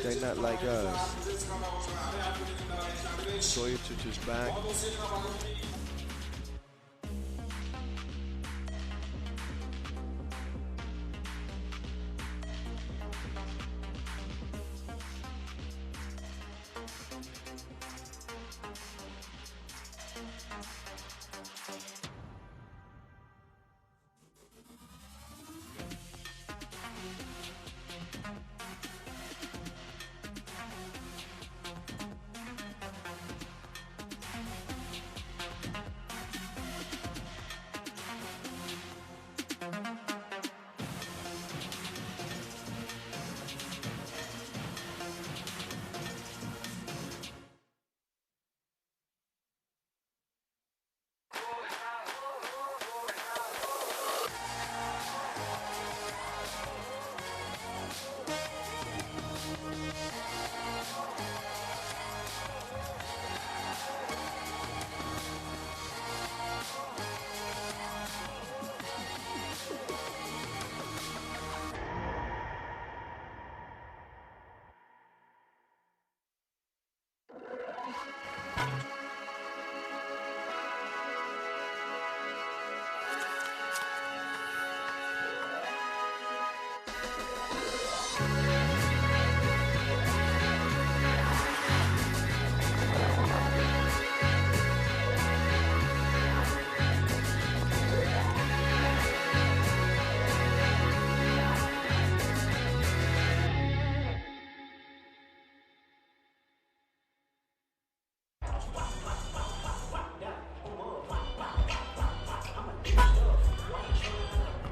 They're not like us. Stojičić is back.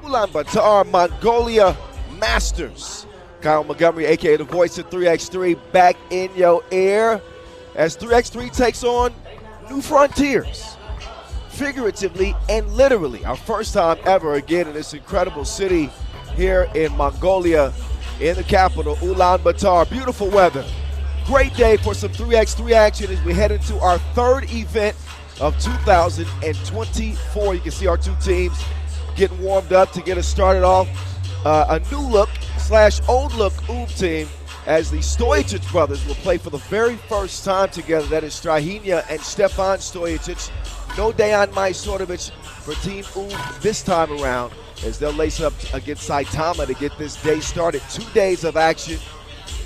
Ulaanbaatar, Mongolia Masters. Kyle Montgomery, a.k.a. the voice of 3x3, back in your ear as 3x3 takes on new frontiers, figuratively and literally. Our first time ever again in this incredible city here in Mongolia, in the capital, Ulaanbaatar. Beautiful weather. Great day for some 3x3 action as we head into our third event of 2024. You can see our two teams getting warmed up to get us started off. A new look / old look UB team as the Stojičić brothers will play for the very first time together. That is Strahinja and Stefan Stojičić. No Dejan Majstorovic for Team UB this time around as they'll lace up against Saitama to get this day started. 2 days of action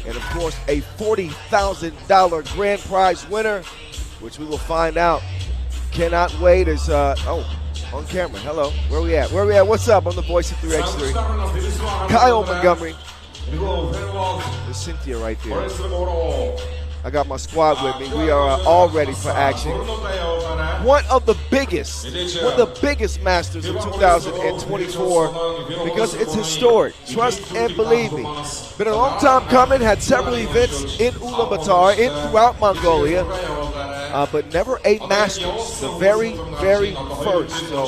and, of course, a $40,000 grand prize winner, which we will find out. Cannot wait as, on camera. Hello. Where we at? Where we at? What's up? I'm the voice of 3x3. Kyle Montgomery. There's Cynthia right there. I got my squad with me. We are all ready for action. One of the biggest Masters of 2024 because it's historic. Trust and believe me. Been a long time coming. Had several events in Ulaanbaatar, throughout Mongolia. But never a Masters, the very, very first. So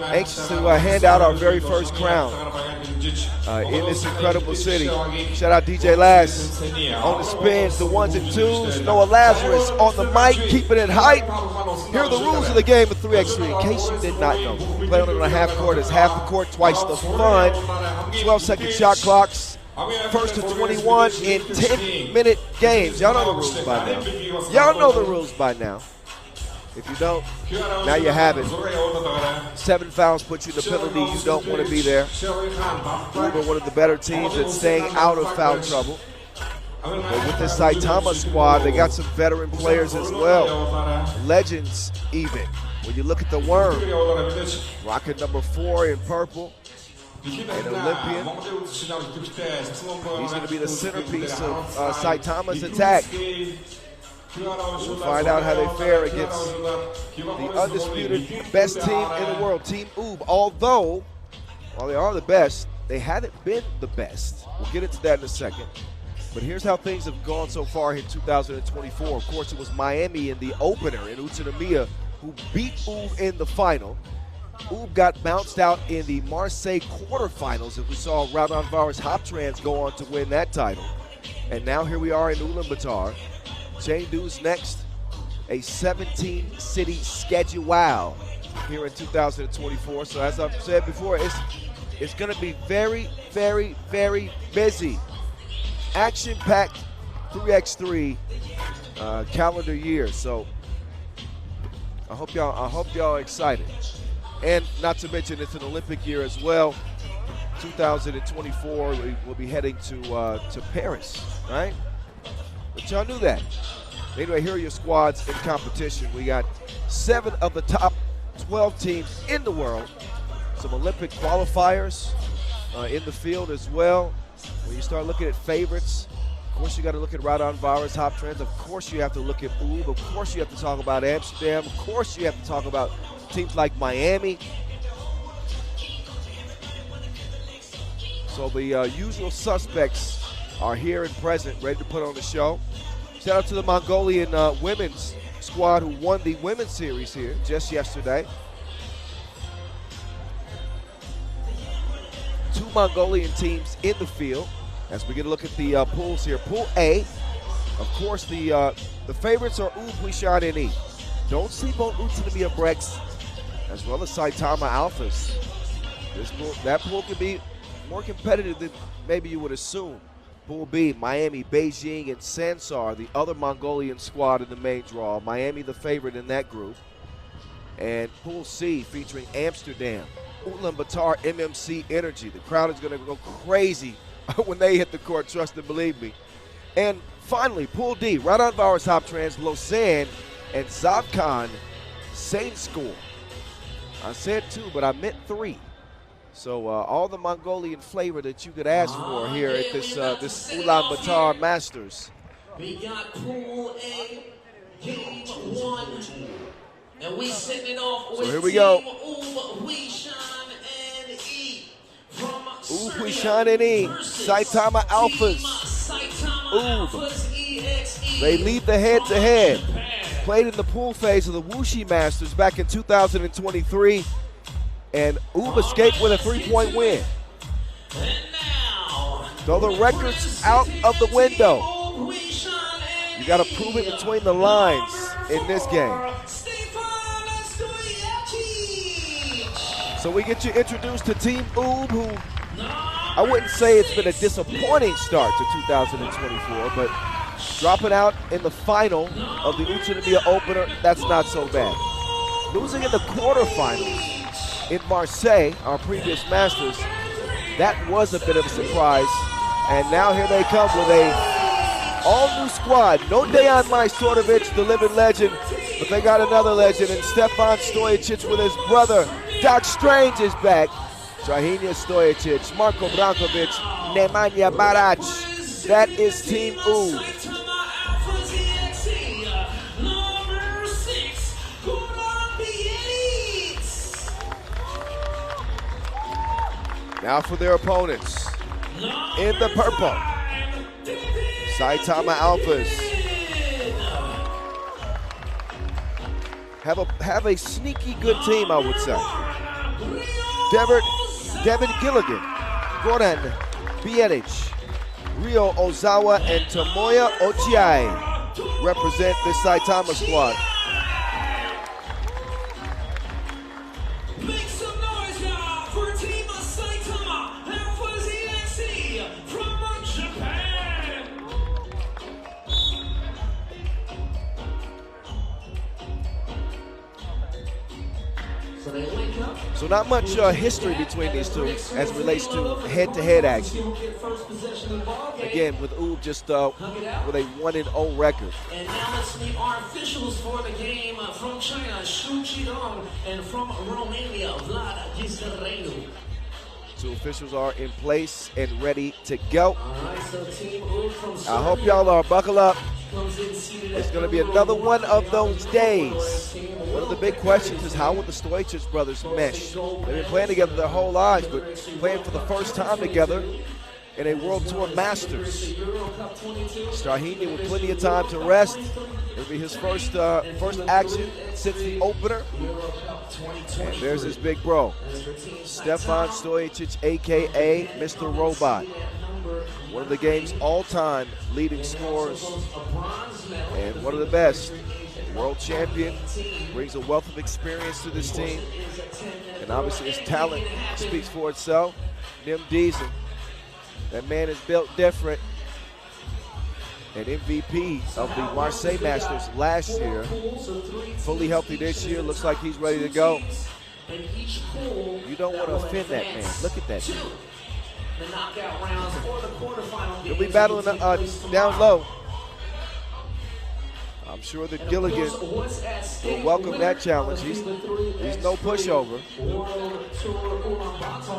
anxious to hand out our very first crown in this incredible city. Shout out DJ Lass on the spins, the ones and twos. Noah Lazarus on the mic, keeping it hype. Here are the rules of the game of 3x3, in case you did not know. Play on it on a half court is half the court, twice the fun. 12-second shot clocks. First to 21 in 10-minute games. Y'all know the rules by now. Y'all know the rules by now. If you don't, now you have it. 7 fouls put you in the penalty. You don't want to be there. We're one of the better teams at staying out of foul trouble. But with this Saitama squad, they got some veteran players as well. Legends even. When you look at the Worm, rocking number 4 in purple. An Olympian. He's going to be the centerpiece of Saitama's attack. We'll find out how they fare against the undisputed best team in the world, Team UB. Although, while they are the best, they haven't been the best. We'll get into that in a second. But here's how things have gone so far in 2024. Of course, it was Miami in the opener in Utsunomiya who beat UB in the final. UB got bounced out in the Marseille quarterfinals, and we saw Raudondvaris Hoptrans go on to win that title. And now here we are in Ulaanbaatar. Chengdu's next, a 17-city schedule here in 2024. So as I've said before, it's going to be very, very, very busy. Action-packed 3x3 calendar year. So I hope y'all are excited. And not to mention it's an Olympic year as well. 2024, we'll be heading to Paris, right? But y'all knew that. Anyway, here are your squads in competition. We got 7 of the top 12 teams in the world. Some Olympic qualifiers in the field as well. When you start looking at favorites, of course you got to look at Raudondvaris, Hoptrans. Of course you have to look at UB. Of course you have to talk about Amsterdam. Of course you have to talk about teams like Miami. So the usual suspects are here and present, ready to put on the show. Shout out to the Mongolian women's squad who won the women's series here just yesterday. 2 Mongolian teams in the field as we get a look at the pools here. Pool A, of course, the favorites are UB, Huishan, and E. Don't sleep on Utsunomiya BREX as well as Saitama Alphas. That pool could be more competitive than maybe you would assume. Pool B, Miami, Beijing, and Sansar, the other Mongolian squad in the main draw. Miami the favorite in that group. And Pool C featuring Amsterdam, Ulaanbaatar, MMC Energy. The crowd is going to go crazy when they hit the court, trust and believe me. And finally, Pool D, Raudondvaris Hoptrans, Lausanne, and Zavkhan, SAINSCORE. I said 2, but I meant 3. So all the Mongolian flavor that you could ask for here at this Ulaanbaatar Masters. We got Pool A, Game 1, and we setting it off with here we go. UB, Huishan, and E. UB, Huishan, and E. Saitama Alphas. UB. They lead the head-to-head. Played in the pool phase of the Wuxi Masters back in 2023. And UB escaped with a 3-point win. So the record's out of the window. You got to prove it between the lines in this game. So we get you introduced to Team UB, who I wouldn't say it's been a disappointing start to 2024, but dropping out in the final of the Utsunomiya opener, that's not so bad. Losing in the quarterfinals in Marseille, our previous Masters, that was a bit of a surprise. And now here they come with a all-new squad. No Dejan Majstorovic, the living legend, but they got another legend, and Stefan Stojicic with his brother. Doc Strange is back. Trahinja Stojicic, Marko Brankovic, Nemanja Barac. That is Team UB. Now for their opponents. In the purple, Saitama Alphas. Have a sneaky good team, I would say. Devin Gilligan, Goran Bienic, Ryo Ozawa, and Tomoya Ochiai represent the Saitama squad. So not much history between these two as it relates to head-to-head action. Again, with UB just with a 1-0 record. And now let's meet our officials for the game from China, Shu Qidong, and from Romania, Vlad Gisarenu. 2 officials are in place and ready to go. All right, so Team UB from Serbia. I hope y'all are buckle up. It's going to be another one of those days. One of the big questions is how will the Stojicic brothers mesh? They've been playing together their whole lives, but playing for the first time together in a World Tour Masters. Strahini with plenty of time to rest. It'll be his first action since the opener. And there's his big bro, Stefan Stojacic, a.k.a. Mr. Robot. One of the game's all-time leading scorers and one of the best. World champion, brings a wealth of experience to this team. And obviously his talent speaks for itself. Nim Diesel, that man is built different. And MVP of the Marseille Masters last year. Fully healthy this year, looks like he's ready to go. You don't want to offend that man. Look at that man. He'll be battling down low. I'm sure that Gilligan will welcome that challenge. He's no pushover.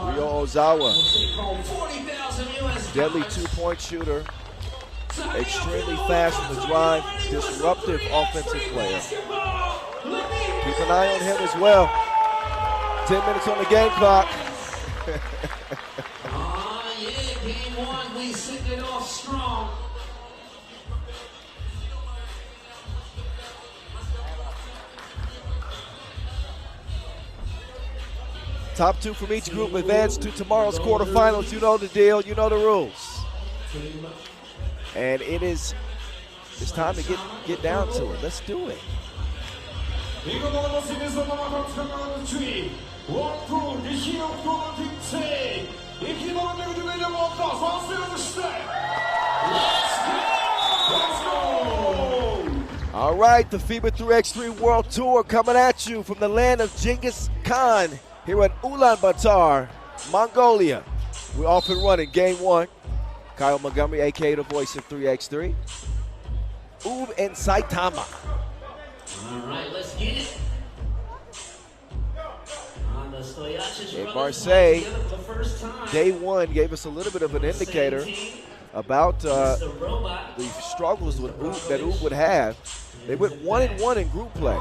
Ryo Ozawa, deadly two-point shooter, extremely fast on the drive, disruptive offensive player. Keep an eye on him as well. 10 minutes on the game clock. Game one, we send it off strong. Top two from each group advance to tomorrow's quarterfinals. You know the deal, you know the rules. And it's time to get down to it. Let's do it. All right, the FIBA 3x3 World Tour coming at you from the land of Genghis Khan here at Ulaanbaatar, Mongolia. We're off and running. Game one. Kyle Montgomery, a.k.a. the voice of 3x3. And Saitama. All right, let's get it. In Marseille, day one gave us a little bit of an indicator about the struggles that Oob would have. They went 1-1 in group play.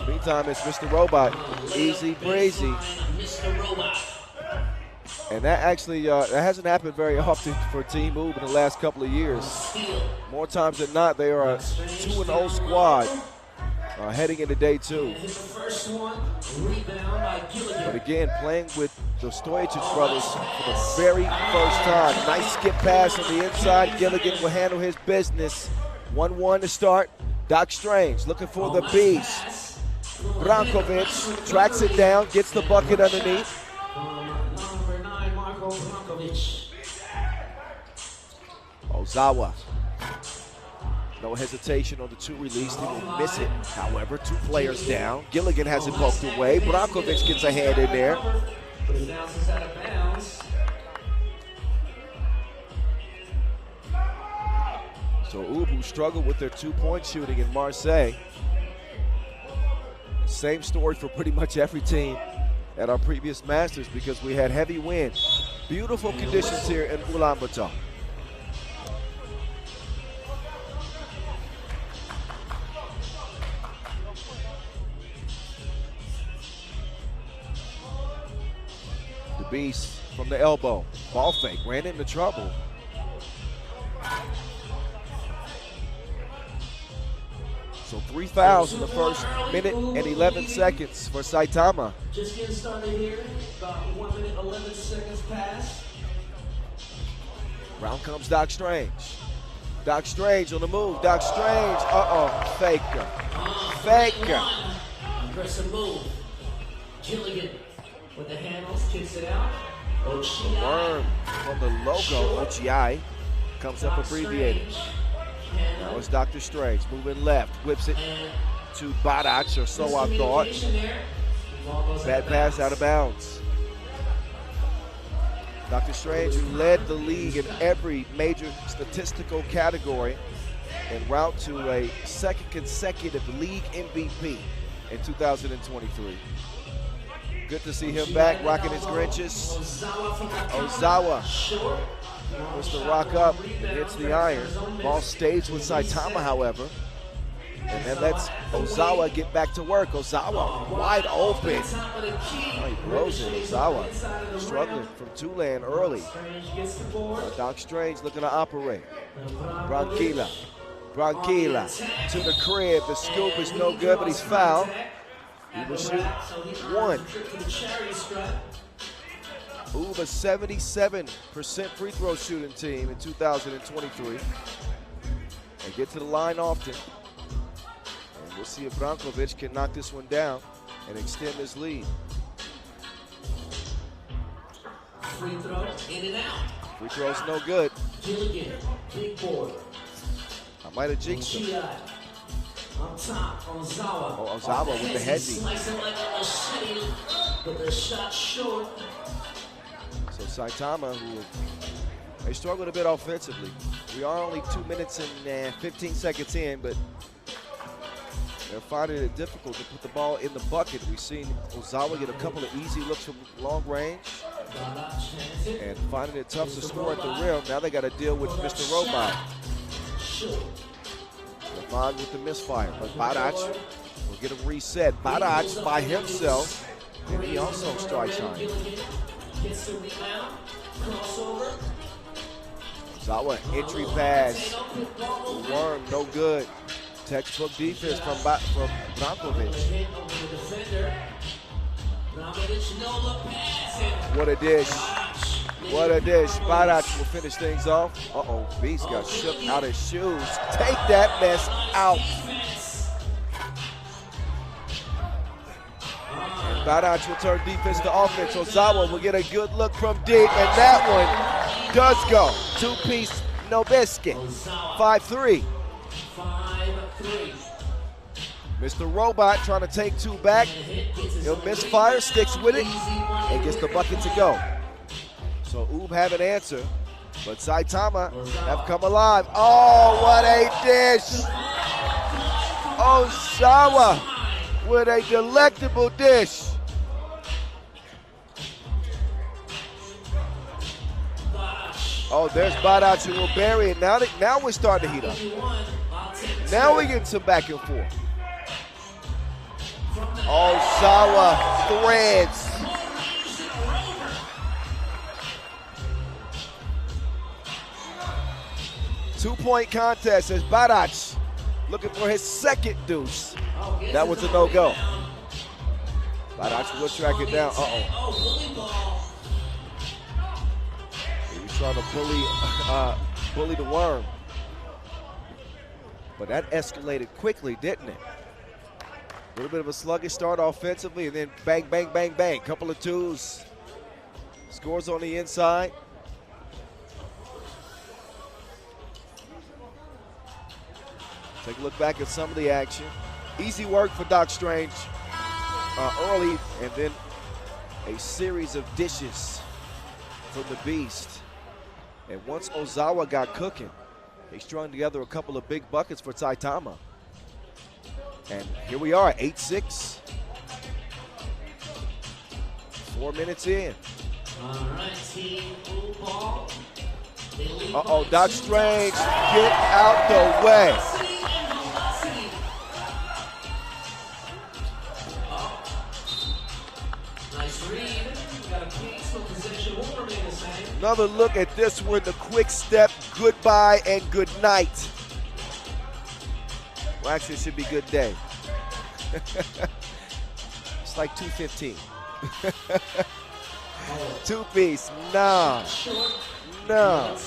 Meantime, it's Mr. Robot, easy breezy. And that actually that hasn't happened very often for Team Oob in the last couple of years. More times than not, they are a 2-0 squad heading into day two. But again, playing with the Stojacic brothers for the very first time. Nice skip pass on the inside. Gilligan will handle his business. 1-1 to start. Doc Strange looking for the beast. Brankovic tracks it down, gets the bucket underneath. Ozawa. No hesitation on the two release. He will miss it. However, two players down. Gilligan has it poked away. Brankovic gets a hand in there. So Oob, who struggled with their two-point shooting in Marseille. Same story for pretty much every team at our previous Masters because we had heavy wind. Beautiful conditions here in Ulaanbaatar. The beast from the elbow. Ball fake, ran into trouble. So 3 fouls in the first minute and 11 seconds for Saitama. Just getting started here. About 1 minute, 11 seconds past. Round comes Doc Strange. Doc Strange on the move. Doc Strange. Faker. Faker. Aggressive move. Gilligan with the handles, kicks it out. Ochiai. Worm from the logo. Ochiai comes up abbreviated. Now it's Dr. Strange moving left, whips it to Badac, or so I thought. Bad pass out of bounds. Dr. Strange, who led the league in every major statistical category, en route to a second consecutive league MVP in 2023. Good to see him back, rocking his Grinches. Ozawa puts the rock up and hits the iron. Ball stays with Saitama, however. And then lets Ozawa get back to work. Ozawa wide open. Oh, he blows it. Ozawa struggling from two-land early. Doc Strange looking to operate. Branquilla to the crib. The scoop is no good, but he's fouled. He will shoot one. Ooh, a 77% free throw shooting team in 2023. They get to the line often. And we'll see if Brankovic can knock this one down and extend his lead. Free throw, in and out. Free throw's no good. Gilligan, big board. I might have jinxed him. On top, Ozawa. Oh, Ozawa with the heady. Slicing like a machete, but the shot short. So Saitama, they struggled a bit offensively. We are only 2 minutes and 15 seconds in, but they're finding it difficult to put the ball in the bucket. We've seen Ozawa get a couple of easy looks from long range and finding it tough to score at the rim. Now they got to deal with Mr. Robot. Levon with the misfire, but Barac will get him reset. Barac by himself, and he also strikes hard. Zawa, entry pass. Worm, no good. Textbook defense from Brankovic. What a dish. What a dish. Barac will finish things off. Uh-oh, Beast got shook out his shoes. Take that mess out. And Barac will turn defense to offense. Ozawa will get a good look from deep, and that one does go. Two-piece Nobeski. 5-3. 5-3. Mr. Robot trying to take two back. He'll misfire, sticks with it, and gets the bucket to go. So Oob have an answer, but Saitama have come alive. Oh, what a dish! Ozawa with a delectable dish. Oh, there's Barac who will bury it. Now we're starting to heat up. Now we're getting some back and forth. Ozawa threads. Two-point contest as Barac looking for his second deuce. That was a no-go. Barac will track it down. Uh-oh. He was trying to bully the worm. But that escalated quickly, didn't it? A little bit of a sluggish start offensively, and then bang, bang, bang, bang. Couple of twos. Scores on the inside. Take a look back at some of the action. Easy work for Doc Strange early, and then a series of dishes from the Beast. And once Ozawa got cooking, they strung together a couple of big buckets for Saitama. And here we are, 8-6. 4 minutes in. All right, team blue ball. Uh-oh, Doc Strange, get out the way. Nice read. Got a piece for possession. Won't remain the same. Another look at this one, the quick step, goodbye and good night. Well, actually, it should be good day. It's like 2:15. Two-piece, no. No.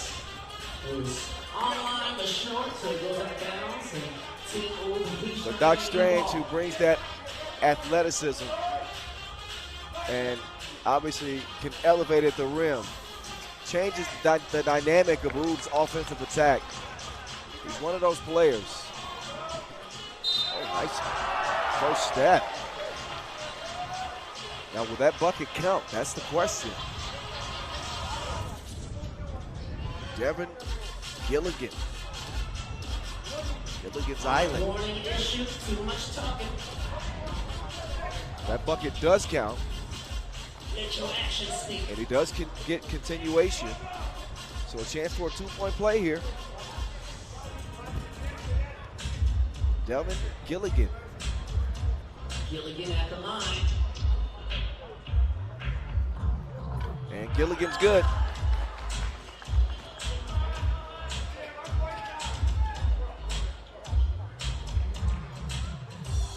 But Doc Strange, who brings that athleticism and obviously can elevate at the rim, changes the dynamic of Oob's offensive attack. He's one of those players. Oh, nice first step. Now, will that bucket count? That's the question. Devin Gilligan. Gilligan's Island. That bucket does count. And he does get continuation. So a chance for a two-point play here. Delvin Gilligan. Gilligan at the line. And Gilligan's good.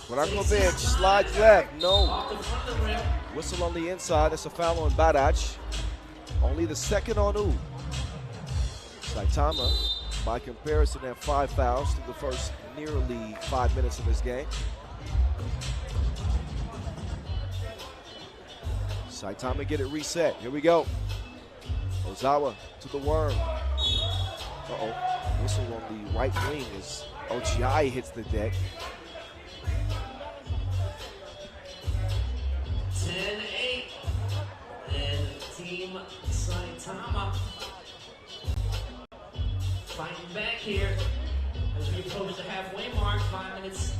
Brankovic slides left. No. Off the front of the rim. Whistle on the inside. That's a foul on Badac. Only the second on U. Saitama, by comparison, had 5 fouls through the first nearly 5 minutes of this game. Saitama get it reset. Here we go. Ozawa to the worm. Uh-oh. Whistle on the right wing as Ochiai hits the deck. 10-8. And Team Saitama fighting back here as we approach the halfway mark. 5 minutes,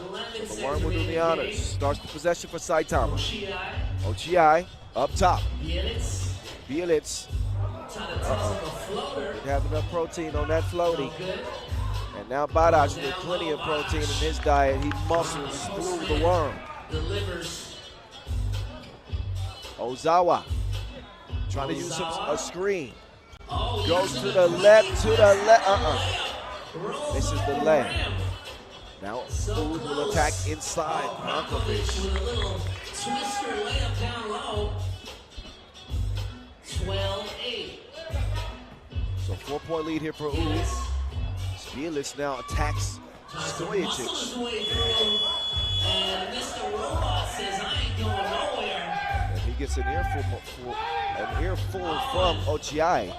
11 seconds. The worm will do the honors. Starts the possession for Saitama. Ochiai. Ochiai up top. Bielitz. Bielitz. Trying to toss up a floater. Didn't have enough protein on that floaty. No good. And now Badac with plenty of protein in his diet. He muscles through the worm. Delivers. Ozawa trying to use a screen. Oh, Goes to the left, This is the leg. Now Food will attack inside. Brankovic with a little twister layup down low. 12-8. So 4-point lead here for U. Bielitz now attacks Stojacic. And Mr. Robot says, I ain't going nowhere. And he gets an earful from Ochiai.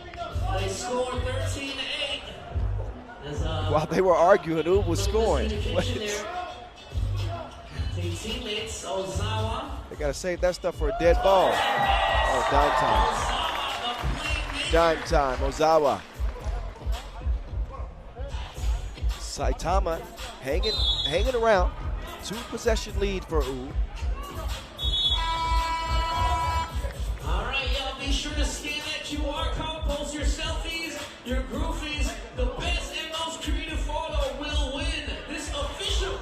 They score 13-8. While they were arguing, U was scoring. Teammates, Ozawa. They got to save that stuff for a dead ball. Oh, dime time. Dime time, Ozawa. Saitama hanging around. 2-possession lead for U. All right, y'all, be sure to scan that QR code, post your selfies, your goofies. The best and most creative photo will win this official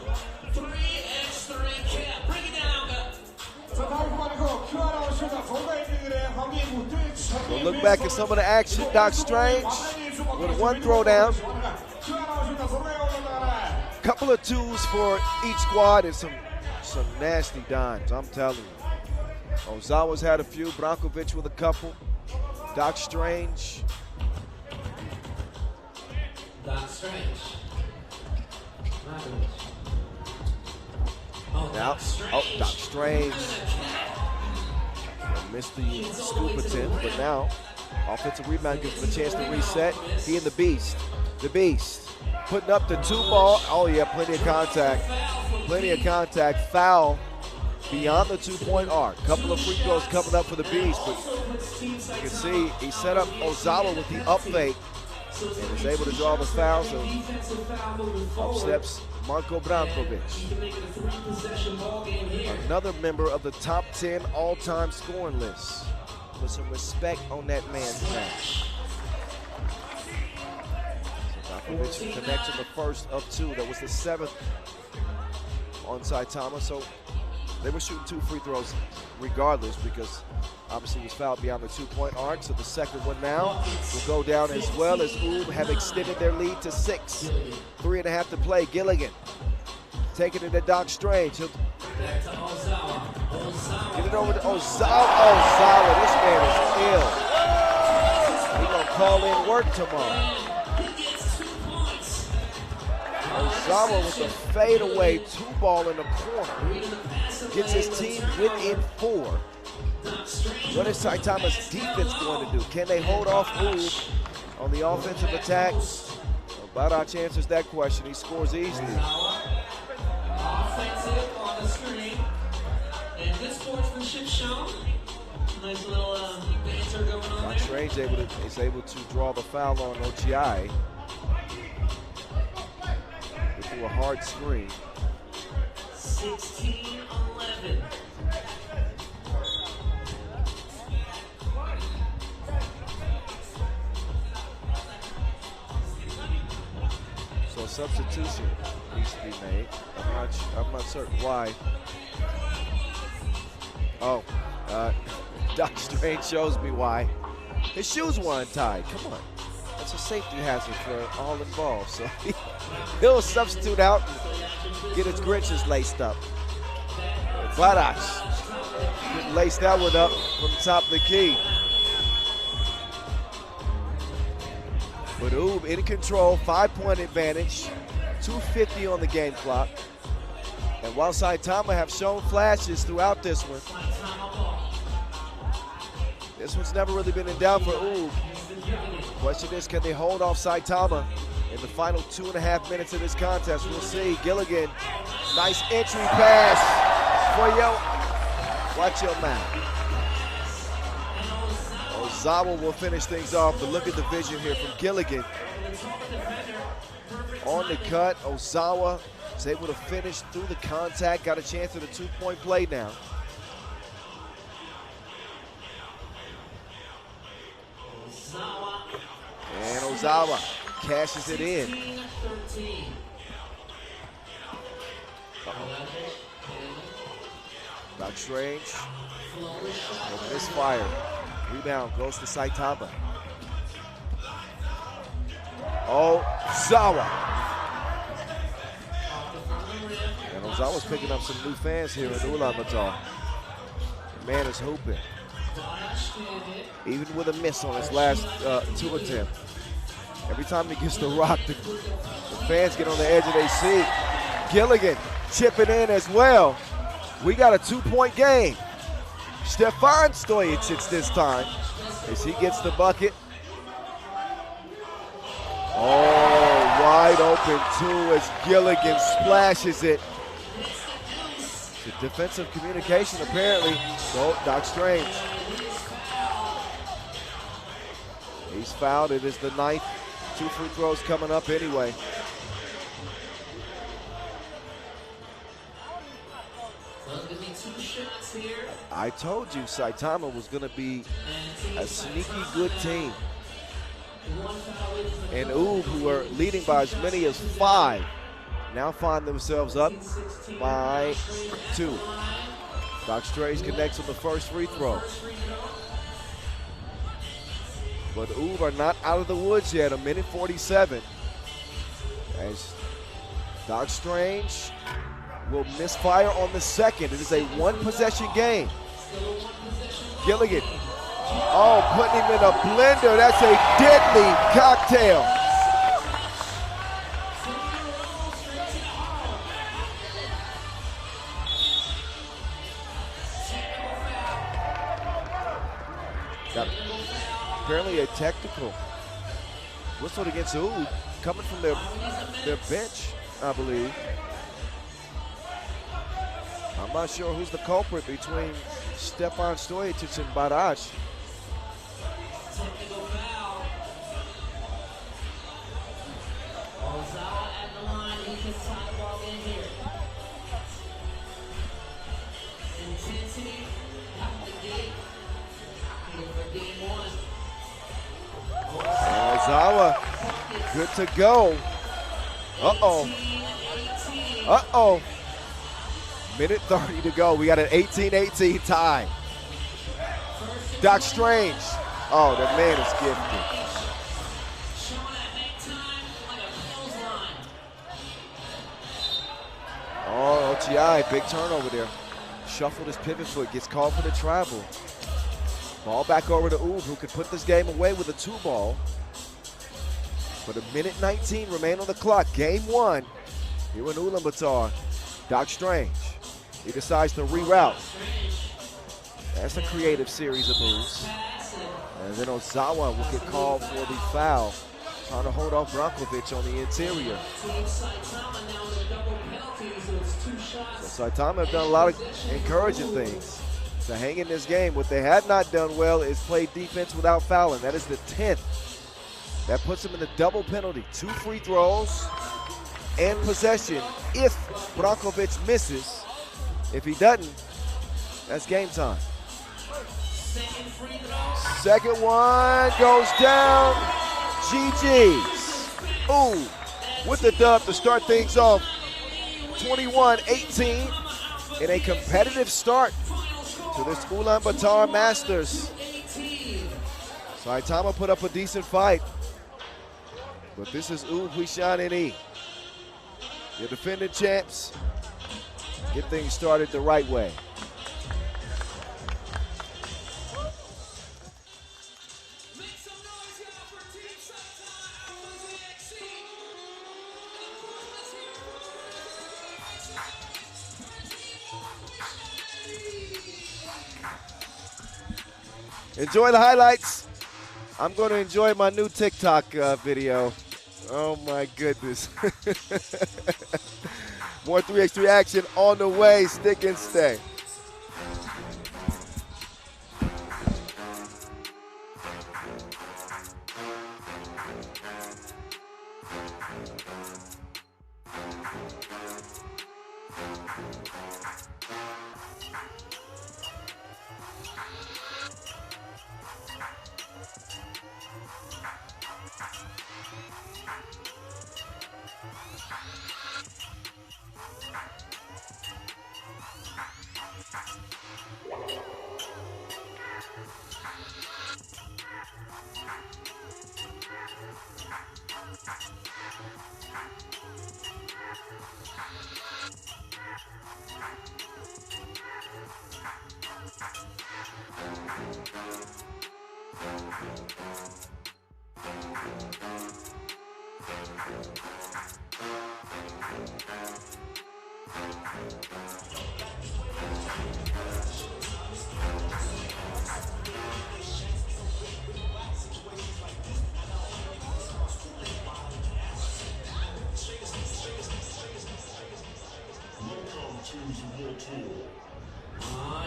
3x3 cap. Bring it down, guys. We'll look back at some of the action. Doc Strange with one throwdown. Couple of twos for each squad and some nasty dimes, I'm telling you. Ozawa's had a few, Brankovic with a couple. Doc Strange. Doc Strange. Now, Doc Strange. Missed the scoop attempt, but now offensive rebound gives him a chance to reset. He and the Beast. Putting up the 2 ball. Oh yeah, plenty of contact. Foul beyond the 2-point arc. Couple of free throws coming up for the Beast, but you can see he set up Ozawa with the up fake and is able to draw the foul. So up steps Marko Brankovic. Another member of the top 10 all-time scoring list. Put some respect on that man's name. Brankovic connects on the first of 2. That was the 7th on Saitama. So they were shooting 2 free throws regardless because obviously he was fouled beyond the 2-point arc. So the second one now will go down as well as U have extended their lead to 6. 3.5 to play. Gilligan taking it to Doc Strange. He'll Back to Ozawa. get it over to Ozawa. This man is ill. He's going to call in work tomorrow. He gets 2 points. Ozawa with a fadeaway 2-ball in the corner. Gets his team within 4. What is Saitama's defense going to do? Can they hold off U on the offensive attack? Badac answers that question. He scores easily. Offensive on the screen. And good sportsmanship shown. Nice little banter going on Doc there. Strange is able to draw the foul on Ochiai. Through a hard screen. 16-11. So substitution. needs to be made. I'm not certain why. Oh, Doc Strange shows me why. His shoes were untied. Come on. That's a safety hazard for all involved. So he'll substitute out and get his Grinches laced up. Badash didn't lace that one up from the top of the key. But Oob in control, 5-point advantage, 2:50 on the game clock. And while Saitama have shown flashes throughout this one, this one's never really been in doubt for Oob. Question is, can they hold off Saitama in the final 2.5 minutes of this contest? We'll see. Gilligan, nice entry pass for Yo. Watch your mouth. Ozawa will finish things off, but look at the vision here from Gilligan. On the cut, Ozawa is able to finish through the contact, got a chance at a 2-point play now. And Ozawa cashes it in. Doc Strange, a misfire. Rebound goes to Saitama. Ozawa. And Ozawa's picking up some new fans here in Ulaanbaatar. The man is hooping. Even with a miss on his last 2 attempts. Every time he gets the rock, the fans get on the edge of their seat. Gilligan chipping in as well. We got a 2-point game. Stefan Stojacic this time as he gets the bucket. Oh, wide open too as Gilligan splashes it. The defensive communication apparently. So Doc Strange. He's fouled. It is the 9th. 2 free throws coming up anyway. I told you Saitama was going to be a sneaky good team. And Oob, who are leading by as many as 5, now find themselves up by 2. Doc Strange connects on the first free throw. But Oob are not out of the woods yet, 1:47. As Doc Strange will misfire on the second. It is a 1-possession game. Gilligan, putting him in a blender. That's a deadly cocktail. Got apparently a technical whistled against Oob, coming from their bench, I believe. I'm not sure who's the culprit between Stefan Stojacic and Badash. Technical foul. Ozawa at the line. He can tie the ball in here. Intensity out the gate. Here for game 1. Ozawa, good to go. Uh-oh. Minute 30 to go. We got an 18-18 tie. Doc Strange. Oh, the man is gifted. Oh, OTI, big turnover there. Shuffled his pivot foot, gets called for the travel. Ball back over to Oob, who could put this game away with a 2-ball. But 1:19 remain on the clock. Game 1 here in Ulaanbaatar. Doc Strange. He decides to reroute. That's a creative series of moves. And then Ozawa will get called for the foul, trying to hold off Brankovic on the interior. So Saitama have done a lot of encouraging things to hang in this game. What they had not done well is play defense without fouling. That is the 10th. That puts them in the double penalty. 2 free throws and possession if Brankovic misses. If he doesn't, that's game time. Second one goes down. GG's. Ooh, with the dub to start things off 21-18 in a competitive start to this Ulaanbaatar Masters. Saitama put up a decent fight, but this is Huishan NE. Your defending champs get things started the right way. Enjoy the highlights. I'm going to enjoy my new TikTok video. Oh my goodness. More 3x3 action on the way. Stick and stay.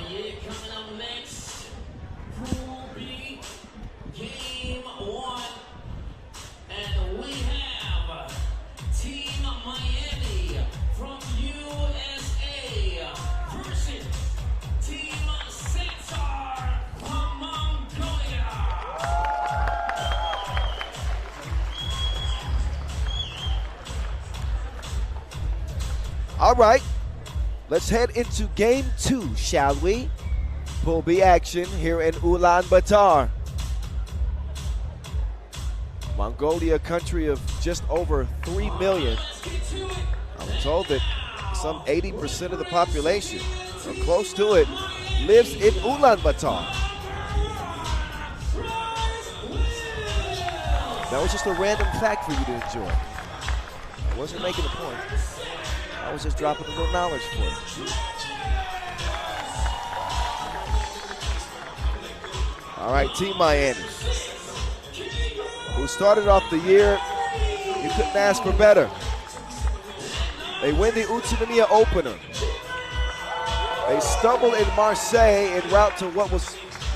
Yeah, coming up next, Pool B, Game 1, and we have Team Miami from USA versus Team Sansar from Mongolia. All right. Let's head into game 2, shall we? Pool B action here in Ulaanbaatar. Mongolia, a country of just over 3 million. I'm told that some 80% of the population, or close to it, lives in Ulaanbaatar. That was just a random fact for you to enjoy. I wasn't making a point. I was just dropping a little knowledge for you. All right, Team Miami, who started off the year, you couldn't ask for better. They win the Utsunomiya opener. They stumbled in Marseille en route to what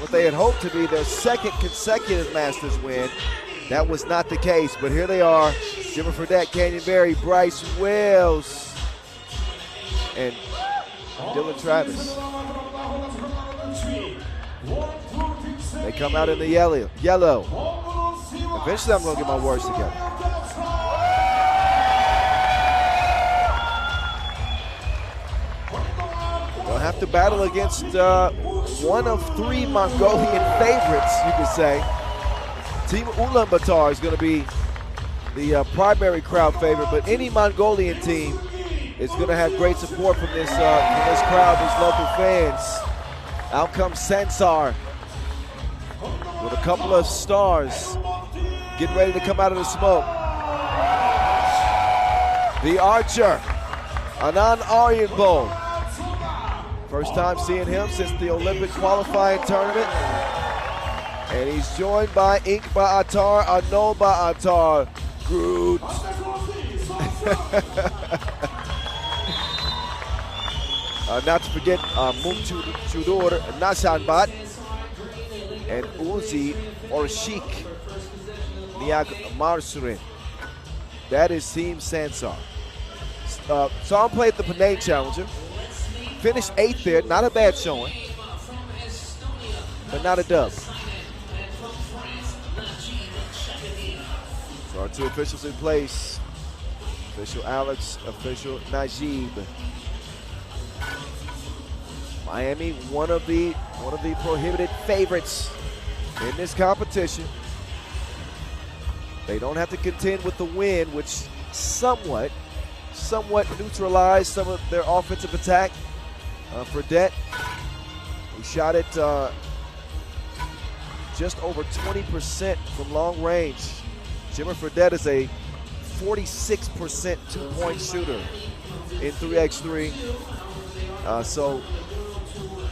they had hoped to be their second consecutive Masters win. That was not the case, but here they are. Jimmy Fredette, Canyon Berry, Bryce Wells, and Dylan Travis. They come out in the yellow. Eventually I'm going to get my words together. They'll have to battle against one of 3 Mongolian favorites, you could say. Team Ulaanbaatar is going to be the primary crowd favorite, but any Mongolian team is going to have great support from this crowd, these local fans. Out comes Sansar with a couple of stars getting ready to come out of the smoke. The archer, Anand Aryanbol. First time seeing him since the Olympic qualifying tournament. And he's joined by Inkbaatar, Anolbaatar, Groot. Not to forget Mumchudur Nasanbat and Uzi Orshik Niag Marsurin. That is Team Sansar. Sam played the Penang Challenger. Finished 8th there, not a bad showing, but not a dub. So our 2 officials in place. Official Alex, official Najib. Miami, one of the prohibited favorites in this competition. They don't have to contend with the wind, which somewhat neutralized some of their offensive attack. Fredette, he shot it just over 20% from long range. Jimmer Fredette is a 46% two-point shooter in 3x3. So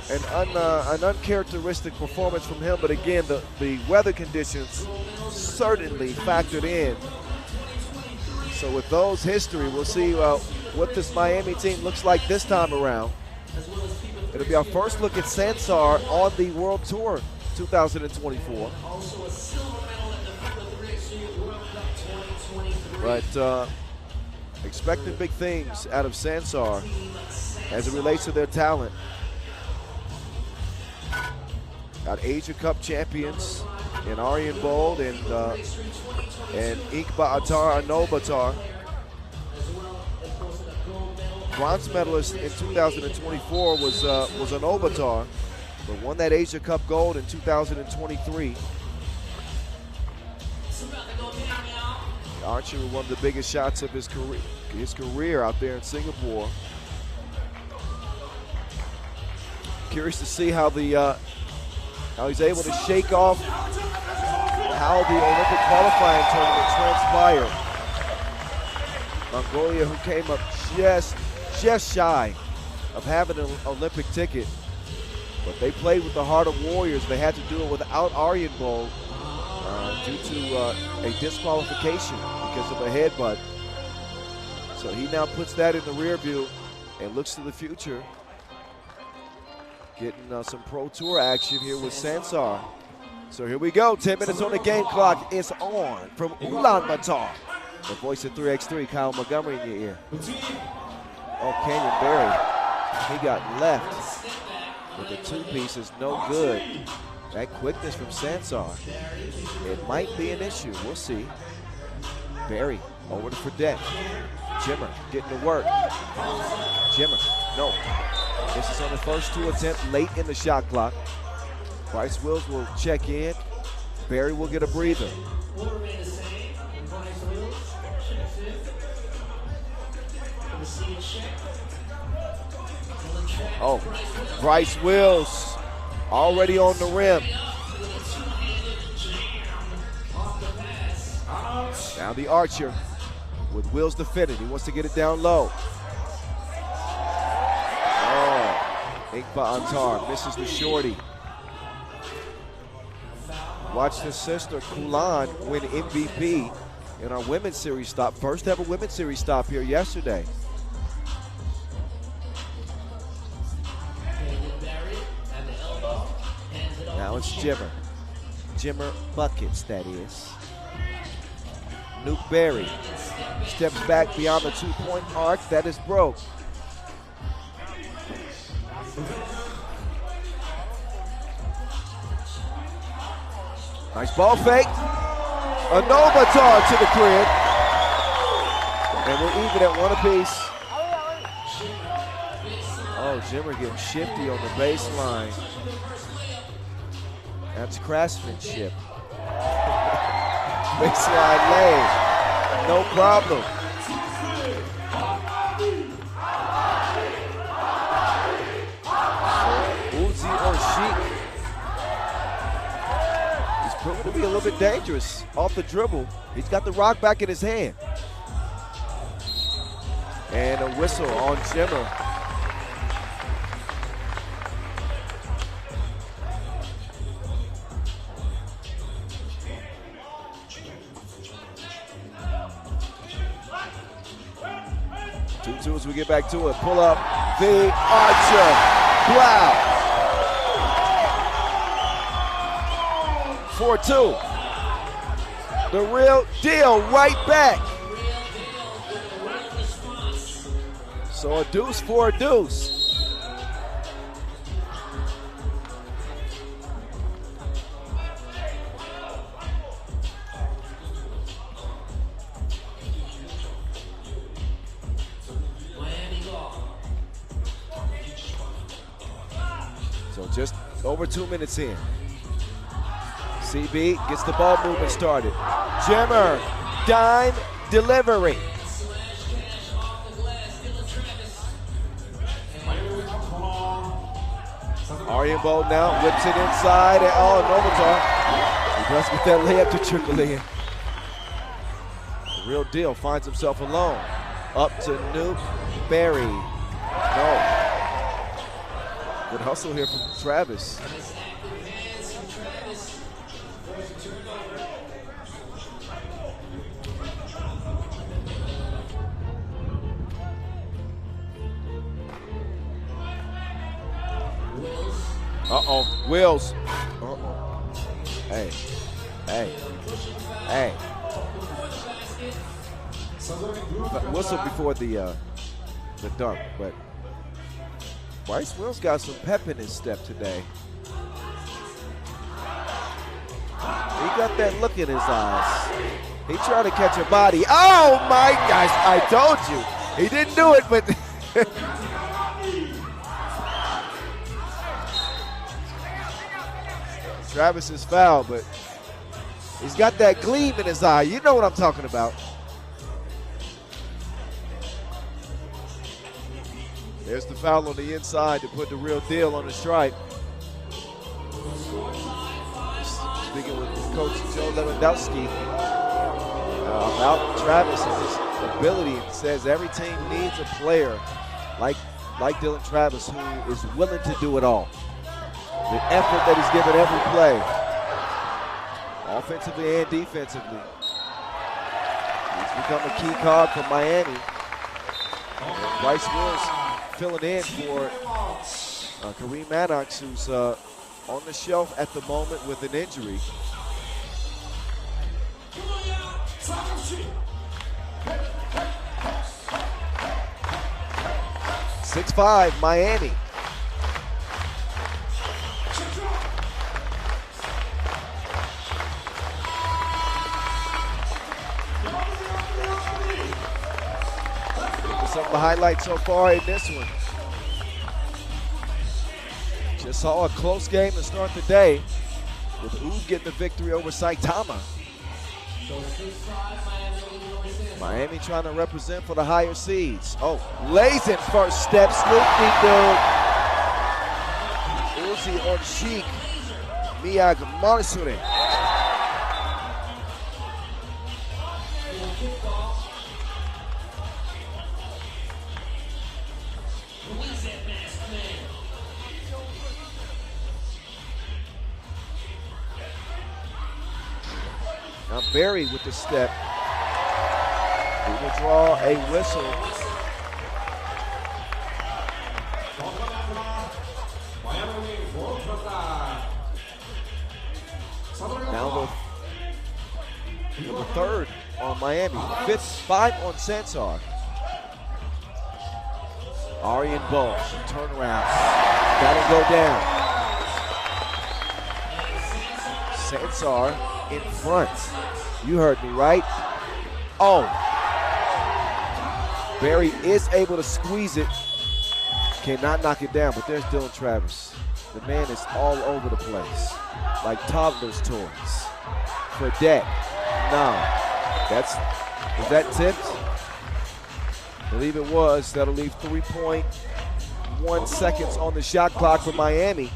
an uncharacteristic performance from him, but again, the weather conditions certainly factored in. So with those history, we'll see what this Miami team looks like this time around. It'll be our first look at Sansar on the World Tour 2024. But expecting big things out of Sansar as it relates to their talent. Got Asia Cup champions in Aryan Bold and Inkbaatar Ulaanbaatar. Bronze medalist in 2024 was Ulaanbaatar, but won that Asia Cup gold in 2023. The archer with one of the biggest shots of his career out there in Singapore. Curious to see how he's able to shake off how the Olympic qualifying tournament transpired. Mongolia, who came up just shy of having an Olympic ticket, but they played with the heart of warriors. They had to do it without Aryan Bold due to a disqualification because of a headbutt. So he now puts that in the rear view and looks to the future, getting some Pro Tour action here with Sansar. So here we go, 10 minutes on the game clock. It's on from Ulaanbaatar. The voice of 3x3, Kyle Montgomery in your ear. Oh, Canyon Berry, he got left with the two-piece is no good. That quickness from Sansar, it might be an issue. We'll see. Berry over to Fredette. Jimmer getting to work. Jimmer, no. This is on the first two attempts late in the shot clock. Bryce Wills will check in. Berry will get a breather. Oh, Bryce Wills already on the rim. Now the archer with Wills defending. He wants to get it down low. Oh, Inkbaatar misses the shorty. Watch his sister Kulan win MVP in our women's series stop. First ever women's series stop here yesterday. Now it's Jimmer. Jimmer buckets, that is. Nuke Berry steps back beyond the two-point arc. That is broke. Nice ball fake. Ulaanbaatar to the crib. And we're even at one apiece. Oh, Jimmer getting shifty on the baseline. That's craftsmanship. Baseline lay. No problem. Uzi or Sheik. He's proven to be a little bit dangerous off the dribble. He's got the rock back in his hand. And a whistle on Jimmer. As we get back to it, pull up the archer. Wow. 4-2. The real deal right back. So a deuce for a deuce. just over 2 minutes in. CB gets the ball movement started. Jimmer, dime delivery. Ulaanbaatar now whips it inside, and Novatar. He does get that layup to trickle in. The real deal finds himself alone. Up to Nuke, Barry. No. Good hustle here from Travis. Uh-oh, Wills. Uh-oh. Hey, hey, hey. Whistle before the dunk, but Bryce Wills got some pep in his step today. He got that look in his eyes. He tried to catch a body. Oh my gosh, I told you. He didn't do it, but Travis is fouled, but he's got that gleam in his eye. You know what I'm talking about. There's the foul on the inside to put the real deal on the stripe. Speaking with Coach Joe Lewandowski about Travis and his ability, it says every team needs a player like Dylan Travis who is willing to do it all. The effort that he's given every play, offensively and defensively. He's become a key card for Miami. And Bryce Wills filling in for Kareem Maddox, who's on the shelf at the moment with an injury. (6'5", Miami. Some of the highlights so far in this one. Just saw a close game to start the day with Oob getting the victory over Saitama. Miami trying to represent for the higher seeds. Oh, lays in first step, Snoopy dude. Uzi Orshik, Miyag Marsure. Now Barry with the step. He will draw a whistle. Now the third on Miami. 5 on Sansar. Aryan Bosch, turnaround. That'll go down. Sansar in front. You heard me, right? Oh. Barry is able to squeeze it. Cannot knock it down, but there's Dylan Travis. The man is all over the place, like toddler's toys. Fredette, no. Was that tipped? I believe it was. That'll leave 3.1 seconds on the shot clock for Miami.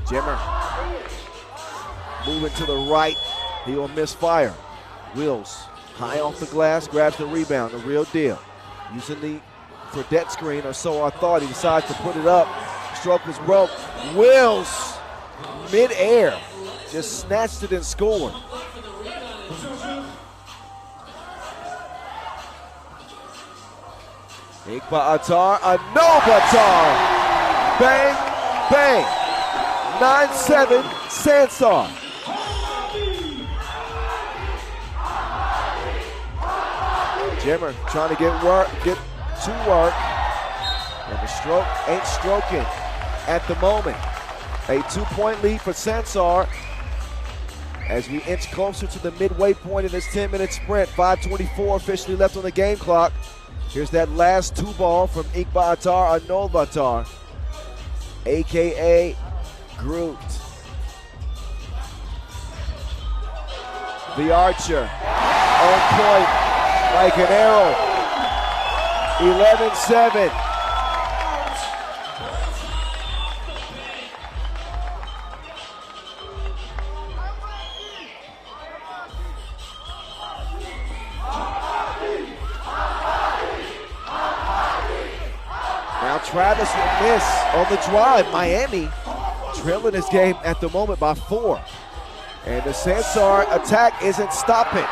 Jimmer moving to the right. He will miss fire. Wills high off the glass, grabs the rebound. The real deal. Using the Fredette screen, or so I thought. He decides to put it up. Stroke was broke. Wills, mid-air, just snatched it and scored. Ulaanbaatar, Novatar. Bang, bang. 9-7, Sansar. Jimmer trying to get to work. And the stroke ain't stroking at the moment. A 2-point lead for Sansar. as we inch closer to the midway point in this 10-minute sprint. 5:24 officially left on the game clock. Here's that last two ball from Ulaanbaatar, a.k.a. Groot. The archer, on point, like an arrow. 11-7. Now Travis will miss on the drive. Miami trailing this game at the moment by 4. And the Sansar attack isn't stopping.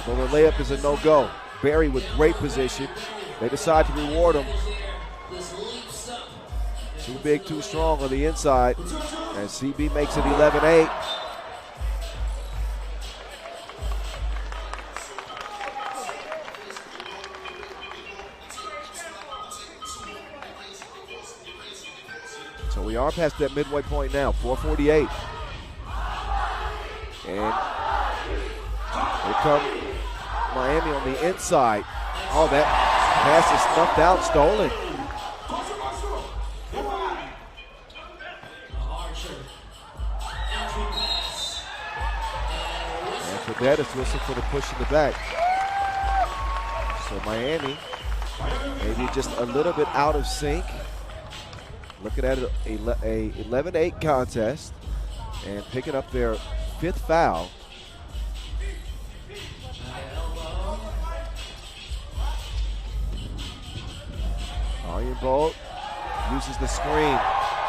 Although the layup is a no-go. Barry with great position. They decide to reward him. Too big, too strong on the inside. And CB makes it 11-8. So we are past that midway point now, 4:48. And here come Miami on the inside. Oh, that pass is snuffed out, stolen. And for that, it's whistle for the push in the back. So Miami, maybe just a little bit out of sync. Looking at a 11-8 contest and picking up their 5th foul. Iron Bolt uses the screen.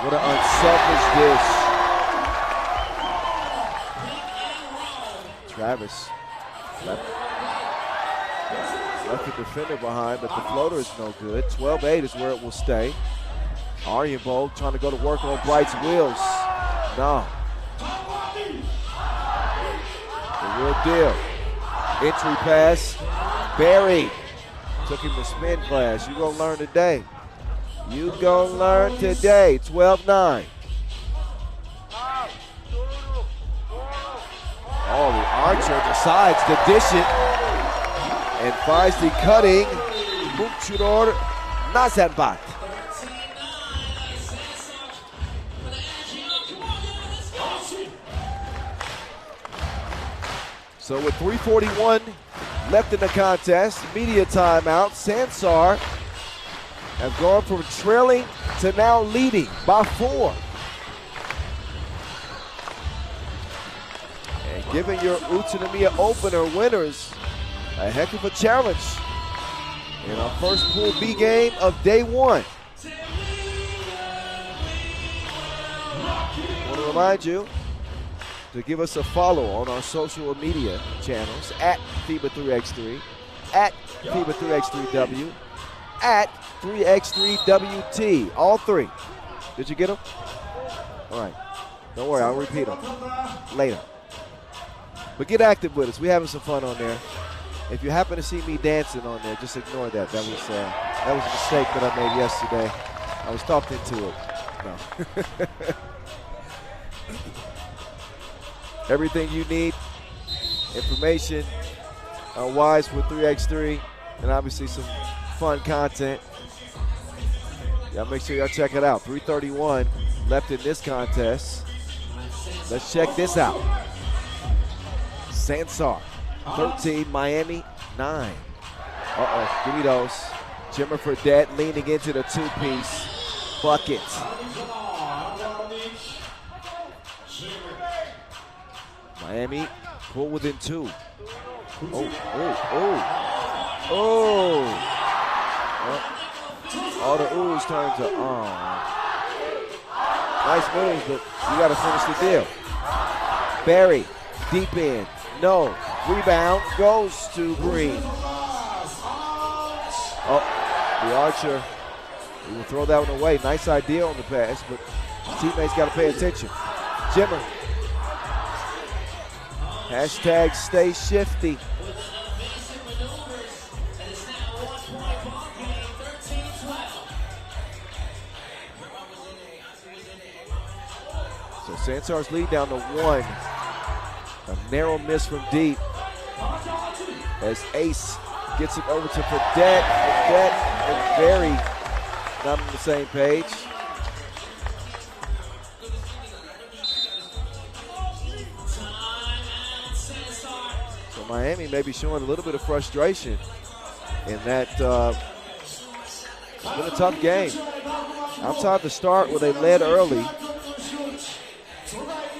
What an unselfish dish. Travis left the defender behind, but the floater is no good. 12-8 is where it will stay. Aryabol trying to go to work on Bright's wheels. No. The real deal. Entry pass. Barry took him to spin class. You gonna learn today. You gonna learn today. 12-9. Oh, the archer decides to dish it and finds the cutting Mukchuror Nazarbat. So with 3:41 left in the contest, media timeout, Sansar have gone from trailing to now leading by 4. And giving your Utsunomiya opener winners a heck of a challenge in our first Pool B game of day 1. I want to remind you to give us a follow on our social media channels at FIBA 3x3, at FIBA 3x3W, at 3x3WT, all 3. Did you get them? All right. Don't worry, I'll repeat them later. But get active with us. We're having some fun on there. If you happen to see me dancing on there, just ignore that. That was a mistake that I made yesterday. I was talked into it. No. Everything you need, information wise with 3x3, and obviously some fun content. Y'all make sure y'all check it out. 3:31 left in this contest. Let's check this out. Sansar, 13, Miami, 9. Uh-oh, give me those. Jimmer Fredette leaning into the 2-piece. Bucket. Miami pull within 2. All the oohs turn to nice moves, but you got to finish the deal. Barry, deep in, no. Rebound goes to Green. Oh, the archer, he will throw that one away. Nice idea on the pass, but his teammates got to pay attention. Jimmer. Hashtag stay shifty. So Sansar's lead down to 1. A narrow miss from deep as Ace gets it over to Fredette. Fredette and Barry not on the same page. So Miami may be showing a little bit of frustration in that it's been a tough game. Outside the start where they led early,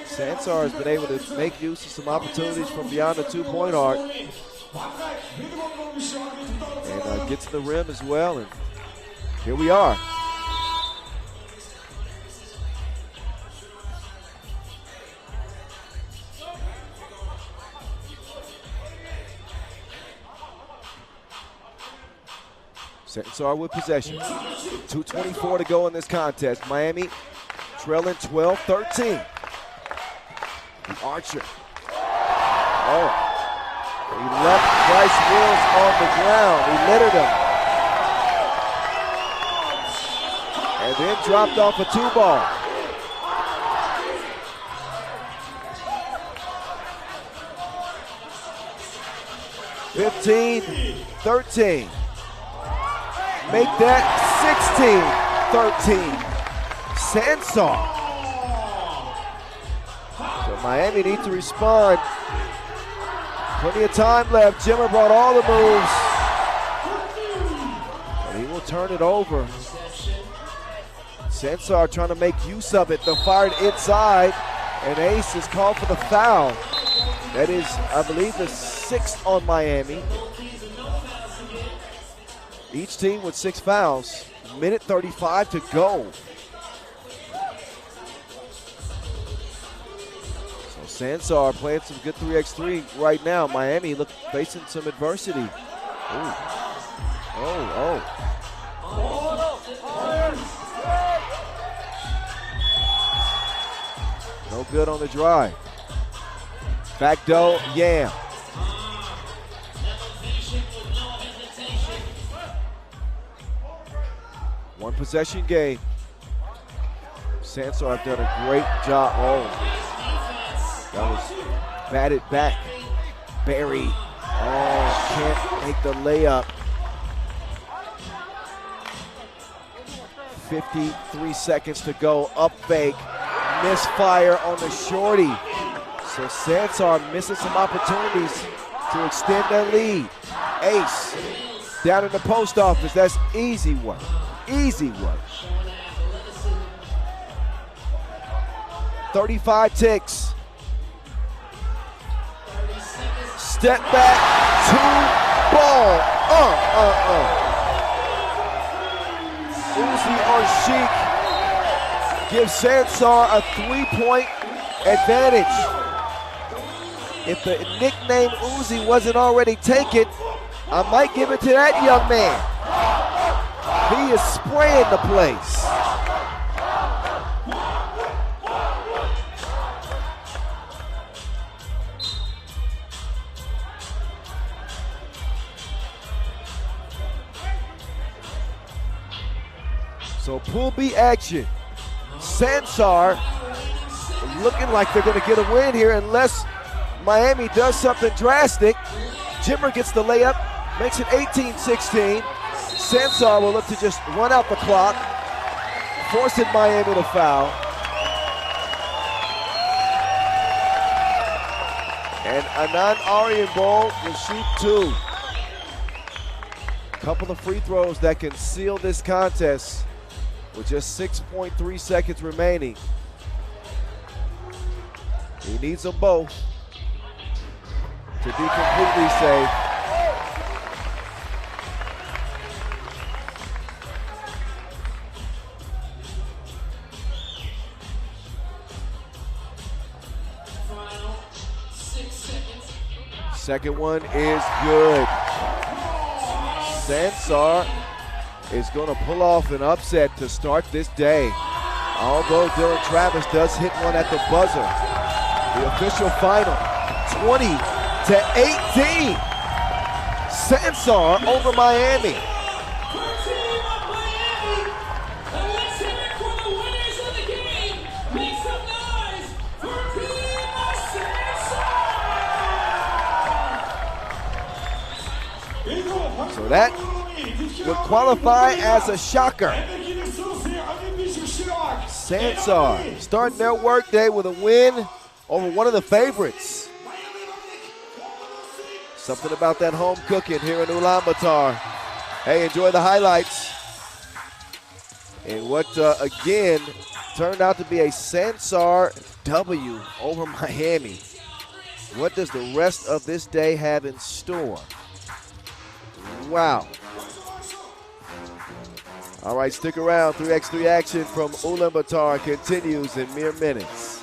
Sansar has been able to make use of some opportunities from beyond the 2-point arc and get to the rim as well, and here we are. Sansar with possession. 2:24 to go in this contest. Miami trailing 12-13. The Archer. Oh. He left Bryce Wills on the ground. He littered him. And then dropped off a 2-ball. (15-13). Make that 16-13. Sansar. So Miami needs to respond. Plenty of time left. Jimmer brought all the moves. And he will turn it over. Sansar trying to make use of it. They're fired inside. And Ace is called for the foul. That is, I believe, the 6th on Miami. Each team with 6 fouls. Minute 35 to go. So Sansar playing some good 3x3 right now. Miami facing some adversity. Ooh. Oh. No good on the drive. Back door, yeah. One possession game. Sansar have done a great job. Oh, that was batted back. Barry, can't make the layup. 53 seconds to go. Up fake, misfire on the shorty. So Sansar missing some opportunities to extend their lead. Ace down in the post office. That's easy work. Easy work. 35 ticks. Step back, 2-ball. Uzi on Sheik gives Sansar a 3-point advantage. If the nickname Uzi wasn't already taken, I might give it to that young man. He is spraying the place. So Pool B action. Sansar looking like they're going to get a win here unless Miami does something drastic. Jimmer gets the layup, makes it 18-16. Sansar will look to just run out the clock, forcing Miami to foul. And Anand Arianbol will shoot 2. A couple of free throws that can seal this contest with just 6.3 seconds remaining. He needs them both to be completely safe. Second one is good. Sansar is going to pull off an upset to start this day. Although Dylan Travis does hit one at the buzzer. The official final, 20-18. Sansar over Miami. that would qualify as a shocker. Sansar starting their workday with a win over one of the favorites. Something about that home cooking here in Ulaanbaatar. Hey, enjoy the highlights. And what, again, turned out to be a Sansar W over Miami. What does the rest of this day have in store? Wow. All right, stick around. 3x3 action from Ulaanbaatar continues in mere minutes.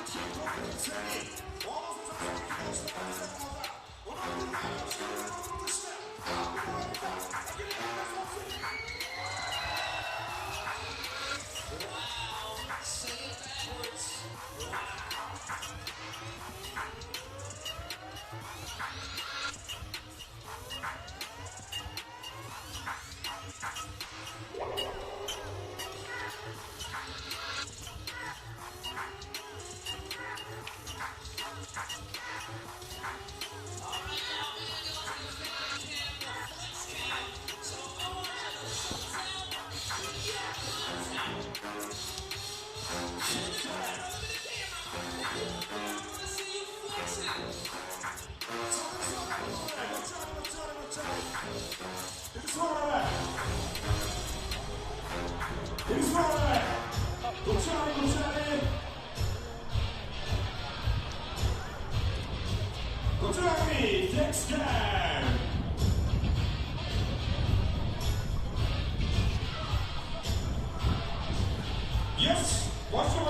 Yes, watch it.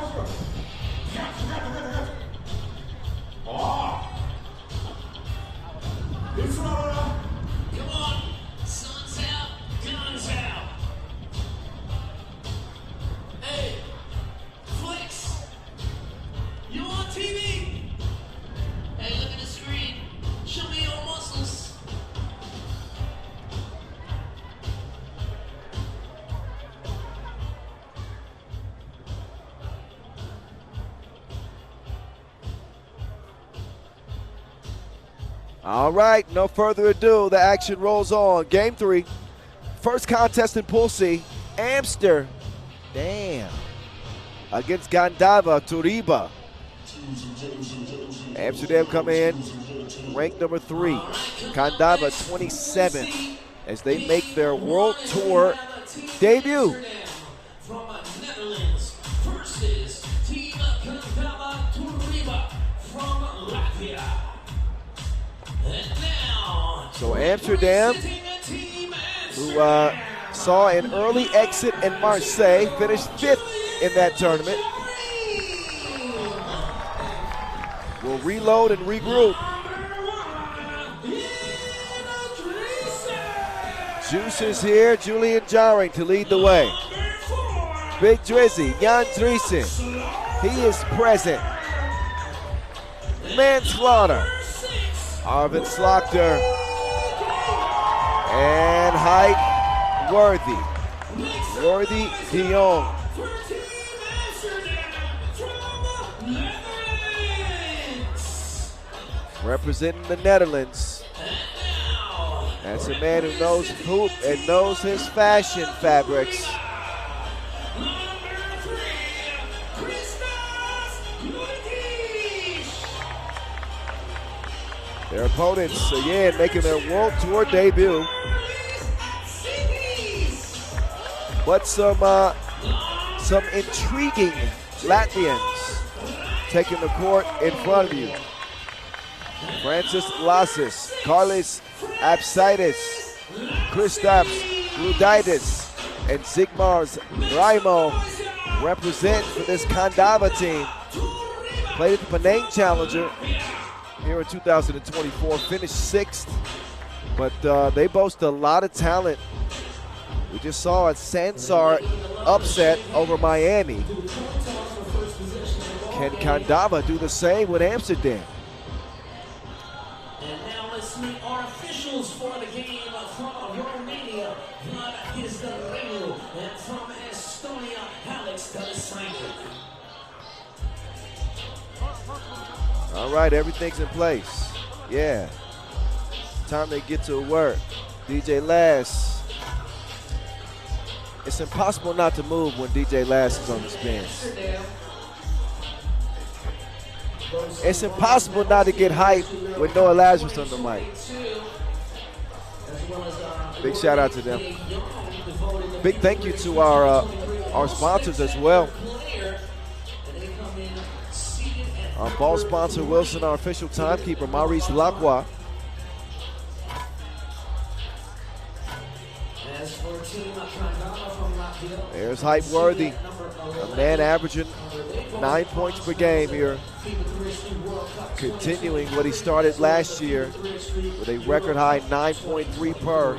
Oh. It's all Come on, sun's out, guns out. Hey, Flex, you on TV? Hey, look at the screen. Show me your muscles. All right, no further ado, the action rolls on. Game 3, first contest in Pool C, Amsterdam against Kandava, Turība. Amsterdam come in ranked number 3, Kandava 27th as they make their World Tour debut. From Netherlands versus Team Kandava Turība from Latvia. And now, So Amsterdam, who saw an early exit in Marseille, finished 5th in that tournament, will reload and regroup. Juice is here, Julian Jarring to lead the way. Big Drizzy, Jan Driesen, he is present. Manslaughter, Arvin Slaughter, and height, Worthy Dion. Representing the Netherlands. That's a man who knows hoop and knows his fashion fabrics. Their opponents, again, making their World Tour debut. But some intriguing Latvians taking the court in front of you. Francis Lassis, Carlis Apsaitis, Kristaps Ludaitis, and Zigmars Raimo represent for this Kandava team. Played at the Penang Challenger here in 2024, finished 6th, but they boast a lot of talent. We just saw a Sansar upset over Miami. Can Kandava do the same with Amsterdam? And now let's meet our officials for the game from Romania, Vlad Hizdarelu, and from Estonia, Alex Delisander. All right, everything's in place. Yeah. Time to get to work. DJ Lass It's impossible not to move when DJ Last is on the spins. It's impossible not to get hype with Noah Lazarus on the mic. Big shout out to them. Big thank you to our sponsors as well. Our ball sponsor Wilson, our official timekeeper Maurice Lacroix. There's Hype Worthy, a man averaging 9 points per game here, continuing what he started last year with a record high 9.3 per.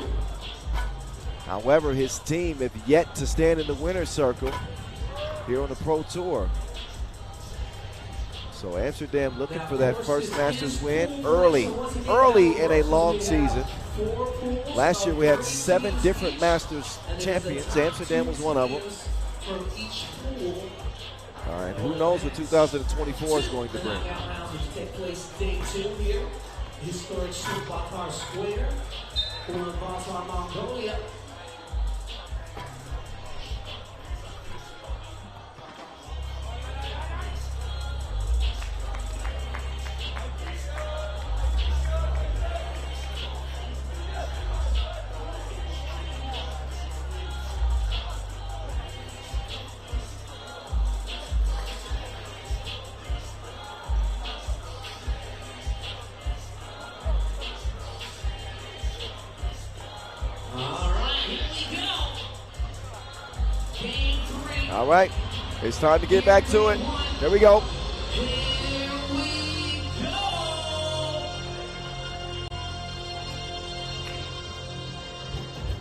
However, his team have yet to stand in the winner's circle here on the Pro Tour. So Amsterdam looking for that first Masters win early in a long season. Last year we had 7 different Masters champions. Amsterdam was one of them. All right, who knows what 2024 is going to bring. Historic Ulaanbaatar Square, Ulaanbaatar, Mongolia. All right, it's time to get back to it. There we go.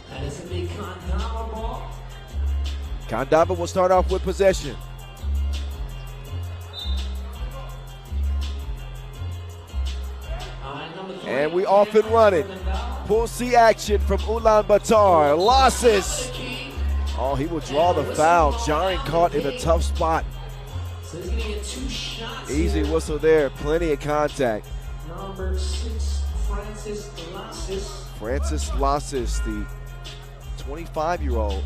That is a big Kandava ball. Kandava will start off with possession. And we off and running. Pool C action from Ulaanbaatar. Losses. Oh, he will draw the foul. Jarring caught in a tough spot. So he's going to get 2 shots. Easy here. whistle there. Plenty of contact. Number 6, Francis Lassis. Francis Lassis, the 25-year-old.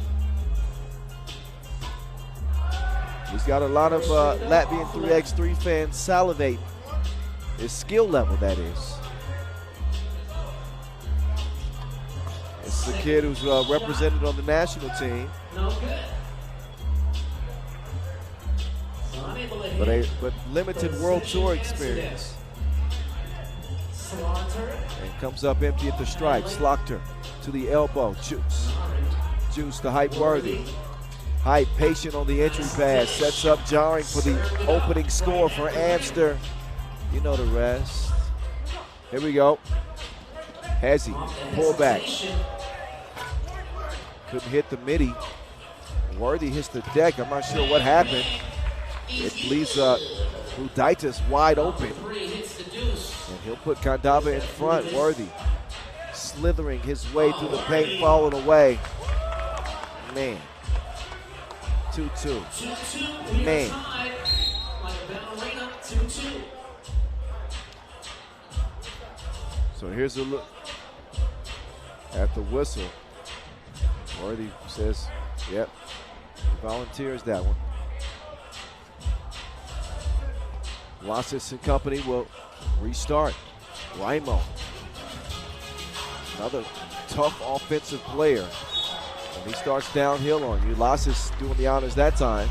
He's got a lot of Latvian 3x3 fans salivating. His skill level, that is. This is a kid who's represented on the national team. No good. So unable to hit. But limited World Tour experience. Slaughter. And comes up empty at the stripe. Slaughter to the elbow. Juice to Hype Worthy. Hype patient on the entry pass. Sets up Jarring for the opening score for Amster. You know the rest. Here we go. Hezzy, pull back. Couldn't hit the midi. Worthy hits the deck. I'm not sure what happened. It leaves Rudaitis wide open. And he'll put Kandava in front. Worthy slithering his way through the paint, falling away. Man. 2-2. Man. So here's a look at the whistle. Worthy says, yep, he volunteers that one. Lassis and company will restart. Raimo, another tough offensive player. And he starts downhill on you. Lassis doing the honors that time.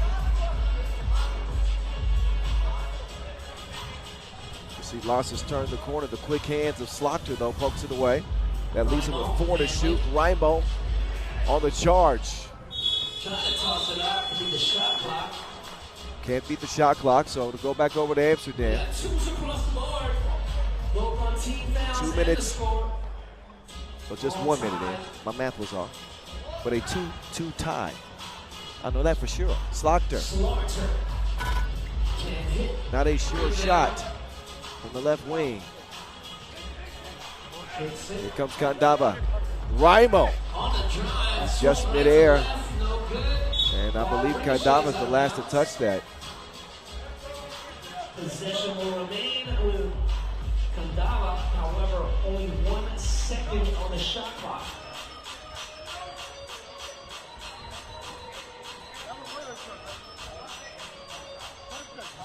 You see Lassis turn the corner. The quick hands of Slaughter, though, pokes it away. That leaves him with 4 to shoot. Raimo on the charge. Trying to toss it out to beat the shot clock. Can't beat the shot clock, so to go back over to Amsterdam. Yeah, 2s across the board. Both on team fouls 2 and minutes. the score. Well, just 1 minute in. My math was off. But a 2-2 tie. I know that for sure. Slaughter. Slaughter. Can't hit. Not a sure shot from the left wing. Hits it. Here comes Kandava. Raimo. On the drive. It's just Swung midair. left, no good. And I believe Kandava's the last to touch that. Possession will remain with Kandava. However, only 1 second on the shot clock.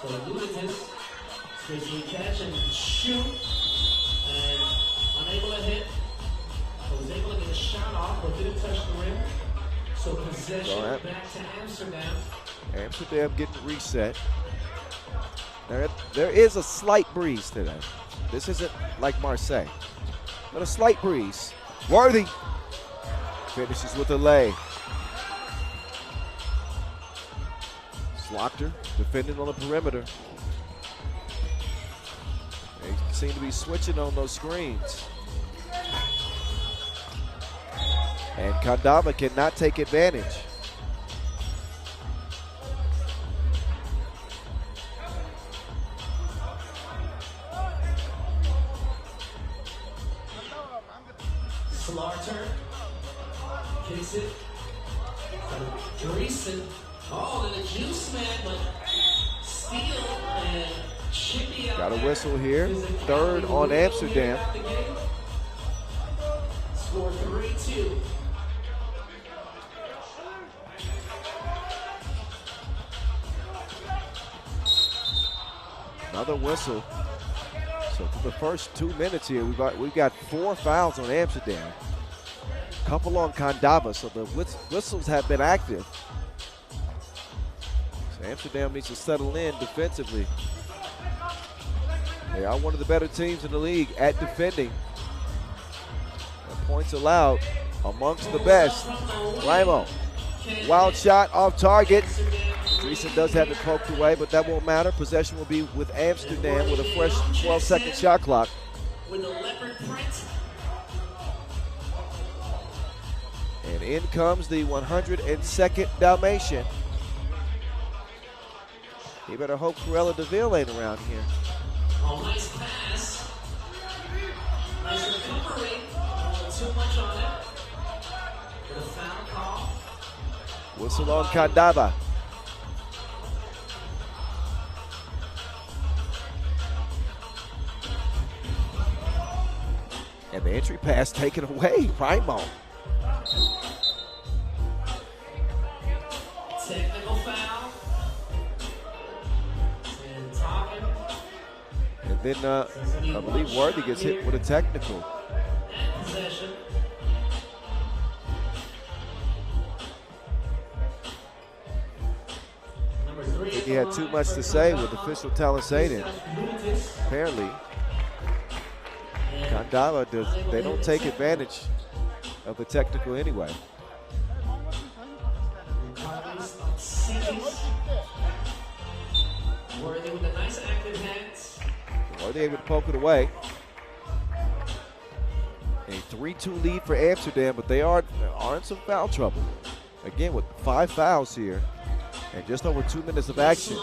So Lunatis basically catch and shoot, and unable to hit. But was able to get a shot off, but didn't touch the rim. So possession back to Amsterdam. Amsterdam getting reset. There is a slight breeze today. This isn't like Marseille, but a slight breeze. Worthy finishes with a lay. Slaughter defending on the perimeter. They seem to be switching on those screens. And Kandava cannot take advantage. Slaughter kicks it. Dreesen. Oh, the juice man, but steal and chippy out. Got a whistle here. Third on Amsterdam. Score 3-2. Another whistle. So for the first 2 minutes here, we've got 4 fouls on Amsterdam. Couple on Kandava, so the whistles have been active. So Amsterdam needs to settle in defensively. They are one of the better teams in the league at defending. And points allowed amongst the best. Raimo, wild shot off target. Dreesen does have it poked away, but that won't matter. Possession will be with Amsterdam with a fresh 12-second shot clock. With a leopard print. And in comes the 102nd Dalmatian. You better hope Cruella DeVille ain't around here. Oh, nice pass. Nice recovery. Too much on it. With a foul call. Whistle on Kandava. And the entry pass taken away. Raimo. Technical foul. And then I believe Worthy gets hit with a technical. And possession. I think he had too much to say with official Talasaden. Apparently, Kandava they don't take advantage of the technical anyway. Worthy with a nice active hands. Worthy able to poke it away. A 3-2 lead for Amsterdam, but they are in some foul trouble. Again, with 5 fouls here and just over 2 minutes of action.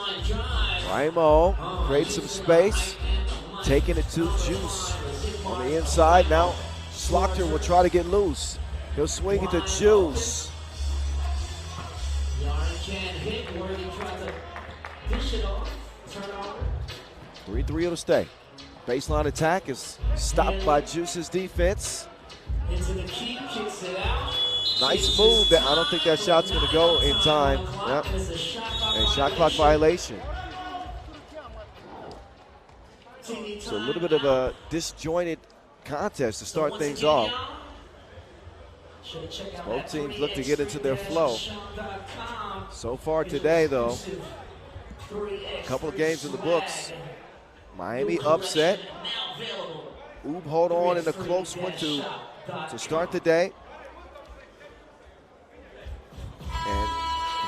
Raimo creates some space, taking it to Juice on the inside. Now Slaughter will try to get loose. He'll swing it to Juice. Yarn can't hit. Worthy tried to dish it off. Turnover. 3-3 will stay. Baseline attack is stopped by Juice's defense. Into the key, kicks it out. Nice move. I don't think that shot's going to go in time. Yep. And shot clock violation. So a little bit of a disjointed contest to start things off. Both teams look to get into their flow. So far today, though, a couple of games in the books. Miami upset. Oob hold on in a close one to start the day. And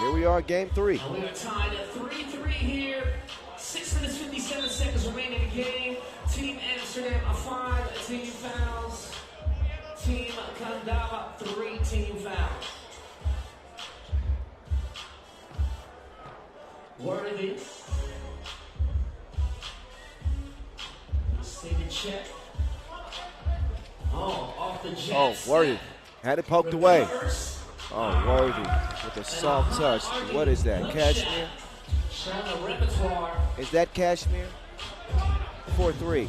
here we are, game 3. We are tied at 3-3 here. 6 minutes, 57 seconds remaining in the game. Team Amsterdam, 5 team fouls. Team Kandava, 3 team fouls. Worthy. Stated check. Oh, off the jet. Oh, Worthy had it poked away. Oh, Worthy with a soft touch. What is that, Cashmere? Is that Cashmere? 4-3.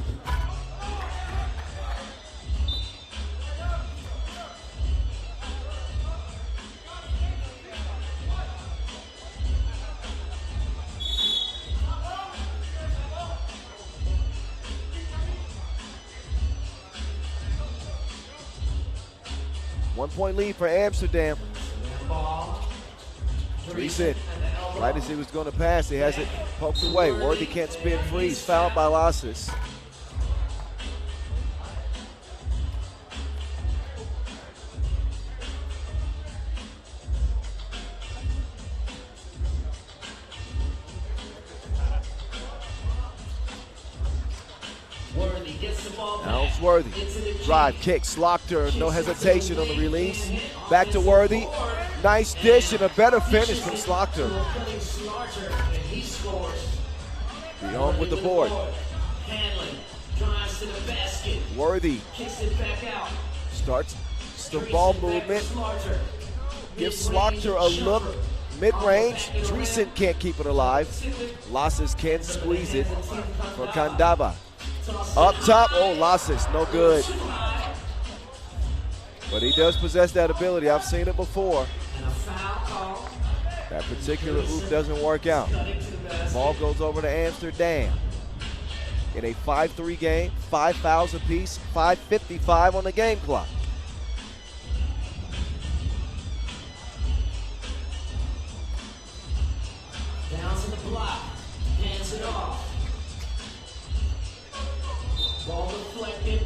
1-point lead for Amsterdam. Ball. Dreesen, right as he was going to pass, he has it poked away. Worthy can't spin free. He's fouled by Lasses. Worthy gets the ball back. Now it's Worthy. Drive, kick, Slaughter, no hesitation on the release. Back to Worthy. Nice dish and a better finish from Slaughter. He scores. Beyond with the board. Hanlon drives to the basket. Worthy Kicks it back out. starts the ball movement. Gives Slaughter a look. Mid-range. Dreesen can't keep it alive. Lasses can squeeze it for Kandava. Up top, oh, Lasses, no good. But he does possess that ability. I've seen it before. That particular oop doesn't work out. Ball goes over to Amsterdam. In a 5-3 game, 5 fouls apiece, 5:55 on the game clock. Down to the block. Hands it off. Ball deflected.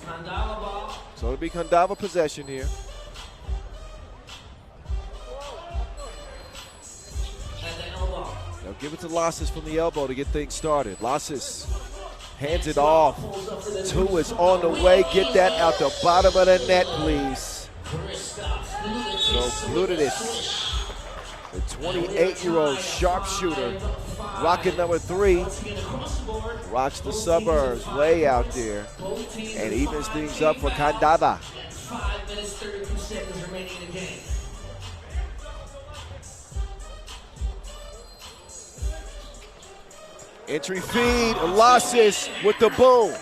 Kandava ball. So it'll be Kandava possession here. At the elbow. They'll give it to Lasses from the elbow to get things started. Lasses hands it off. Two is on the way. Get that out the bottom of the net, please. So Bludidis, the 28-year-old sharpshooter, rocket number 3, rocks the suburbs way out there and evens things up for Kandava. 5 minutes, 32 seconds remaining in the game. Entry feed, Lasses with the boom.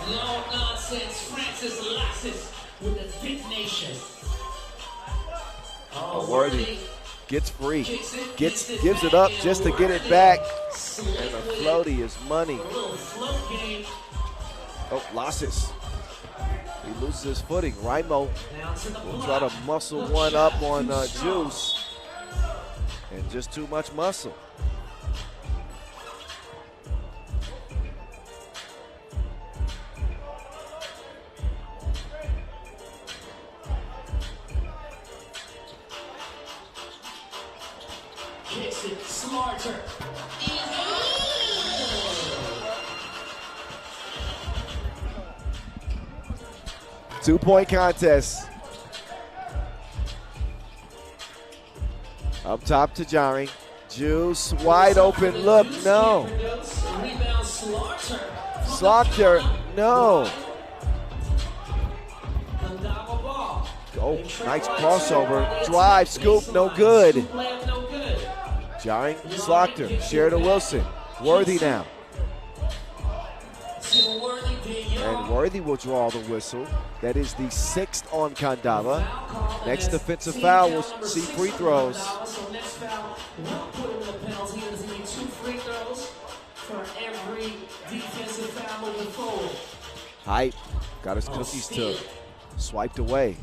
No nonsense, Francis Lasses with the detonation. Oh, Worthy gets free, gives it up just to get it back, and the floaty is money. A little float game. Oh, Lasses, he loses his footing. Raimo Down to the will try to block. muscle one up on Juice, and just too much muscle. Kicks it smarter. 2-point contest. Up top to Jarring. Juice, wide open look, no. Rebound Slaughter. Slaughter, no. Kandava ball. Oh, nice crossover. Drive, scoop, no good. Layup no good. Jarring, Slaughter, Sheridan Wilson. Worthy now. To Worthy being young. And Worthy will draw the whistle. That is the 6th on Kandava. Next defensive foul, we'll see free throws. So next foul, we'll put him in the penalty. He doesn't need 2 free throws for every defensive foul moving forward. Hype got his cookies to swiped away.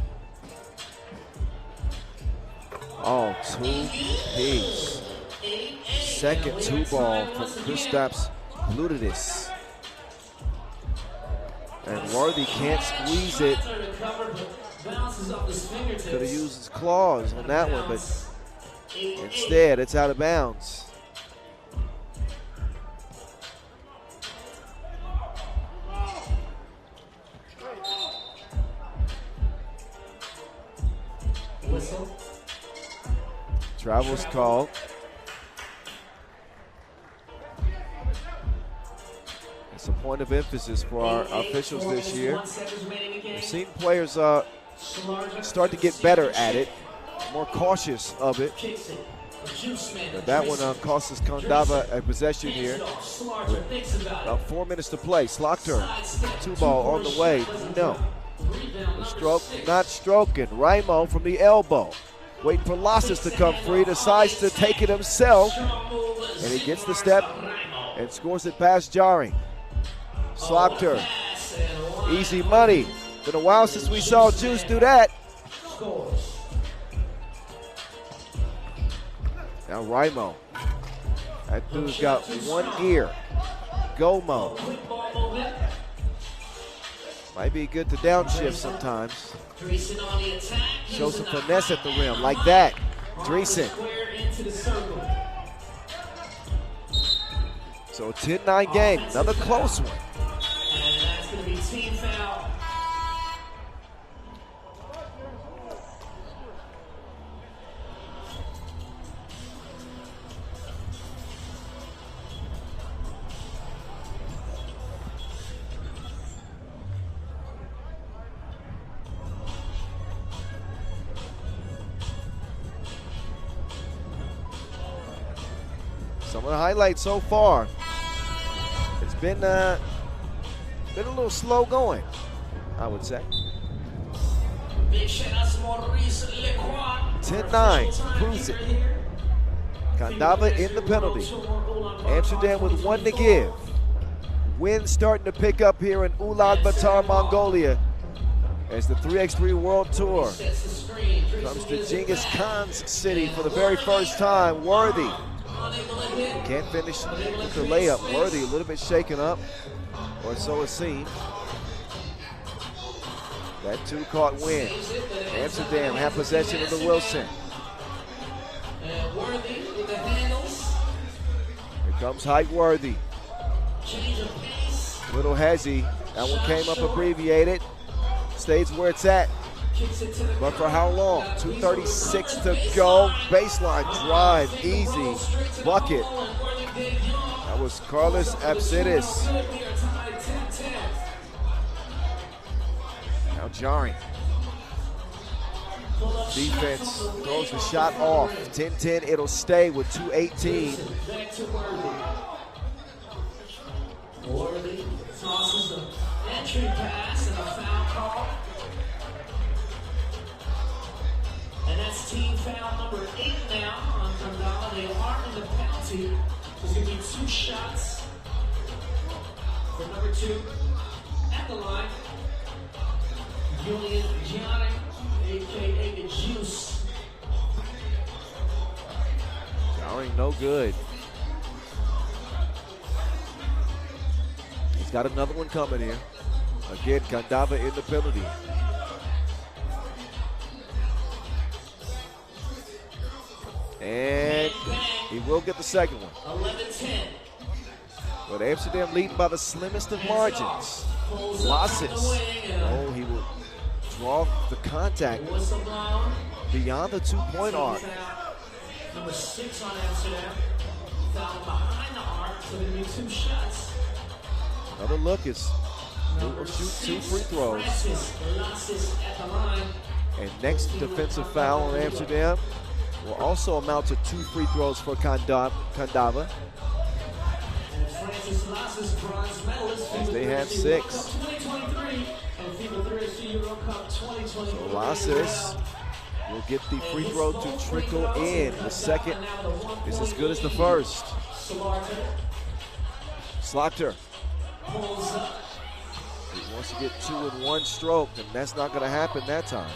Oh, 2-piece. Second 2-ball from Kristaps Bludidis. And Worthy can't squeeze it. Could have used his claws on that one, but instead it's out of bounds. Whistle. Travel's called. It's a point of emphasis for our officials this year. We've seen players start to get better at it, more cautious of it. But that one cost us Kandava a possession here. About 4 minutes to play. Slaughter, 2-ball on the way. No. Stroke, not stroking. Raimo from the elbow. Waiting for Lasses to come free. Decides to take it himself. And he gets the step and scores it past Jarring. Slopter. Easy money. Been a while since we saw Juice do that. Now Raimo. That dude's got one ear. Go mode. Might be good to downshift sometimes. Show some finesse at the rim, like that. Dreesen. So a 10-9 game, another close one. And that's going to be team foul. Some of the highlights so far. It's been a little slow going, I would say. 10-9, proves it. Kandava in the penalty. Amsterdam with one to give. Wind starting to pick up here in Ulaanbaatar, Mongolia, as the 3x3 World Tour comes to Genghis Khan's city for the very first time. Worthy. Can't finish with the layup. Worthy a little bit shaken up, or so it seemed. That two caught wind. Amsterdam have possession of the Wilson. Here comes Height Worthy. Little hezzy. That one came up abbreviated. Stays where it's at. But for how long? 2:36 to go. Baseline drive, easy. Bucket. That was Carlos Absidis. Now Jarring. Defense throws the shot off. 10-10, it'll stay with 2:18. Worthy tosses the entry pass and a foul call. And that's team foul number 8 now on Kandava. They are in the penalty. There's going to be 2 shots for number 2 at the line. Julian Gianni, a.k.a. the Juice. Jarring no good. He's got another one coming here. Again, Kandava in the penalty. And he will get the second one. 11-10. But Amsterdam leading by the slimmest of margins. Lasses. Oh, he will draw the contact beyond the 2-point arc. Number 6 on Amsterdam. Foul behind the arc, so there'll be 2 shots. Another look is will shoot 2 free throws. Lasses at the line. And next defensive foul on Amsterdam will also amount to 2 free throws for Kandava. And Francis Lasses, bronze medalist. As they have 6. 2023 and FIBA 3x3 Euro Cup 2023. So Lasses will get the free throw to trickle in. The second is as good as the first. Slopter. He wants to get 2 in one stroke, and that's not going to happen that time.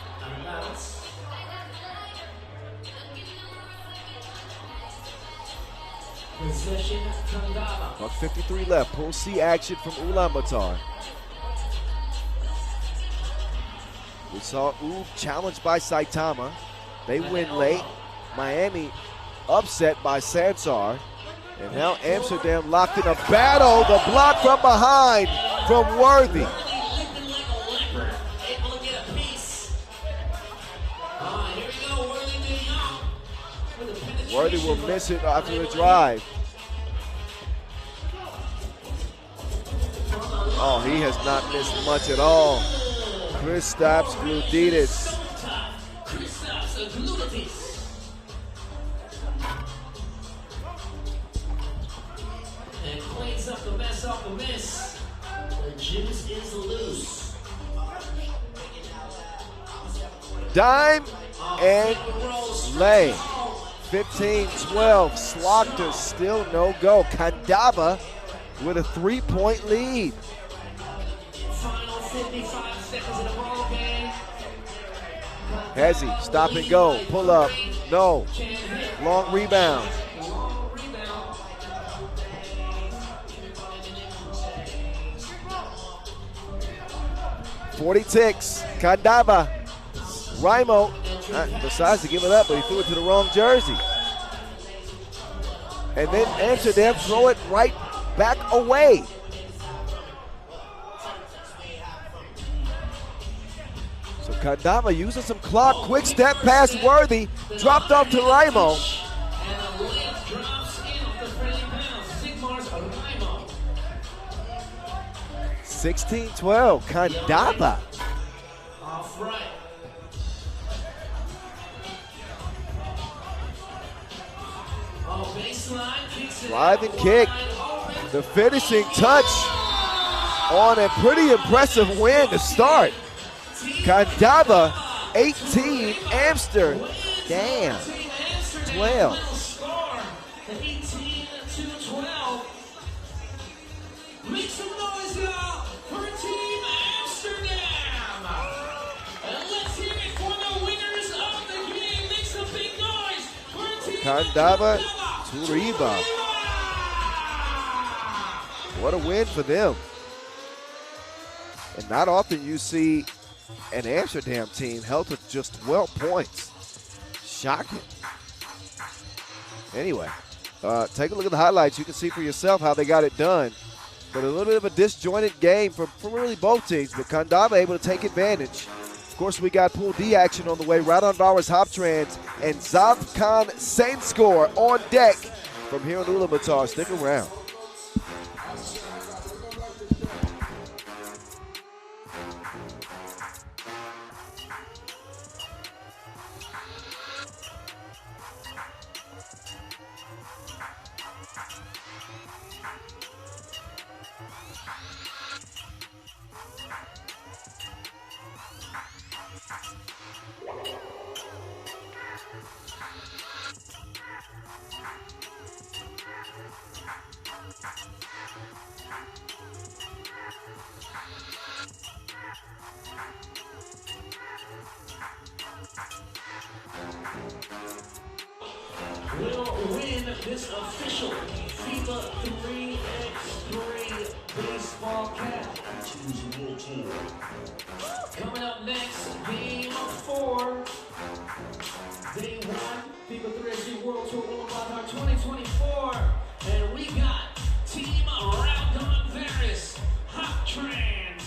Possession, Kandava. Buck 53 left. Pool C action from Ulaanbaatar. We saw U challenged by Saitama. They win late. Miami upset by Sansar. And now Amsterdam locked in a battle. The block from behind from Worthy. Worthy will miss it after the drive. Oh, he has not missed much at all. Kristaps Gluditis. And cleans up the mess off the miss. The juice is loose. dime and lay. 15-12. Slaughter still no go. Kandava with a 3-point lead. Final 55 seconds of the ball game. Hezzy, stop and go. Pull up. No. Long rebound. 40 ticks. Kandava. Raimo decides to give it up, but he threw it to the wrong jersey. And then Amsterdam throw it right back away. So Kandava using some clock. Quick step pass Worthy. Dropped off to Raimo. And the layup drops in off the friendly pound. Sigmar's Raimo. 16-12. Kandava. Off right. Oh, baseline kicks it Drive out, and kick. wide open. The finishing touch on a pretty impressive win to start. Kandava, 18, Amsterdam, 12. Score, 18-12. Make some noise, y'all, for Team Amsterdam. And let's hear it for the winners of the game. Make some big noise for Team Kandava, Turība. What a win for them. And not often you see an Amsterdam team held to just 12 points. Shocking. Anyway, take a look at the highlights. You can see for yourself how they got it done. But a little bit of a disjointed game from really both teams, but Kandava able to take advantage. Of course, we got Pool D action on the way. Raudondvaris, Hoptrans, and Zavkhan SAINSCORE on deck from here in Ulaanbaatar. Stick around. Will win this official FIBA 3x3 baseball cap. Coming up next, game 4. Day 1, FIBA 3x3 World Tour Ulaanbaatar 2024. And we got Team Raudondvaris Hoptrans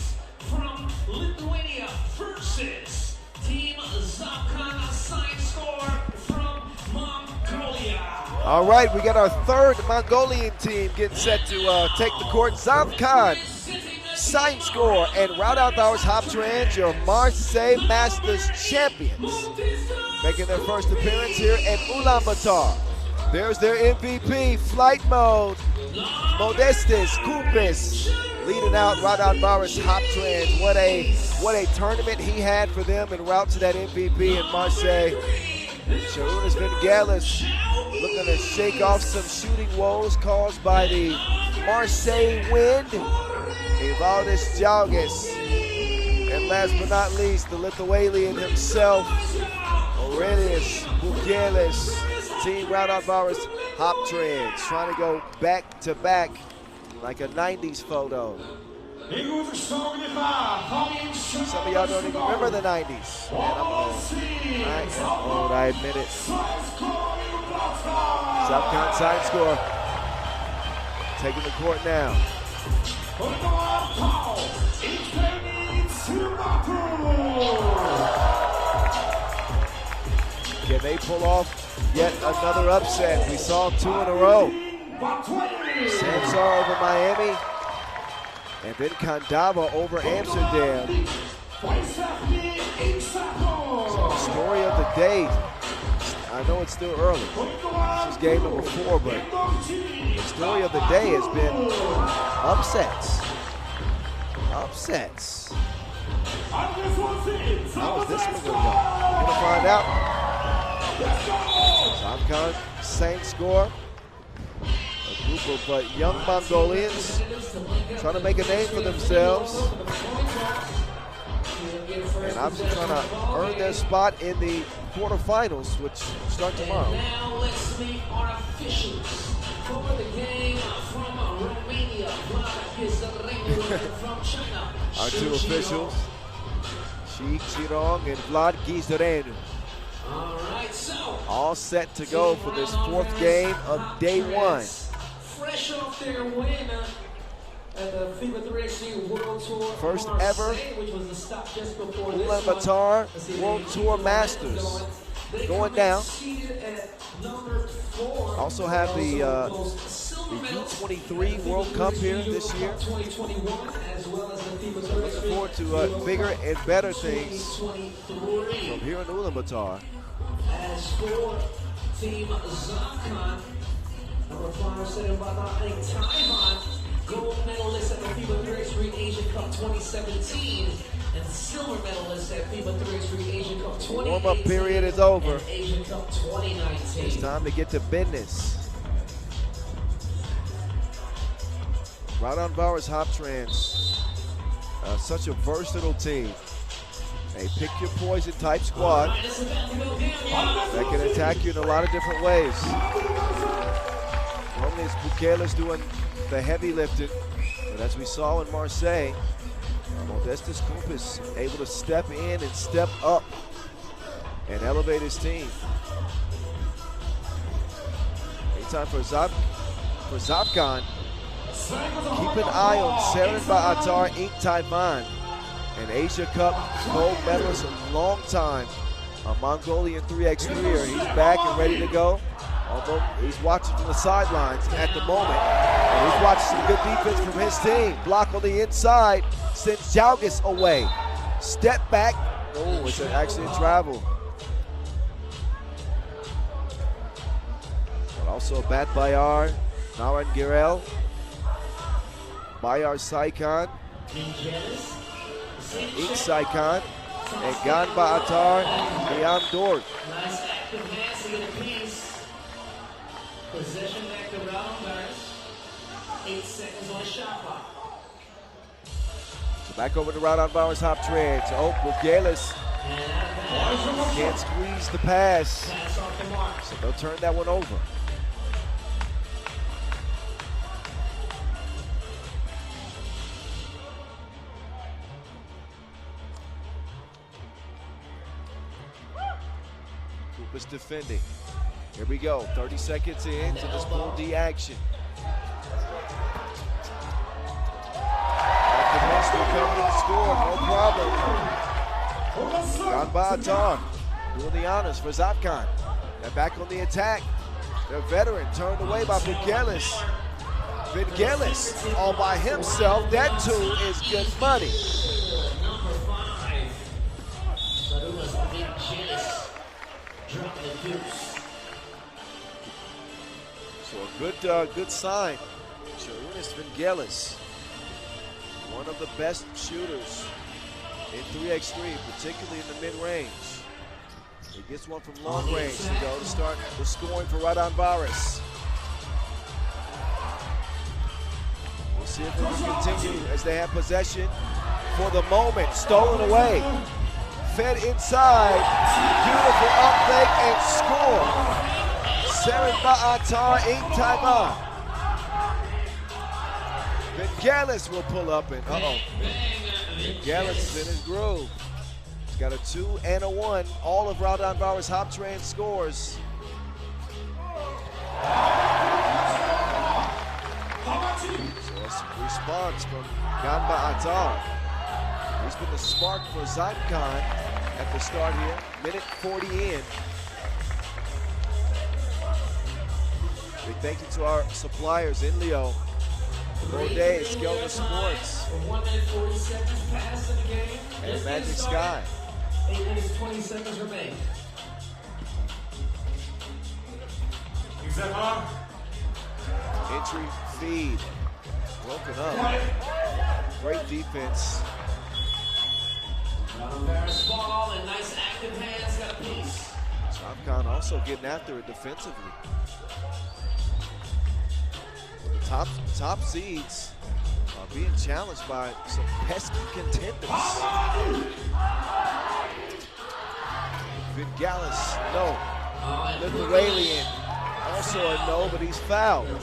from Lithuania versus Team Zavkhan SAINSCORE from Mongolia. All right, we got our third Mongolian team getting set to take the court. Zavkhan, SAINSCORE, and Raudondvaris Hoptrans, your Marseille Masters champions, making their first appearance here in Ulaanbaatar. There's their MVP, flight mode, Modestes Kupis, leading out Raudondvaris Hoptrans. What a tournament he had for them en route to that MVP in Marseille. Sharunas Vingalis looking to shake off some shooting woes caused by the Marseille wind. Evaldis Jalgis. And last but not least, the Lithuanian himself, Aurelius Bukelis. Team Raudondvaris Hoptrans trying to go back to back like a 90s photo. Some of y'all don't even remember the 90s. Man, I'm old. I admit it. Zavkhan SAINSCORE taking the court now. Can they pull off yet another upset? We saw 2 in a row. Sansar over Miami, and then Kandava over Amsterdam. So the story of the day, I know it's still early. This is game number 4, but the story of the day has been upsets. Upsets. How is this one going to go? We're going to find out. Zavkhan, SAINSCORE. A group of young Mongolians trying to make a name for themselves. And obviously trying to earn their spot in the quarterfinals, which start tomorrow. Now let's meet our officials for the game from Romania. From China. Our two officials, Shi Chirong and Vlad Gizarenu. All right, so all set to go for this fourth game of day one. Fresh off their win at the FIBA 3x3 World Tour. First Marseille, ever which was the stop just before Ulaanbaatar World Tour Masters going down. Also have the U23 World Cup here this year. Looking forward to bigger and better things from here in Ulaanbaatar. As for Team Zavkhan, number 5 Saitama and Taiwan, gold medalist at the FIBA 3x3 Asia Cup 2017 and silver medalist at FIBA 3x3 Asia Cup 2018. Warm-up period is over. Asia Cup 2019. It's time to get to business. Raudondvaris Hoptrans, such a versatile team. A pick your poison type squad that can attack you in a lot of different ways. Normally it's Bukele's doing the heavy lifting, but as we saw in Marseille, Modestus Kumpis able to step in and step up and elevate his team. Anytime for Zavkhan, keep an eye on Saitama Inc. Taiwan, an Asia Cup gold medalist a long time, a Mongolian 3x3er. He's back and ready to go, although he's watching from the sidelines at the moment. And he's watching some good defense from his team. Block on the inside, sends Jalgis away. Step back. Oh, it's actually a travel. But also Bat Bayar, Naran Girel, Bayar Saikhan, Ik Saikhan, and Ulaanbaatar Liam Dort. Nice active hands to get a piece. Possession back to Raudondvaris. 8 seconds on the shot clock. So back over to Raudondvaris Hoptrans. Oh, Bukelis can't squeeze the pass. Pass off the mark. So they'll turn that one over. Is defending. Here we go, 30 seconds into this pool D action. After this, we're coming to the score, no problem. Ulaanbaatar doing the honors for Zavkhan. They're back on the attack. Their veteran turned away by Bukelis. Vingelis all by himself. That too is good money. Number 5. Dropping the deuce. So a good sign. Sharunas Vingelis, one of the best shooters in 3x3, particularly in the mid-range. He gets one from long range to go to start the scoring for Raudondvaris. We'll see if they can continue as they have possession for the moment. Stolen away. Fed inside, beautiful up fake and score. Saitama Inc. Taiwan. Vingelis will pull up and Vingelis is in his groove. He's got a 2 and a 1. All of Raudondvaris Hoptrans scores. So a response from Ulaanbaatar. He's been the spark for Zavkhan at the start here. Minute 40 in. Big thank you to our suppliers in Leo. Bode, Skelter Sports, 1 minute 40 seconds past in the game. and Magic Sky. 8 minutes 20 seconds remain. Entry feed. Broken up. Great defense. Raudondvaris ball and nice active hands, got a piece. Zavkhan also getting after it defensively. The top seeds are being challenged by some pesky contenders. Vingalis, no. Lithuanian, also a no, but he's fouled.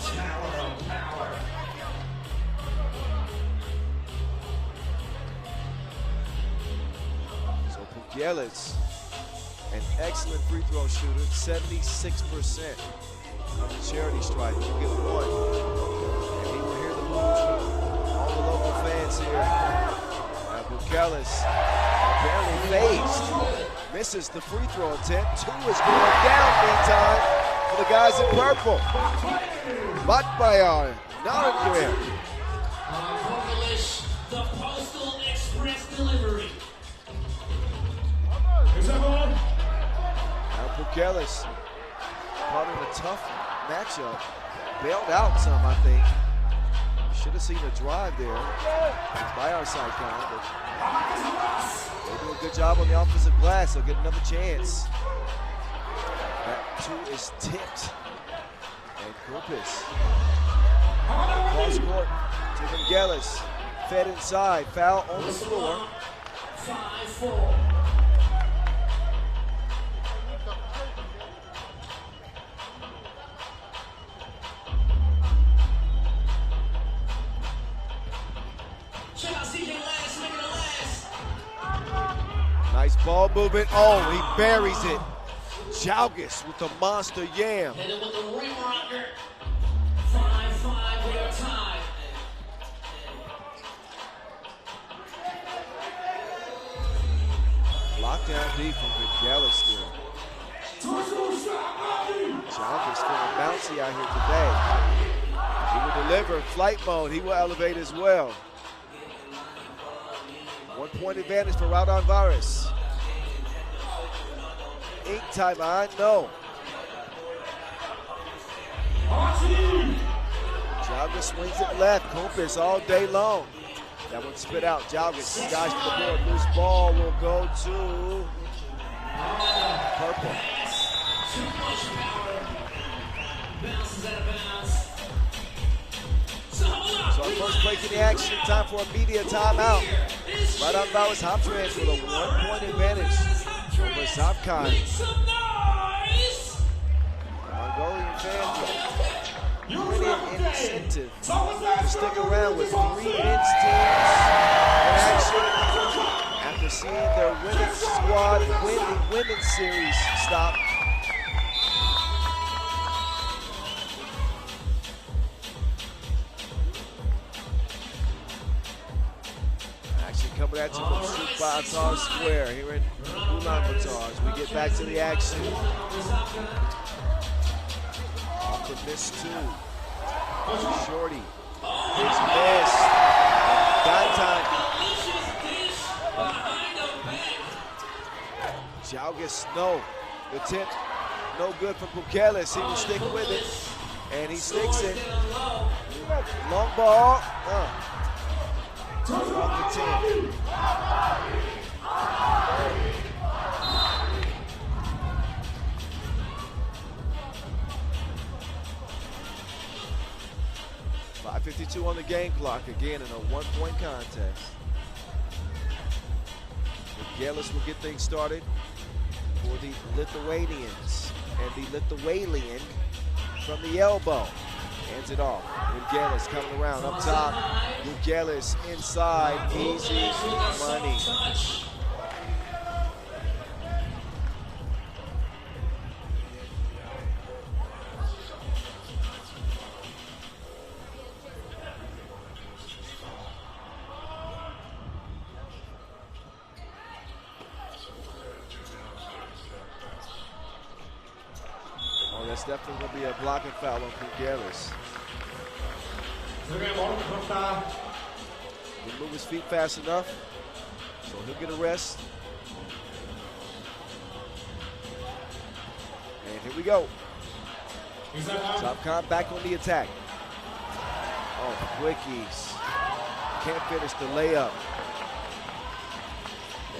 So Pugelis, an excellent free throw shooter, 76% on the charity stripe. He'll get one. And he will hear the blues from all the local fans here. Now Pugelis apparently phased. Misses the free throw attempt. 2 is going down meantime for the guys in purple. Batbayar, Narendran. Pugelis, the Postal Express delivery. Now Pugelis, caught in a tough matchup. Bailed out some, I think. Should have seen a drive there by our Saitama, but they do a good job on the offensive glass. They'll get another chance. That 2 is tipped. And Kupis. Cross court to Vingalis. Fed inside. Foul on the floor. 5-4. Nice ball movement. Oh, he buries it. Jalgis with the monster yam. Hit it with the ring rocker. 5-5, we are tied. Lockdown deep from Vingalis still. Jalgis feeling bouncy out here today. He will deliver. Flight mode. He will elevate as well. 1 point advantage for Raudondvaris. Ink time, I know. Jalgis swings it left. Kupis all day long. That one spit out. Jalgis skies for the board. Loose ball will go to purple. Too much power. Bounces out of bounds. So our first break in the action. Time for a media timeout. Raudondvaris Hoptrans with a 1 point advantage over Zavkhan. Mongolian fans plenty of incentive to stick around with 3 men's teams in action after seeing their winning squad win the women's series stop. Coming at you from Ulaanbaatar Square here in Ulaanbaatar as we get back to the action. Off the miss 2. Shorty. His miss. Dime. Jalgis, no. The tip, no good from Pugelis. He will stick with it. And he sticks it. Long ball. From the 10. .552 on the game clock, again in a 1 point contest. Vingalis will get things started for the Lithuanians. And the Lithuanian from the elbow. Hands it off. Vingalis coming around up top. Vingalis inside. Easy money. Oh, that's definitely going to be a blocking foul on Vingalis. Didn't move his feet fast enough, so he'll get a rest. And here we go. Zavkhan back on the attack. Oh, quickies. Can't finish the layup.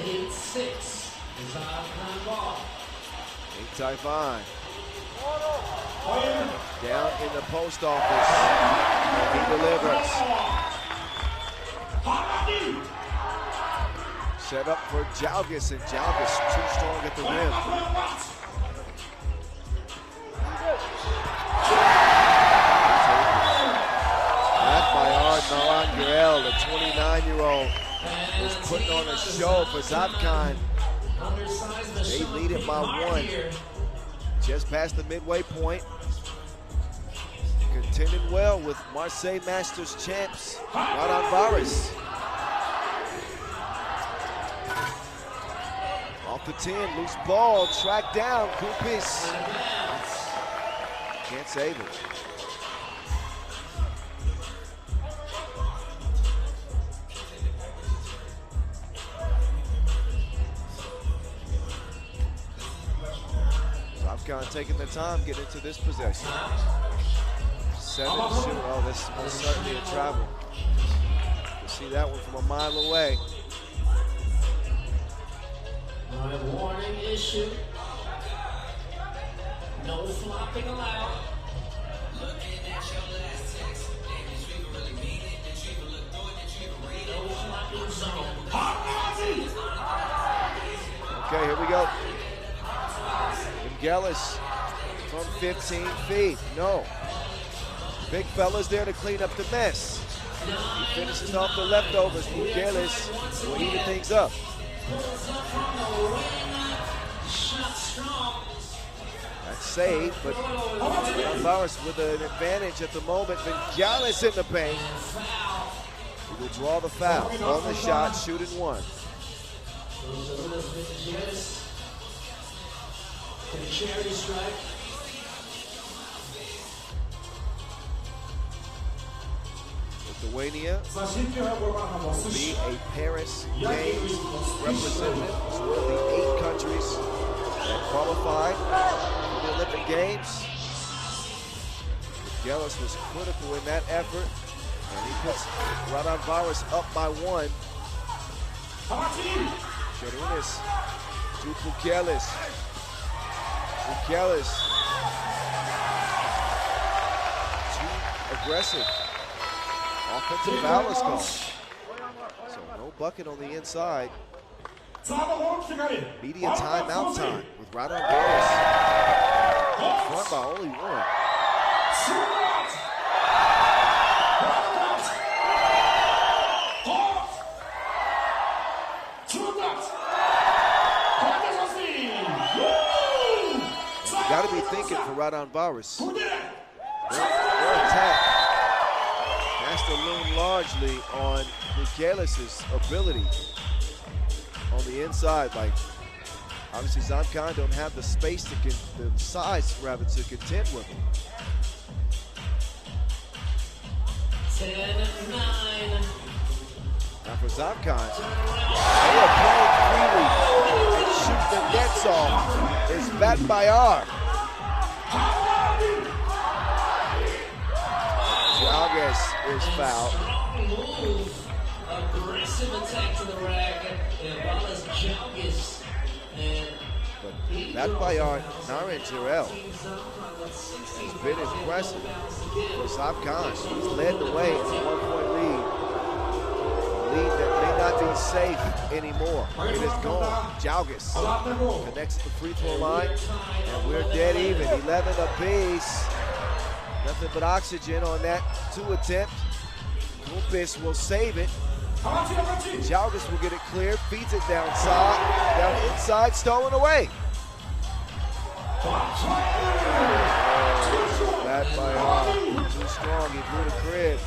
8-6. Zavkhan ball. Taifan down in the post office, and he delivers. Set up for Jalgis, and Jalgis too strong at the rim. Back by Arnaud Gurel, the 29-year-old, was putting on a show for Zavkhan. They lead it by one. Just past the midway point. Contending well with Marseille Masters champs, Raudondvaris. Off the 10, loose ball, tracked down, Kupis. Can't save it. Zavkhan taking the time, getting into this possession. 7-2, oh, this is most certainly a travel. You see that one from a mile away. Warning issue. No flopping allowed. Looking at your last text. No flopping zone. Okay, here we go. Gellis from 15 feet. No. Big fella's there to clean up the mess. He finishes off the leftovers. Gellis will heat things up. That's saved, but Ulaanbaatar with an advantage at the moment. Gellis in the paint. He will draw the foul on the shot, shooting one. Charity strike. Lithuania will be a Paris Games representative. It's one of the 8 countries that qualified for the Olympic Games. Gellis was critical in that effort, and he puts Raudondvaris up by 1. Charunis to Pukelis. Pukelis too aggressive. Offensive foul is called. So no bucket on the inside. Media timeout time with Raudondvaris in front by only 1. You got to be thinking for Raudondvaris. Their attack has to lean largely on Michaelis' ability on the inside. Like, obviously Zavkhan don't have the space to the size rather to contend with him. 10-9. Now for Zavkhan, they are playing freely and shoot the nets off. It's Batbayar. Jalgis is fouled. Aggressive attack to the rack. Jalgis. But Batbayar, Naren Jarrell has been impressive for Zavkhan. He's led the way. It's a 1-point lead. Lead that may not be safe anymore. It is gone. Jalgis connects to the free throw line, and we're dead even. 11 apiece. Nothing but oxygen on that 2 attempt. Kupis will save it. Jalgis will get it clear, feeds it down inside, stolen away. That by too strong, he blew the crib.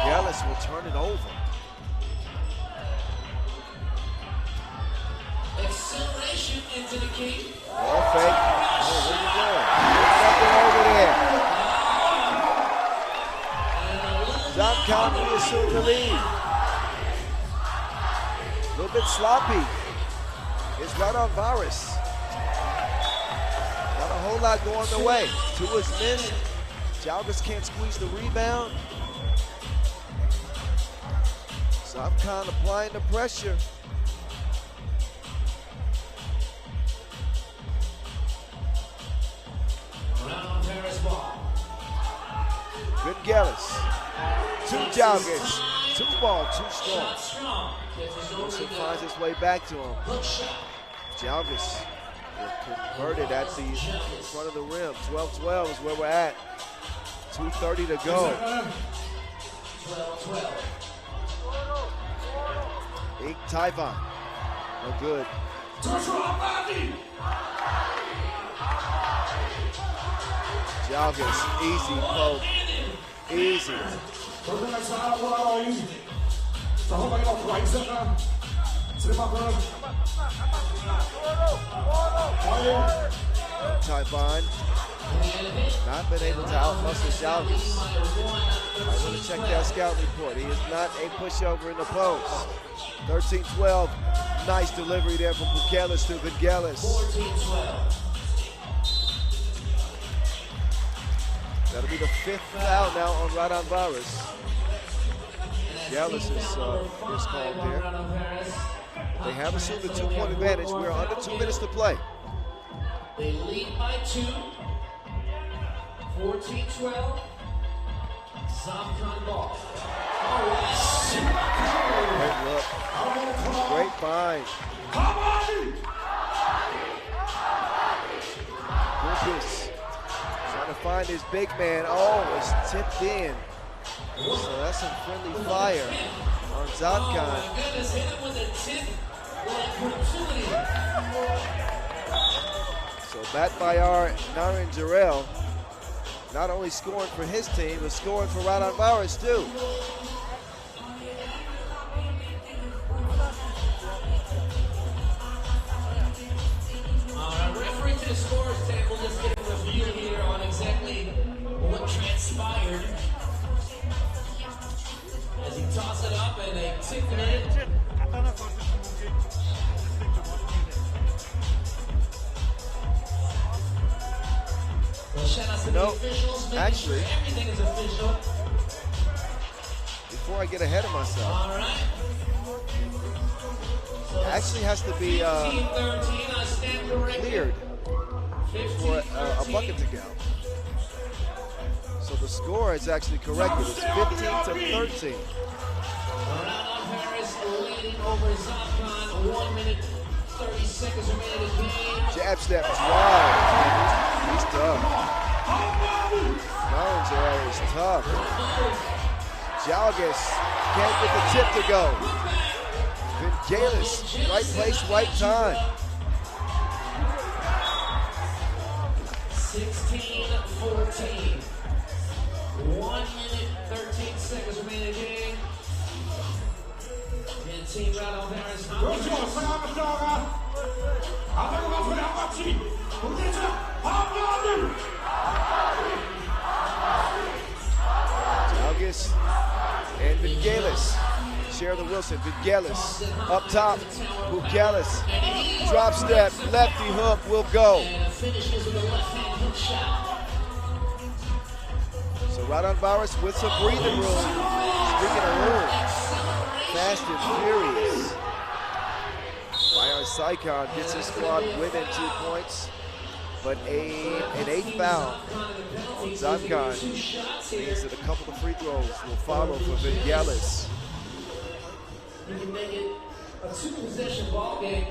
Gellis will turn it over. Acceleration into the key. Ball fake. Oh, where you going? There's nothing over there. Zavkhan will assume the lead. A little bit sloppy. It's Raudondvaris. Not a whole lot going the way. 2 is missed. Jalgis can't squeeze the rebound. Zavkhan applying the pressure. Raudondvaris ball. Vingelis. Two joggers. Two ball, too strong. Shot strong. Wilson finds his way back to him. Hook shot. Jalvis converted at the front of the rim. 12-12 is where we're at. 2:30 to go. 12-12. Ink Taiwan. No good. Jalvis, easy poke. Easy. Taiwan not been able to out-muscle Jalvis. I want to check that scout report. He is not a pushover in the post. 13-12. Nice delivery there from Bukelis to Vingelis. 14-12. That'll be the 5th foul now on Raudondvaris. Vingelis is called there. They have assumed a 2-point advantage. We're under 2 minutes to play. They lead by 2. 14-12. Zavkhan ball. Great look. Great find. Lucas trying to find his big man. Oh, it's tipped in. So that's some friendly fire on Zavkhan. Oh my goodness, hit him with a tip. So back by our Naren Jarrell, not only scoring for his team, but scoring for Raudondvaris too. Referring to the scores table, just get a review here on exactly what transpired. As he tosses it up and they tip it in. Well, shout out to the officials, making sure everything is official. Before I get ahead of myself, All right. So actually has to be 15-13, I stand corrected. cleared for a 15-13. bucket to go. So the score is actually corrected. It's 15-13. Raudondvaris leading over Zavkhan. 1 minute, 30 seconds remaining in the game. Jab step drive. He's tough. Naren is tough. Jalvis can't get the tip to go. Vingelis, right place, right time. 16-14. 1 minute, 13 seconds remaining in the game. And Team Raudondvaris. Jalvis and Vingelis share the Wilson. Vingelis up top. Bukelis. Drop step. Lefty hook will go. And finishes with a left-hand hook shot. So Raudondvaris with some breathing room. Speaking of room, fast and furious. Byron Saitama gets his squad within 2 points, but an 8th foul on Zavkhan means that a couple of free throws will follow for Vingelis. You can make it a 2-possession ball game.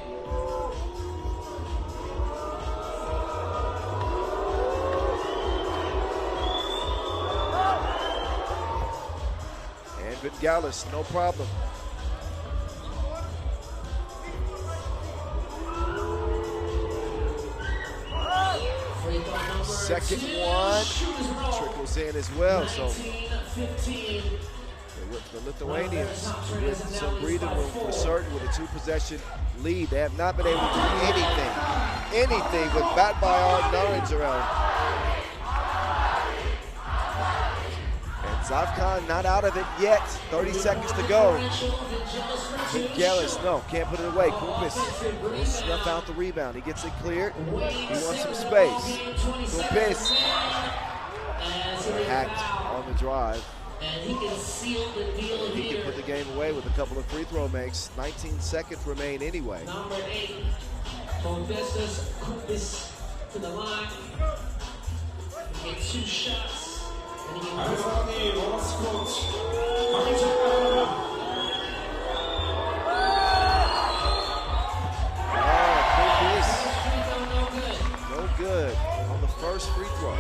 And Vingelis, no problem. Second one trickles in as well. So the Lithuanians with some breathing room for certain with a 2-possession lead. They have not been able to do anything with bat by our Naren. And Zavkhan not out of it yet. 30 seconds to go. Vingelis, no, can't put it away. Kumpis will snuff out the rebound. He gets it cleared. He wants some space. Kumpis hacked on the drive. And he can seal the deal He here. can put the game away with a couple of free throw makes. 19 seconds remain anyway. Number 8, Modestas Kupis to the line. He gets 2 shots. And he can Alessandri, last coach. Hamilton. free throw, no good. No good on the first free throw.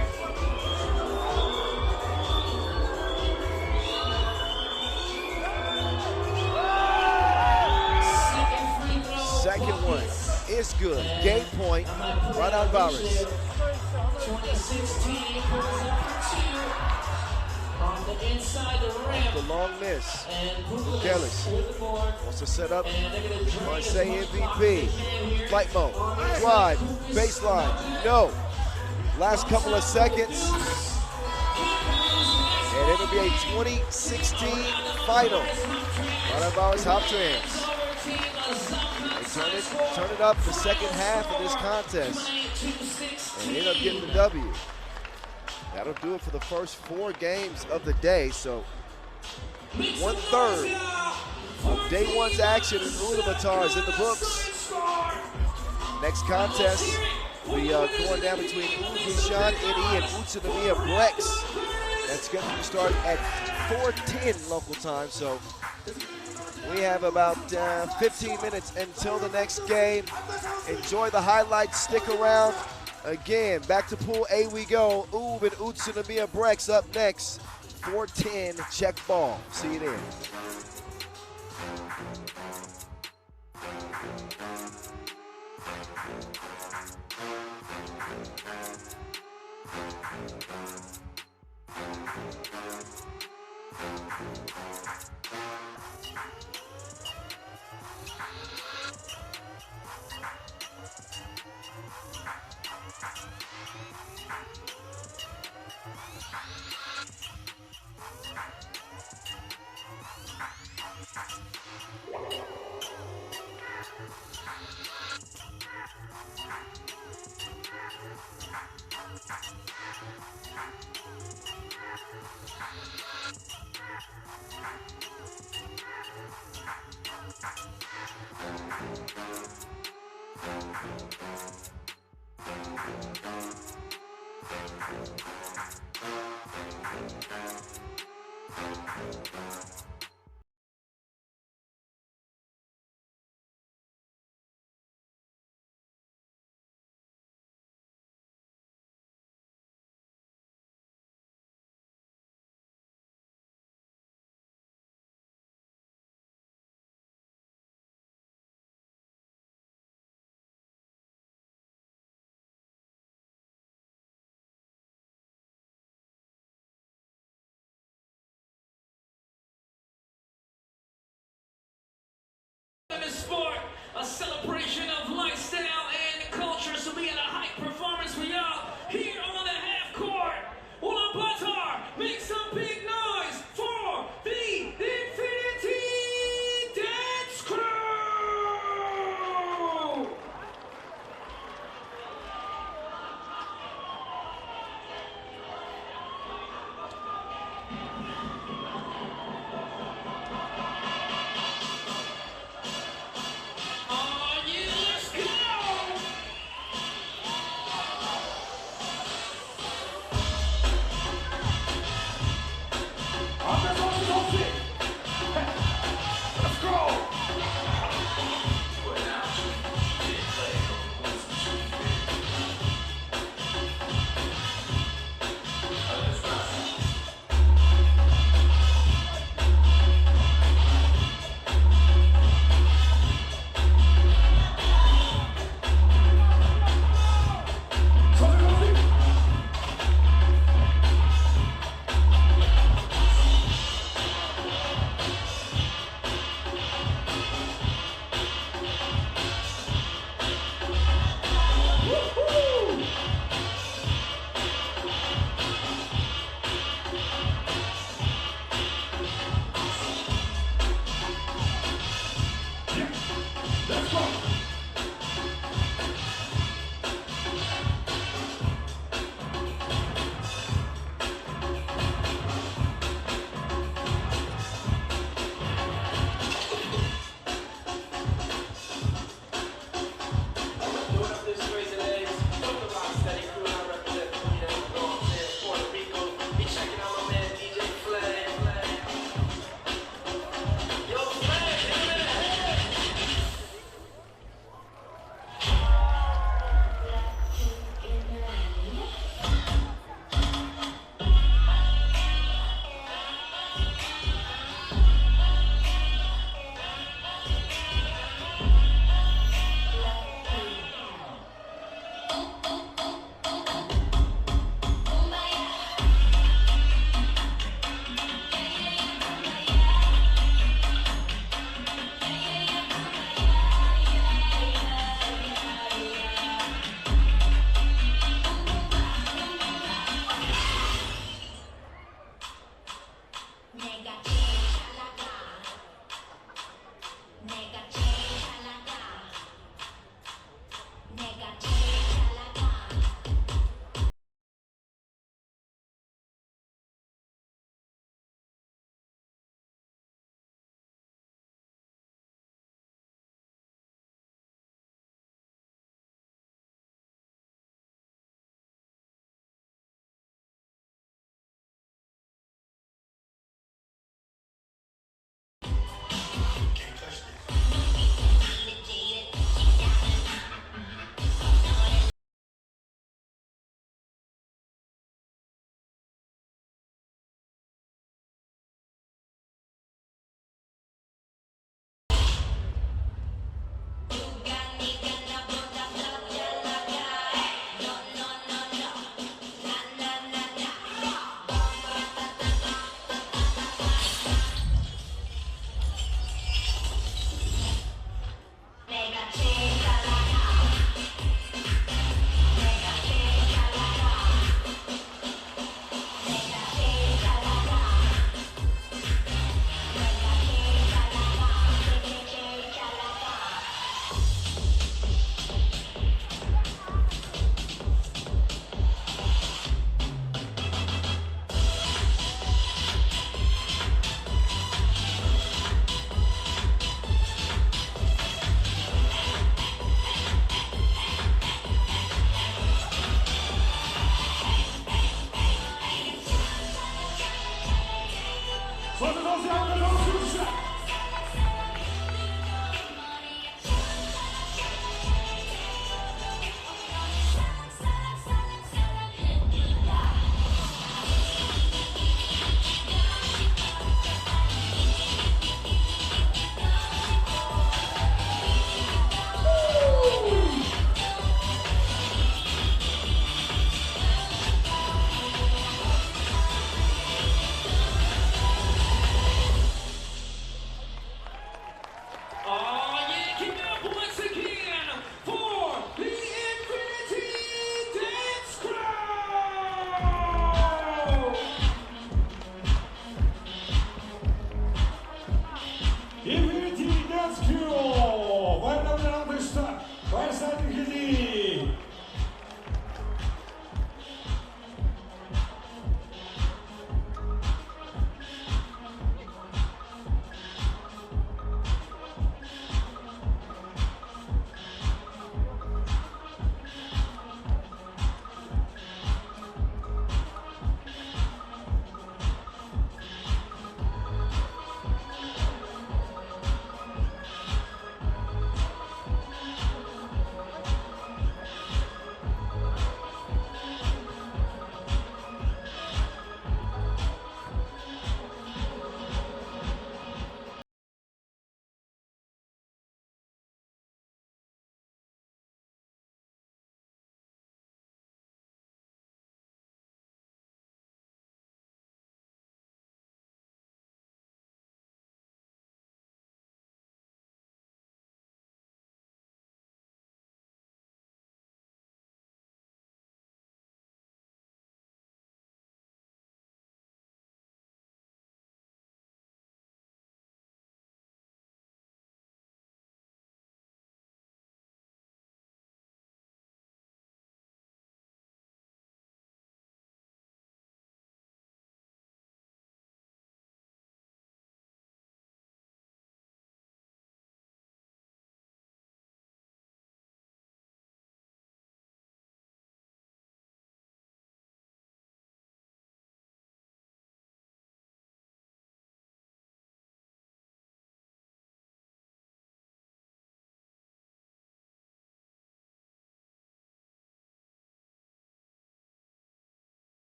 Second free throw. Second one is good. Game point, Raudondvaris. 2016 pulls up for 2 on the inside the rim. The long miss. And Kellis Pulis with the board. wants to set up. And they're going to drain I as say much MVP. clock as they can here. Flight mode. Drive. Baseline. No. Last couple of seconds. And it'll be a 2016 final. Raudondvaris Hoptrans. They turn it up the second half of this contest and end up getting the W. That'll do it for the first 4 games of the day. So 1/3 of day 1's action in Ulaanbaatar is in the books. Next contest, we going down between Huishan, NE, and Utsunomiya BREX. That's going to start at 4:10 local time. So we have about 15 minutes until the next game. Enjoy the highlights. Stick around. Again, back to Pool A we go. Oob and Utsunomiya BREX up next. 4:10 check ball. See you then.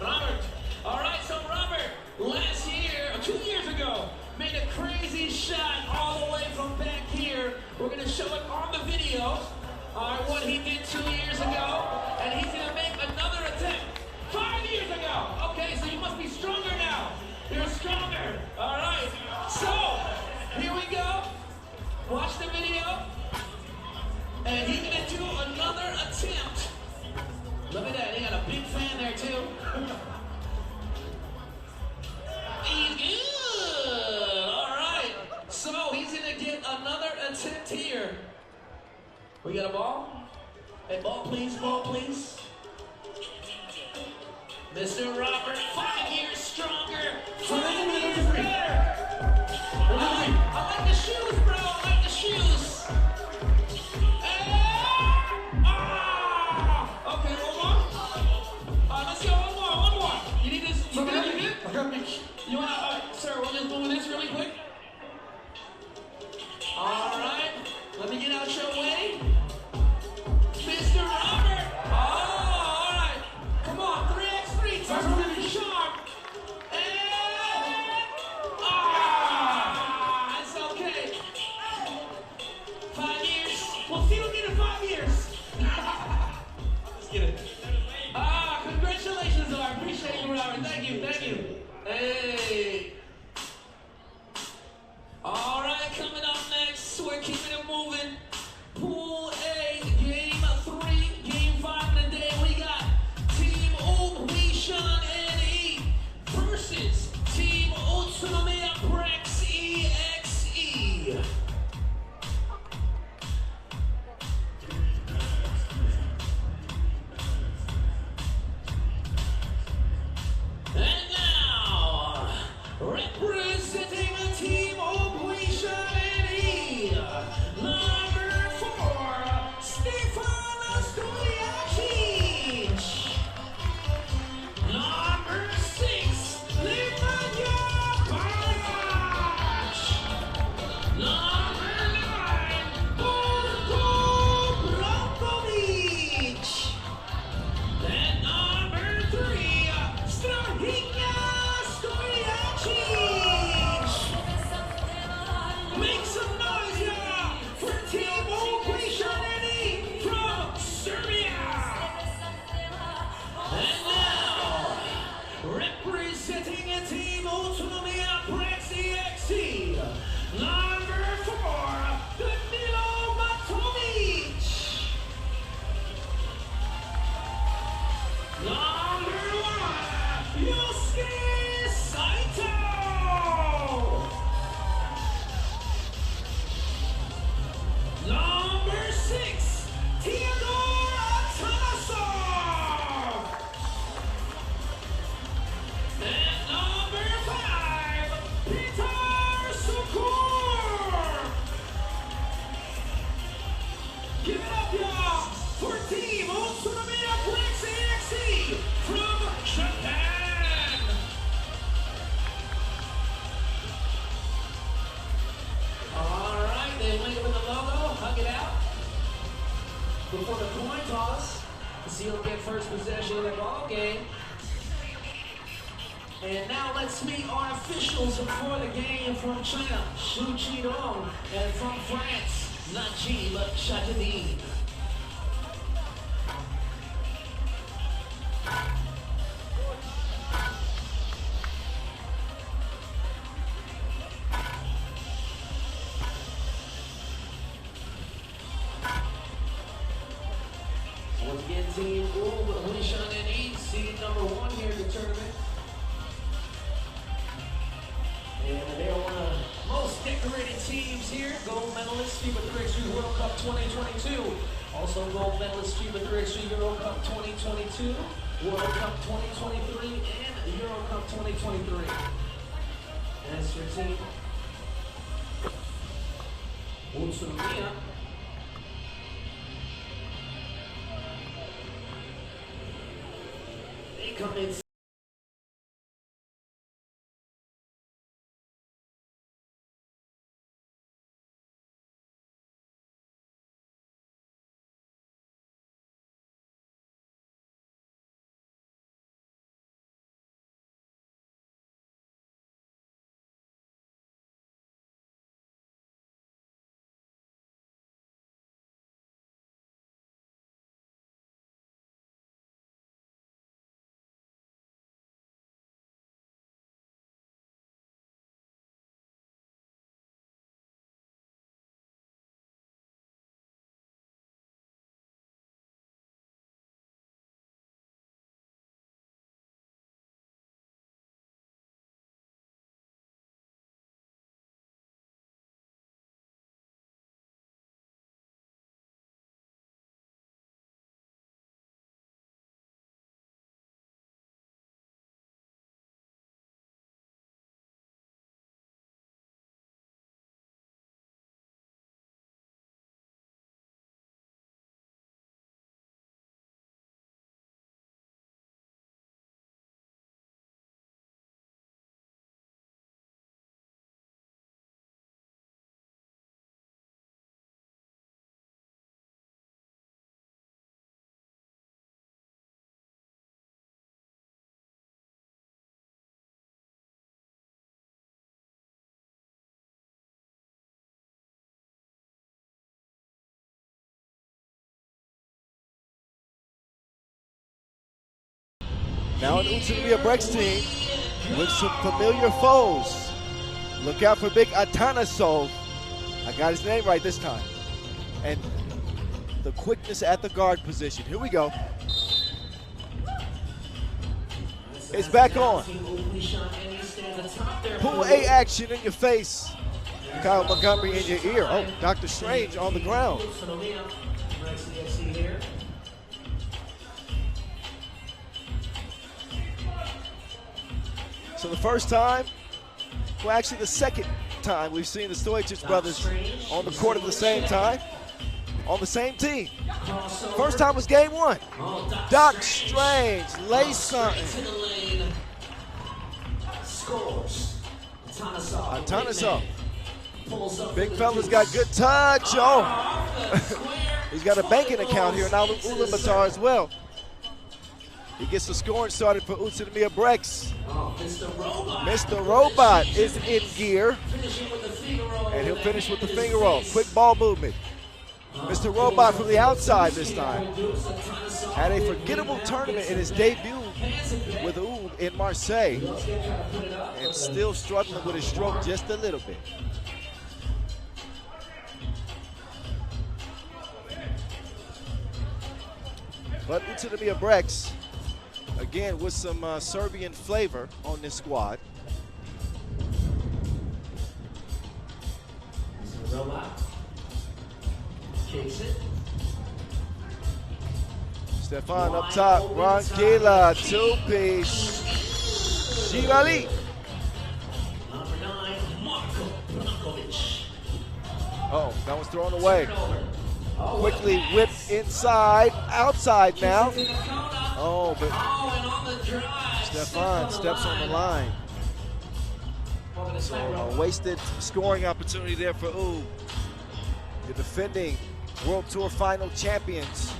Robert. All right, so Robert, last year, 2 years ago, made a crazy shot all the way from back here. We're going to show it on the video, what he did 2 years ago, and he's going to make another attempt 5 years ago. Okay, so you must be stronger now. You're stronger. All right, so here we go. Watch the video, and he's going to do another attempt. Look at that, he got a big fan there too. He's good. All right, so he's gonna get another attempt here. We got a ball? Hey, ball please, ball please. Mr. Robert, 5 years stronger, 5 years better. I like the shoes, bro, I like the shoes. Okay, one more. Let's go, one more. You need this, you good? I got me. You wanna, sir, we'll just move this really quick. All right, let me get out your way. Mr. Robert. Oh, all right. Come on, 3x3, turn really sharp. And, it's okay. 5 years. We'll see what we get in 5 years. Just kidding. Congratulations, though. I appreciate you, Robert. Thank you, thank you. Hey. All right, coming up next, we're keeping it moving. Pool A, game 3, game 5 of the day. We got Team Huishan NE versus Team Utsunomiya BREX EXE. And now, before the coin toss to see who'll get first possession of the ball game. And now let's meet our officials for the game from China, Shu Qidong, and from France, Najib Chatadine. Once again, Team Huishan and East, seed number 1 here in the tournament. And they are one of the most decorated teams here. Gold medalist FIBA 3x3 World Cup 2022. Also gold medalist FIBA 3x3 Euro Cup 2022, World Cup 2023, and Euro Cup 2023. That's your team. Utsunomiya. They come in. Now an Utsunomiya BREX team with some familiar foes. Look out for big Atanasov. I got his name right this time. And the quickness at the guard position. Here we go. It's back on. Pool A action in your face. Kyle Montgomery in your ear. Oh, Dr. Strange on the ground. So the first time, well actually the second time we've seen the Stojic brothers on the court at the same time, on the same team. First time was game 1. Doc Strange lays something. Atanasov. Big fella's got good touch. Oh, he's got a banking account here now. Ulaanbaatar as well. He gets the scoring started for Utsunomiya BREX. Mr. Robot is in gear, and he'll finish with the finger roll. Quick ball movement. Mr. Robot from the outside this time. Had a forgettable tournament in his debut with Oud in Marseille, and still struggling with his stroke just a little bit. But Utsunomiya BREX, again, with some Serbian flavor on this squad. Stefan up top, Rankila, two-piece, Shivali. Oh, that was thrown away. Quickly whipped inside, outside now. Oh, but Stefan steps on the line. So a wasted scoring opportunity there for Oud. The defending World Tour Final champions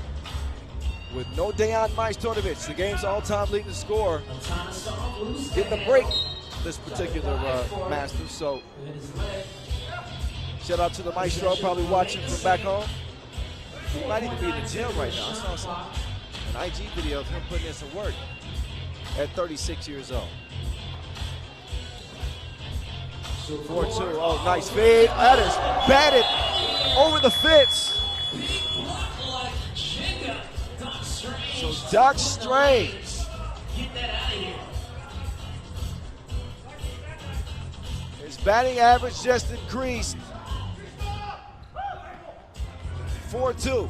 with no Dejan Majstorovic, the game's all-time leading scorer, getting the break this particular Masters. So shout out to the Maestro, probably watching from back home. He might even be in the gym right now. I saw an IG video of him putting in some work at 36 years old. 4-2, oh, nice feed. That is batted over the fence. So Doc Strange. His batting average just increased. 4-2.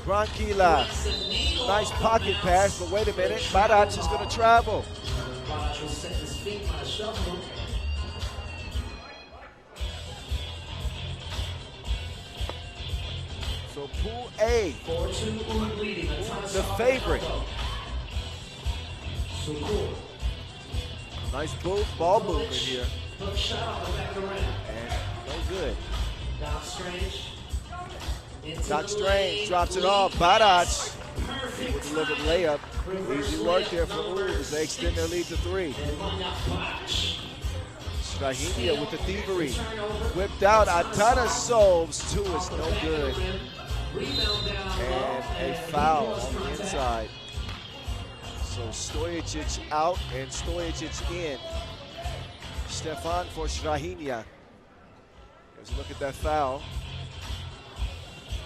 Branquilla, nice pocket pass, but wait a minute, Barac is going to travel. So Pool A, the favorite. Nice ball movement here. And no good. Doc Strange drops it off. Barac will deliver the layup. Easy work there for Ulaanbaatar as they extend their lead to 3. Strahinja with the thievery. Whipped out. Atana solves 2 is no good. And a foul on the inside. So Stojicic out and Stojicic in. Stefan for Strahinja. Here's a look at that foul.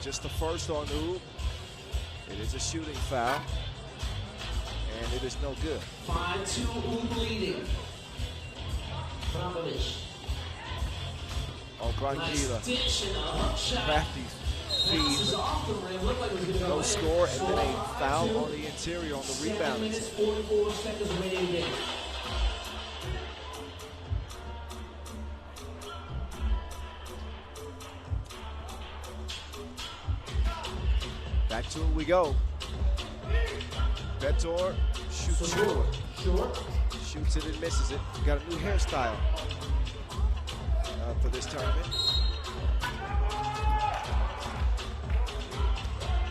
Just the first on Ulaanbaatar. It is a shooting foul. And it is no good. 5-2 Ulaanbaatar leading. Oh, Branquilla. Crafty feed. No score, and then a foul on the interior on the rebound. Back to it we go. Betor shoots short. Shoots it and misses it. We got a new hairstyle for this tournament.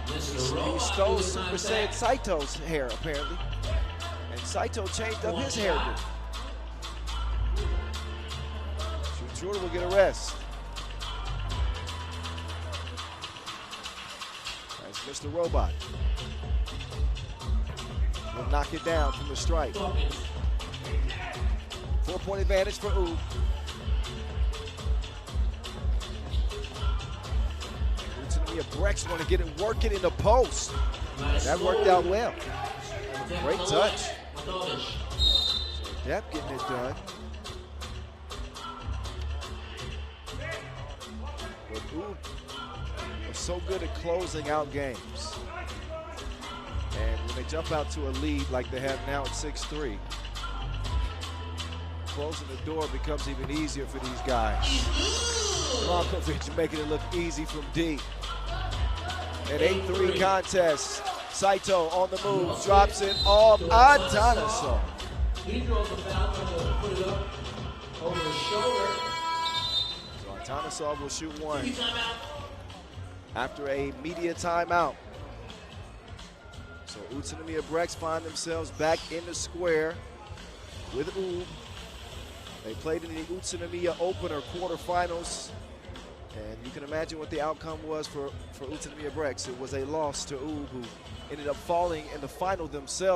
He stole Super Saiyan Saito's hair, apparently. And Saito changed up his hairdo. Shooter will get a rest. That's Mr. Robot. Will knock it down from the strike. 4-point advantage for Ulaanbaatar. Utsunomiya BREX want to get it working in the post. That worked out well. Great touch. Depp getting it done. But Ulaanbaatar was so good at closing out games. And when they jump out to a lead like they have now at 6-3, closing the door becomes even easier for these guys. Ulaanbaatar making it look easy from deep. An 8-3 contest. Saito on the move, drops it off. Atana. He draws the foul, put it up over his shoulder. So Atana will shoot 1 after a media timeout. So Utsunomiya BREX find themselves back in the square with Ulaanbaatar. They played in the Utsunomiya opener quarterfinals, and you can imagine what the outcome was for Utsunomiya BREX. It was a loss to Ulaanbaatar, who ended up falling in the final themselves.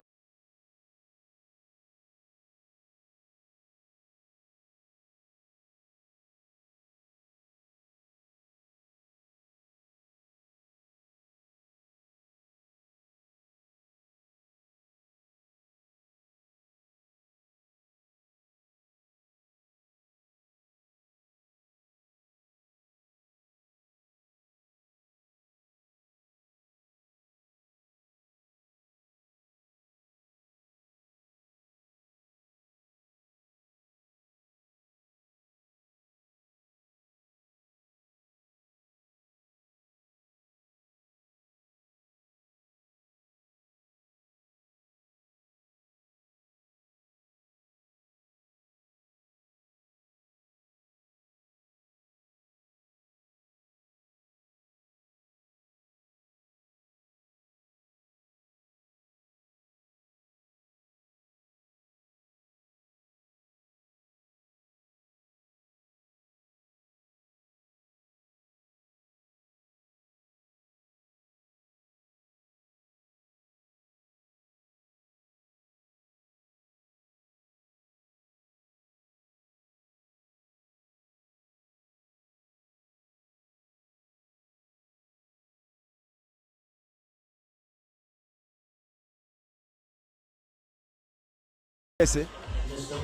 Missing. Mr.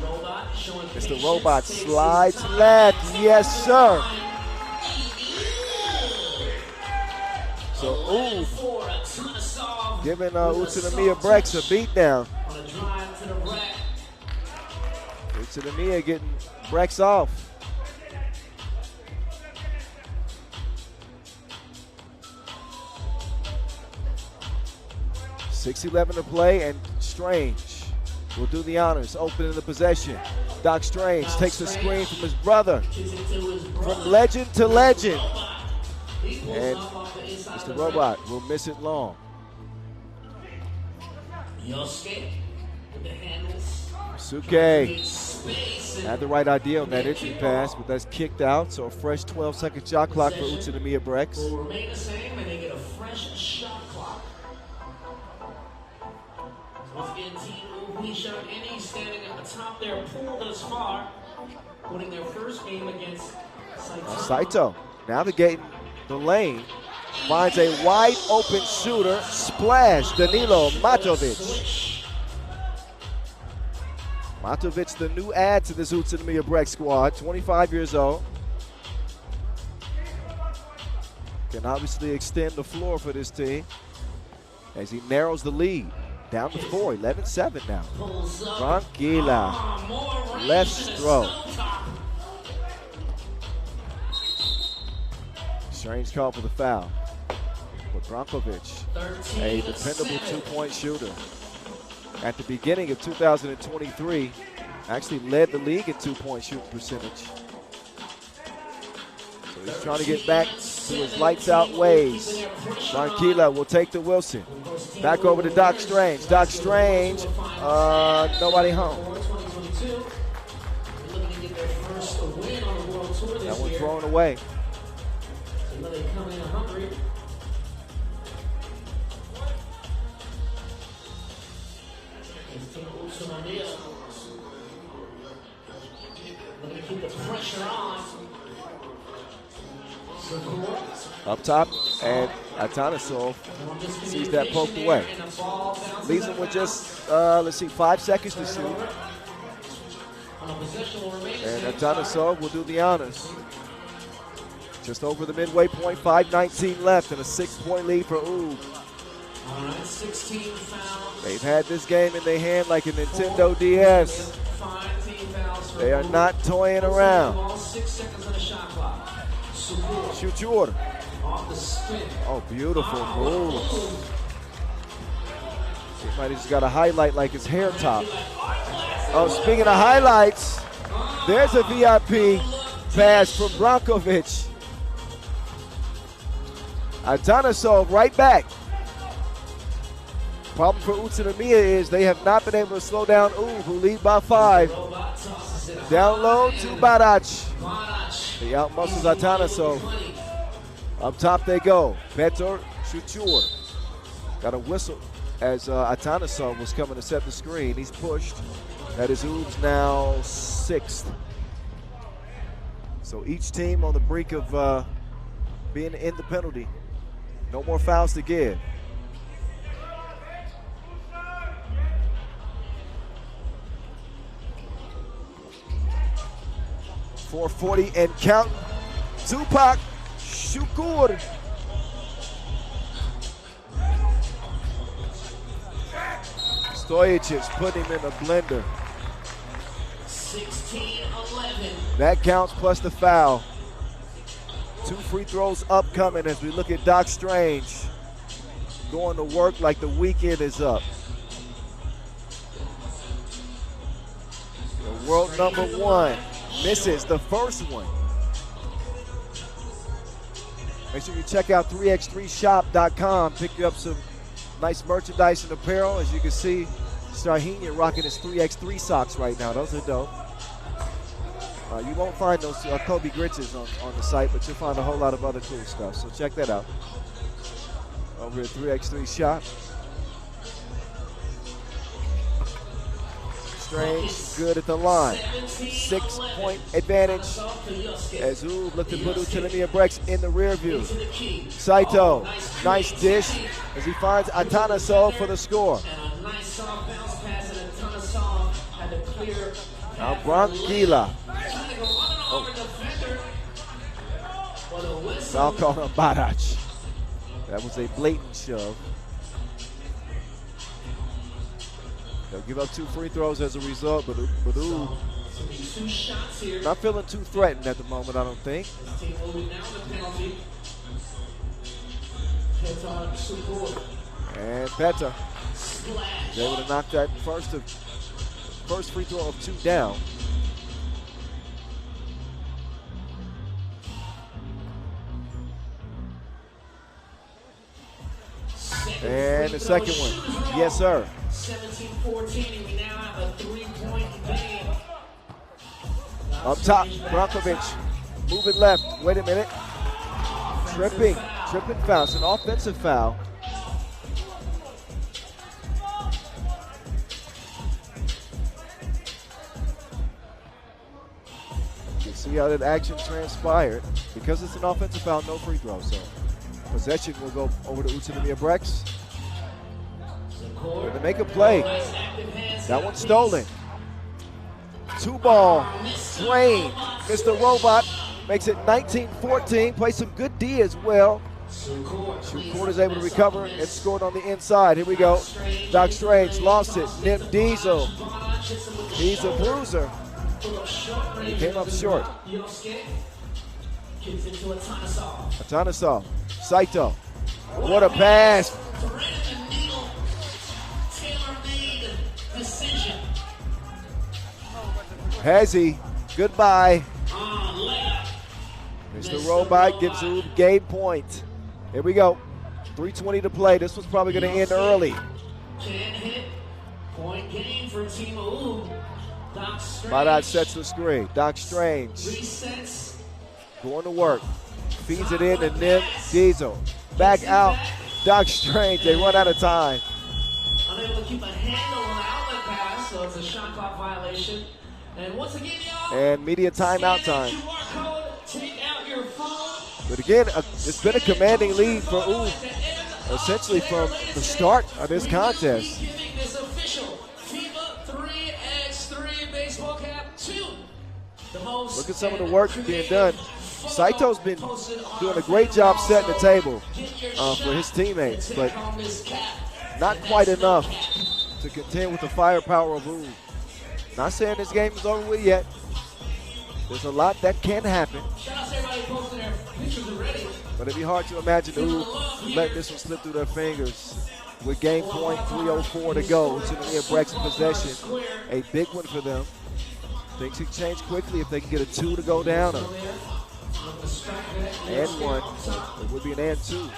Mr. Robot slides left. Yes, sir. So, giving Utsunomiya BREX a beatdown. Utsunomiya getting BREX off. 6:11 to play, and Strange will do the honors, opening the possession. Doc Strange takes the screen from his brother. From legend to legend. And Mr. Robot will miss it long. Suke had the right idea on that entry pass, but that's kicked out. So a fresh 12-second shot clock for Utsunomiya BREX. Will remain the same, and they get a fresh shot clock. Once again, Team Huishan standing at the top of their pool thus far, winning their first game against Saitama. Saito navigating the lane, finds a wide open shooter, splash, Danilo Matovic. Matovic, the new add to this Utsunomiya BREX squad, 25 years old. Can obviously extend the floor for this team as he narrows the lead. Down to 4, 11-7 now. Tranquila, left stroke. Strange call for the foul. But Brankovic, a dependable two-point shooter. At the beginning of 2023, actually led the league in two-point shooting percentage. So he's trying to get back to his lights-out ways. Tranquila will take the Wilson. Back over to Doc Strange. Doc Strange, nobody home. That one thrown away. Keep the pressure on. Up top, and Atanasov sees that poked away. Leaves him with just, 5 seconds to shoot. And Atanasov will do the honors. Just over the midway point, 5:19 left, and a 6-point lead for Oob. They've had this game in their hand like a Nintendo DS. They are not toying around. 6 seconds on the shot clock. Shoot your order. Off the spin. Oh, beautiful move. Somebody just got a highlight like his hair top. Oh, speaking of highlights, there's a VIP pass from Brankovic. Atanasov right back. Problem for Utsunomiya is they have not been able to slow down Oob, who lead by 5. Down low to Barac. He outmuscles Atanasov. Up top they go. Better Shuchur. Got a whistle as Atanasov was coming to set the screen. He's pushed. That is Oob's now 6th. So each team on the brink of being in the penalty. No more fouls to give. 4:40 and count. Tupac Shukur. Stojacic put him in a blender. 16-11. That counts plus the foul. 2 free throws upcoming as we look at Doc Strange going to work like the weekend is up. The world #1 misses the first one. Make sure you check out 3x3shop.com. Pick you up some nice merchandise and apparel. As you can see, Sarhinia rocking his 3x3 socks right now. Those are dope. You won't find those Kobe Gritches on the site, but you'll find a whole lot of other cool stuff. So check that out over at 3x3 Shop. Strange, good at the line. 6-point advantage as Oob looked to put Utsunomiya BREX in the rear view. Saito, nice dish as he finds Atanasov for the score. And a nice soft bounce pass, and Atanasov had to clear. Now Branquilla. Trying to go running over defender. But a whistle. Zavkhan Barach. That was a blatant shove. They'll give up 2 free throws as a result, but ooh, Two shots here. not feeling too threatened at the moment, I don't think. Team moving down the penalty. Hits on Sukor. And Peta Splash. is able to knock that first free throw of 2 down. And the second one. Yes, sir. 17-14, we now have a 3-point game. Up top, Brankovic moving left. Wait a minute. Tripping foul. It's an offensive foul. You can see how that action transpired. Because it's an offensive foul, no free throw. So possession will go over to Utsunomiya BREX. Going to make a play. That one's stolen. 2-ball drain. Mr. Robot makes it 19-14. Plays some good D as well. Sukor is able to recover and scored on the inside. Here we go. Doc Strange lost it. Nip Diesel. He's a bruiser. He came up short. Atanasov. Saito. What a pass. Hezzy, goodbye. Mr. Robot gives Oob game point. Here we go. 3:20 to play. This was probably going to end early. Point game for Team Oob. Barach sets the screen. Doc Strange Resets. going to work. Feeds it in to Nim Diesel. Back out. Doc Strange. They run out of time. Unable to keep a handle on the outlet pass, so it's a shot clock violation. And once again, y'all, And media timeout time. QR code, take out your phone. But again, it's been a commanding lead for Oob essentially from the start of this contest. Giving this official FIBA 3x3 baseball cap to the most. Look at some of the work being done. Saito's been doing a great job setting the table for his teammates, but not quite enough to contend with the firepower of Oob. Not saying this game is over with yet. There's a lot that can happen. But it'd be hard to imagine Oob letting this one slip through their fingers. With game point 3:04 to go, Utsunomiya BREX in possession. A big one for them. Things can change quickly if they can get a 2 to go down. And 1. It would be an and 2.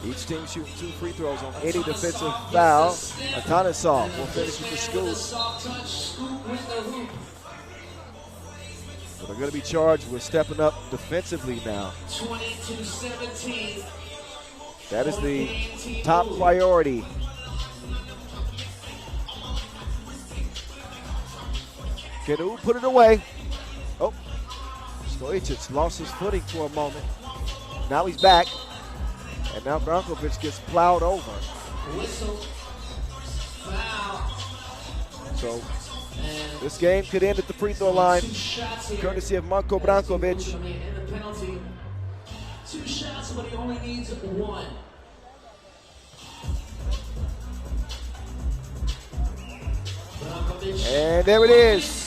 Each team shooting 2 free throws on any defensive foul. Atanasov will finish with the scoop. But they're going to be charged with stepping up defensively now. 22-17. That is the top priority. Can Oob put it away? Oh, Stojic lost his footing for a moment. Now he's back. And now Brankovic gets plowed over. Whistle. Foul. So this game could end at the free throw line, courtesy of Marko Brankovic. In the penalty. 2 shots, but he only needs 1. And there it is.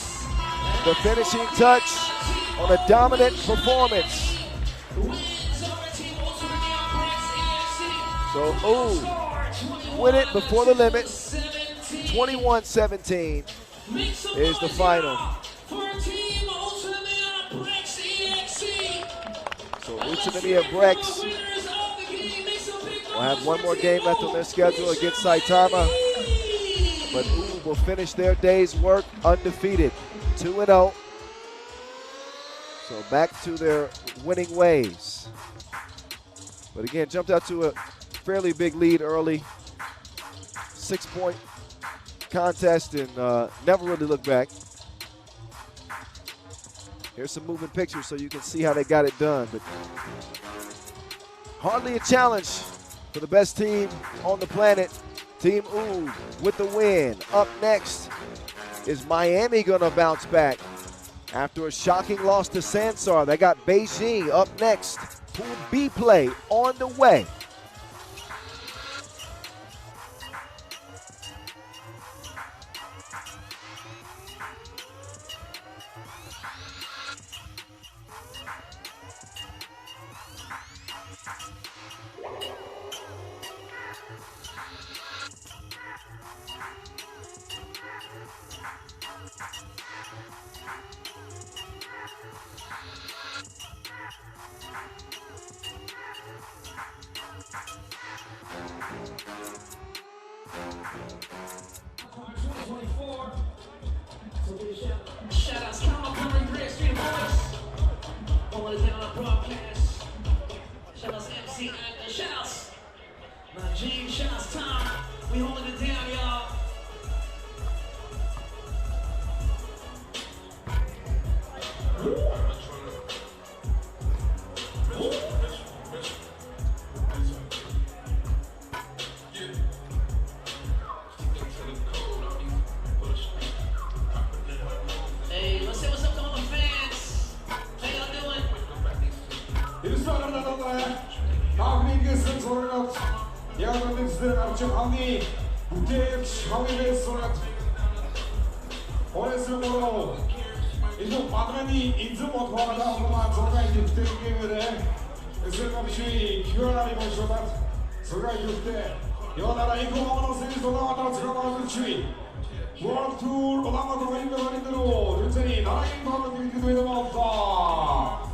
The finishing touch on a dominant performance. So Oob win it before the limit. 21-17 is the final. So Utsunomiya BREX will have one more game left on their schedule against Saitama. But Oob will finish their day's work undefeated, 2-0. So back to their winning ways. But again, jumped out to a fairly big lead early. 6-point contest and never really looked back. Here's some moving pictures so you can see how they got it done. But hardly a challenge for the best team on the planet. Team Oob with the win. Up next, Is Miami going to bounce back after a shocking loss to Sansar? They got Beijing up next. Pool B play on the way. Shoutouts, come on, Curry 3x3 boys. Hold it down on broadcast. Shoutouts, MC Actor. Shoutouts, James. Shoutouts, Tom. We holding it down, y'all. Hey, let's say what's up to all the fans. How y'all doing? 일산하다가 나그리그스 소리가 야구들은 아주 강이 우대 강의를 소리가 오래스로 이쪽 바다니 인증 못하다 오만 소리가 이때 게임에 에스컴시 기원하니 모셔다 소리가 이때 여나라 이거 하나 세계에서 나왔다 들어가는 주의 월드 투어 올라가도 있는 대로 전체니 나라인 바로 이기도 해도 없다.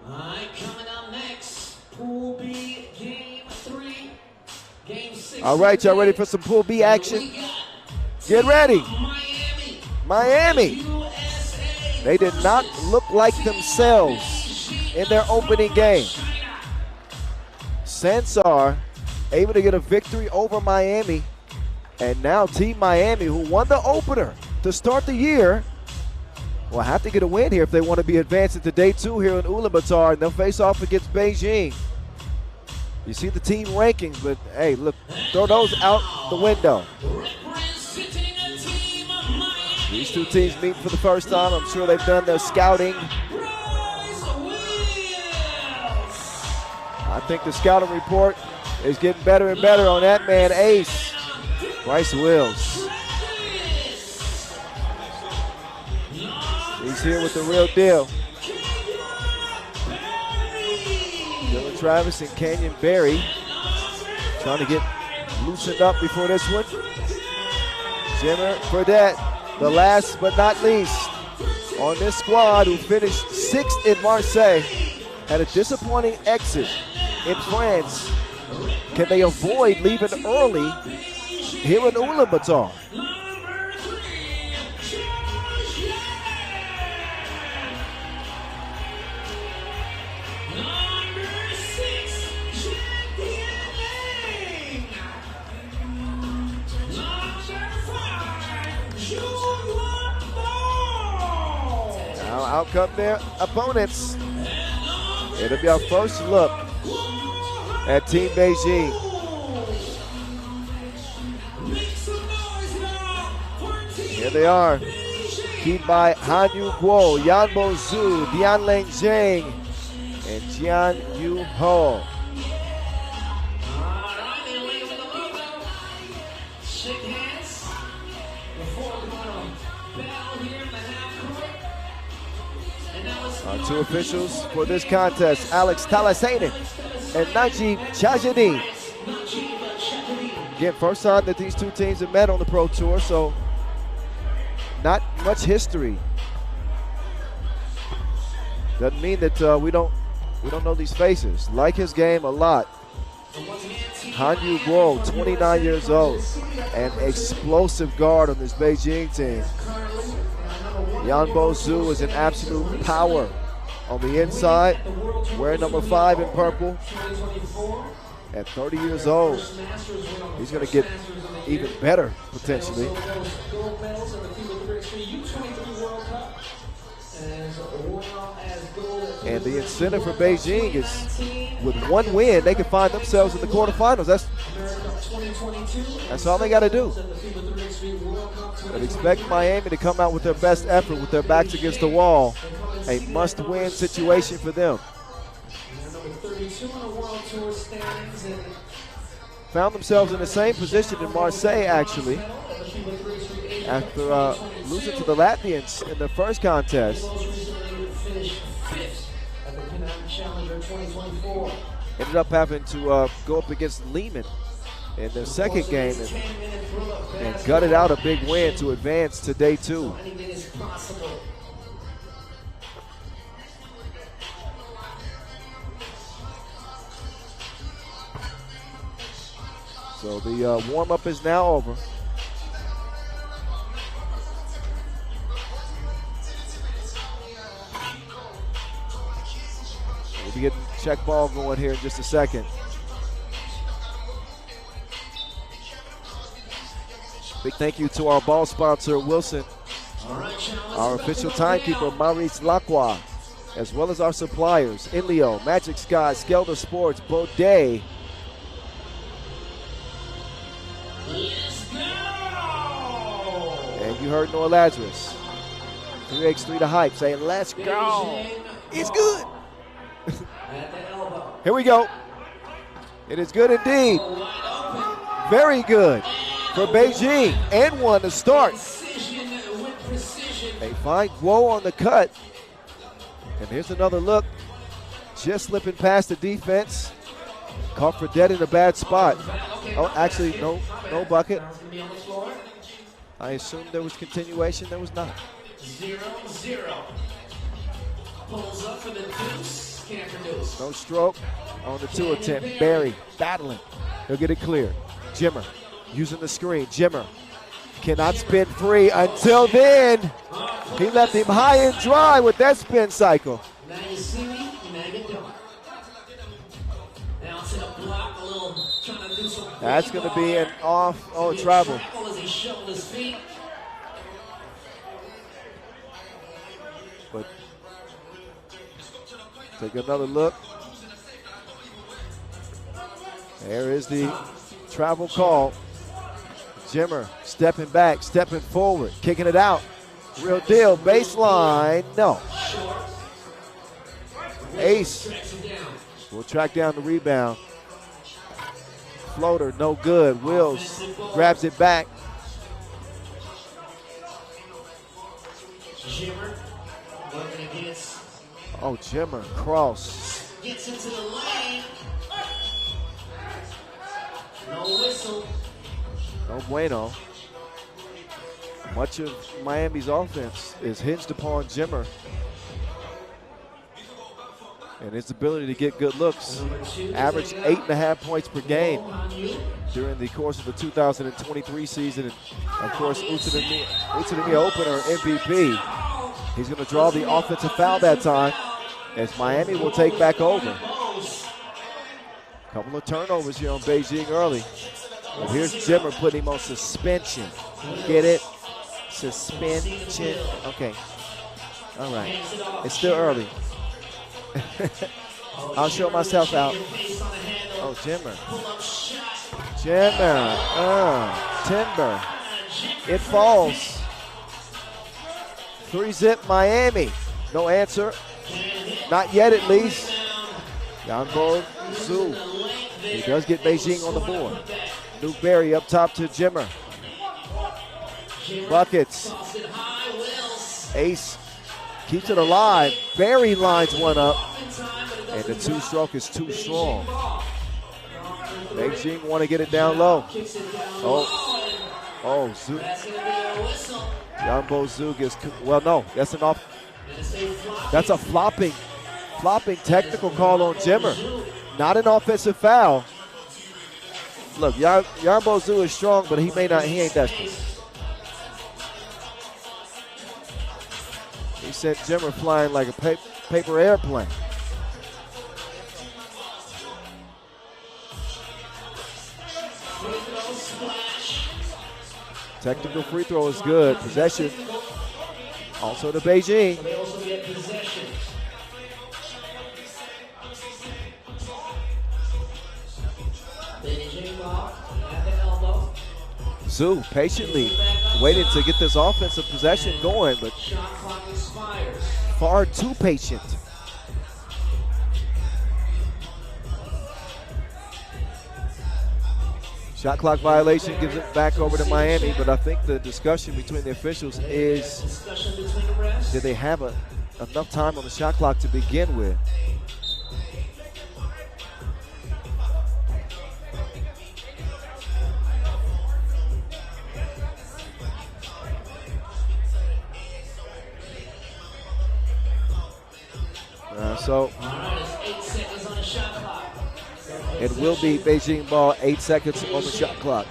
Alright, coming up next, Pool B, Game 3, Game 6. All right, y'all ready for some Pool B action? Get ready. Miami. USA. They did not look like themselves in their opening game. Sansar able to get a victory over Miami. And now Team Miami, who won the opener to start the year, will have to get a win here if they want to be advancing to day 2 here in Ulaanbaatar, and they'll face off against Beijing. You see the team rankings, but hey, look, throw those out the window. Representing the team of Miami. These two teams meet for the first time. I'm sure they've done their scouting. I think the scouting report is getting better and better on that man, Ace. Bryce Wills. He's here with the real deal. Dylan Travis and Canyon Berry trying to get loosened up before this one. Jimmer Fredette, the last but not least on this squad, who finished 6th in Marseille, had a disappointing exit in France. Can they avoid leaving early here in Ulaanbaatar? Now out come their opponents. It'll be our first look at Team Beijing. Here they are, keyed by Han Yu Guo, Yan Bo Zhu, Dianleng Zheng, and Jian Yu Ho. Our two officials for this contest, Alex Talasainen and Najib Chajadi. Again, first time that these two teams have met on the Pro Tour, so not much history. Doesn't mean that we don't know these faces. Like his game a lot. Han Yu Guo, 29 years old, an explosive guard on this Beijing team. Yan Bo Zhu is an absolute power on the inside, wearing number 5 in purple. At 30 years old, he's going to get even better potentially. And the incentive for Beijing is, with one win, they can find themselves in the quarterfinals. That's all they got to do. But expect Miami to come out with their best effort with their backs against the wall. A must-win situation for them. Found themselves in the same position in Marseille, actually, after losing to the Latvians in the first contest. Ended up having to go up against Lehman in their second game and gutted out a big win to advance to day 2. So the warm-up is now over. We'll be getting check ball going here in just a second. Big thank you to our ball sponsor, Wilson, our official timekeeper, Maurice Lacroix, as well as our suppliers, Inleo, Magic Sky, Skelter Sports, Baudet. And you heard Noah Lazarus. 3x3 to hype saying, let's go. It's good. Here we go. It is good indeed. Very good for Beijing, and one to start. They find Guo on the cut. And here's another look. Just slipping past the defense. Caught for dead in a bad spot. Oh, actually, no bucket. I assumed there was continuation. There was not. 0-0. Pulls up for the deuce. Can't produce. No stroke on the 2 attempt. Barry battling. He'll get it clear. Jimmer using the screen. Jimmer cannot spin free until then. He left him high and dry with that spin cycle. Now you see me, now you don't. Now to the block, a little trying to do some. That's going to be an off travel. As he shuffled his feet. But take another look. There is the travel call. Jimmer stepping back, stepping forward, kicking it out. Real deal, baseline, no. Ace will track down the rebound. Floater, no good. Wills grabs it back. Jimmer working against. Oh, Jimmer, cross. Gets into the lane. No whistle. No bueno. Much of Miami's offense is hinged upon Jimmer and his ability to get good looks. Averaged 8.5 points per game during the course of the 2023 season. And of course, Utsunomiya opener MVP. He's going to draw the offensive foul that time as Miami will take back over. Couple of turnovers here on Beijing early. But here's Jimmer putting him on suspension. Get it? Suspension. Okay. All right. It's still early. I'll show myself out. Oh, Jimmer. Timber. It falls. 3-zip Miami. No answer. Not yet, at least. Yanbo Zhu. He does get Beijing on the board. Newberry up top to Jimmer. Buckets. Ace keeps it alive. Barry lines one up. And the 2-stroke is too strong. Beijing want to get it down low. Oh, Zhu. Yanbo Zhu gets, well, no, that's an off. That's a flopping technical call on Jimmer. Not an offensive foul. Look, Yanbo Zhu is strong, but he ain't desperate. He sent Jimmer flying like a paper airplane. Technical free throw is good. Possession also to Beijing. possession. Beijing ball at the elbow. Zhu patiently waited to get this offensive possession going, but Shot clock expires. far too patient. Shot clock violation gives it back over to Miami, but I think the discussion between the officials is, Discussion between the refs. did they have enough time on the shot clock to begin with? So All right, it's 8 seconds on the shot clock. it will be Beijing ball, 8 seconds on the shot clock.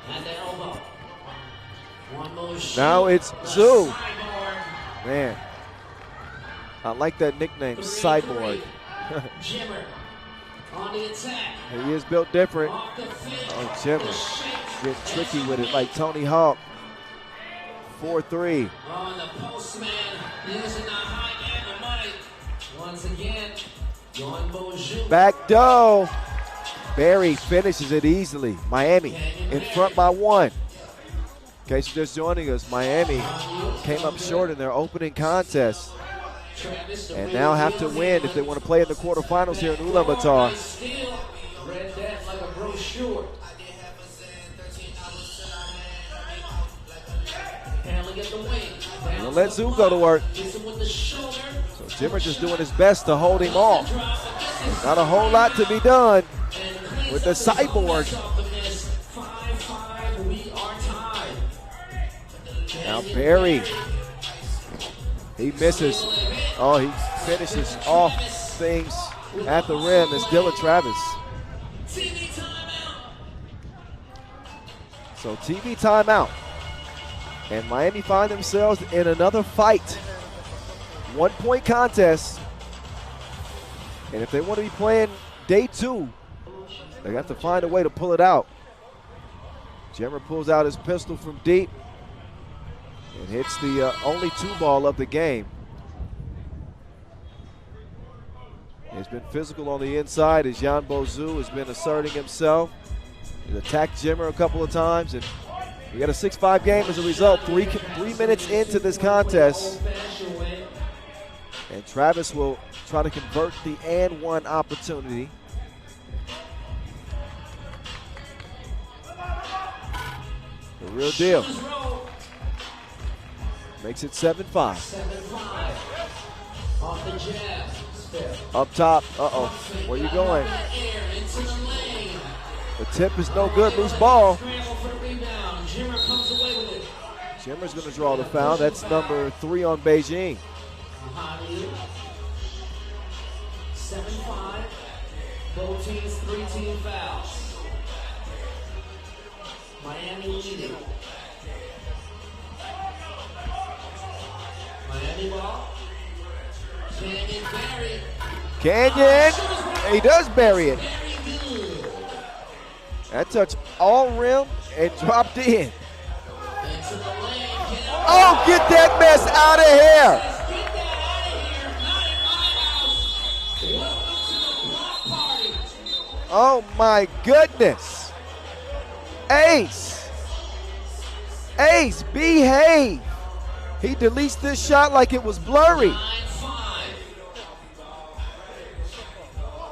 At the elbow. One more shot. Now it's The Zhu. sideboard. Man, I like that nickname, Cyborg. Jimmer on the attack. He is built different. Off the finish. Oh, Jimmer getting tricky with it like Tony Hawk. 4-3. On the postman, using the high and the mic. Once again, Ulaanbaatar. Back dough. Barry finishes it easily. Miami in front by 1. In case you're just joining us, Miami came up short in their opening contest and now have to win if they want to play in the quarterfinals here in Ulaanbaatar. Still read that like a brochure. Handling at the wing. We'll let Zhu go to work. Gets it with the shoulder. So Jimmer just doing his best to hold him off. Not a whole lot to be done with the sideboard. 5-5, we are tied. Now Barry, he misses. Oh, he finishes off things at the rim. It's Dylan Travis. TV timeout. So TV timeout. And Miami find themselves in another fight. 1-point contest. And if they want to be playing day 2, they have to find a way to pull it out. Jimmer pulls out his pistol from deep and hits the only 2-ball of the game. He's been physical on the inside as Ulaanbaatar Zhu has been asserting himself. He's attacked Jimmer a couple of times, and we got a 6-5 game as a result. 3 minutes into this contest. And Travis will try to convert the and 1 opportunity. The real deal. Makes it 7-5. 7-5. Off the jab. Up top. Uh-oh. Where you going? Into the lane. The tip is no good. Loose ball. Scramble for the rebound. Jimmer comes away with it. Jimmer's going to draw the foul. That's number 3 on Beijing. 7-5. Both teams 3-team fouls. Miami leading. Miami ball. Canyon Barry. Canyon. He does bury it. Very good. That touched all rim and dropped in. Into the lane. Oh, get that mess out of here. Get that out of here. Not in my house. Welcome to the block party. Oh, my goodness. Ace. Ace, behave. He deletes this shot like it was blurry. 9-5.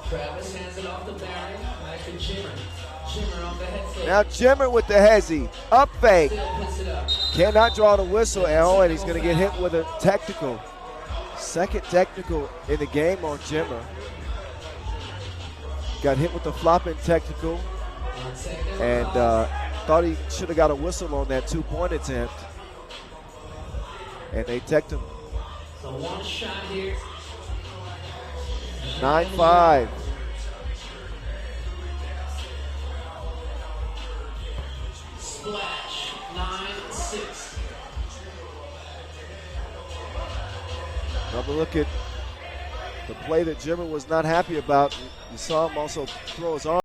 Travis hands it off to Barry. Back to Jimmer. Jimmer on the head fake. Now Jimmer with the hezzy. Up fake. Still puts it up. Cannot draw the whistle, and he's going to get hit with a technical. Second technical in the game on Jimmer. Got hit with the flopping technical and thought he should have got a whistle on that 2-point attempt. And they teched him. So one shot here. 9-5. Splash. 9-6. Another look at the play that Jimmer was not happy about. You saw him also throw his arm.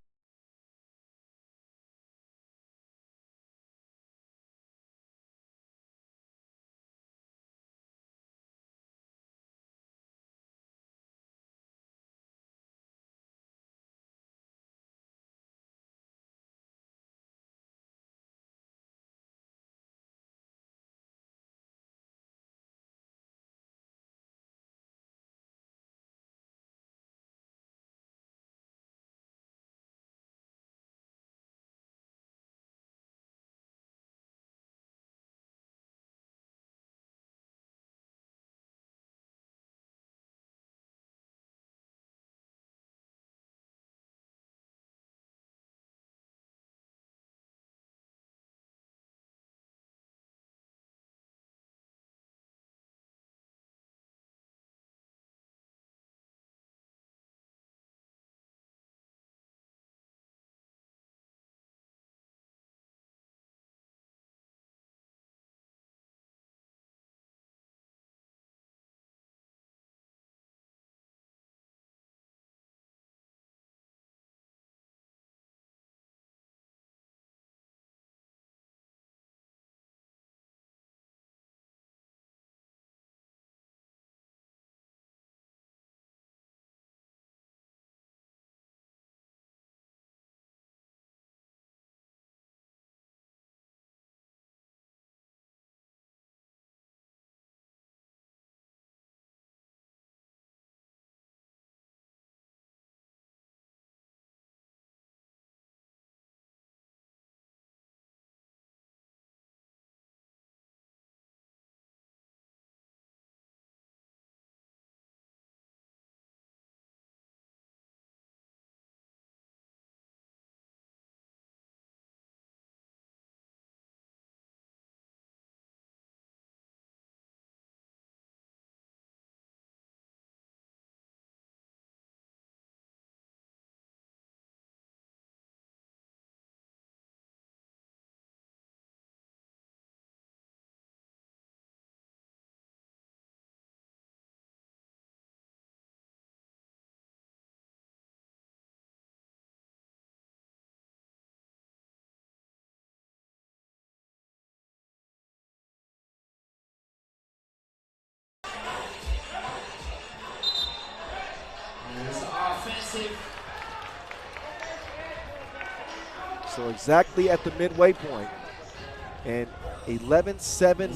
So exactly at the midway point. And 11-7.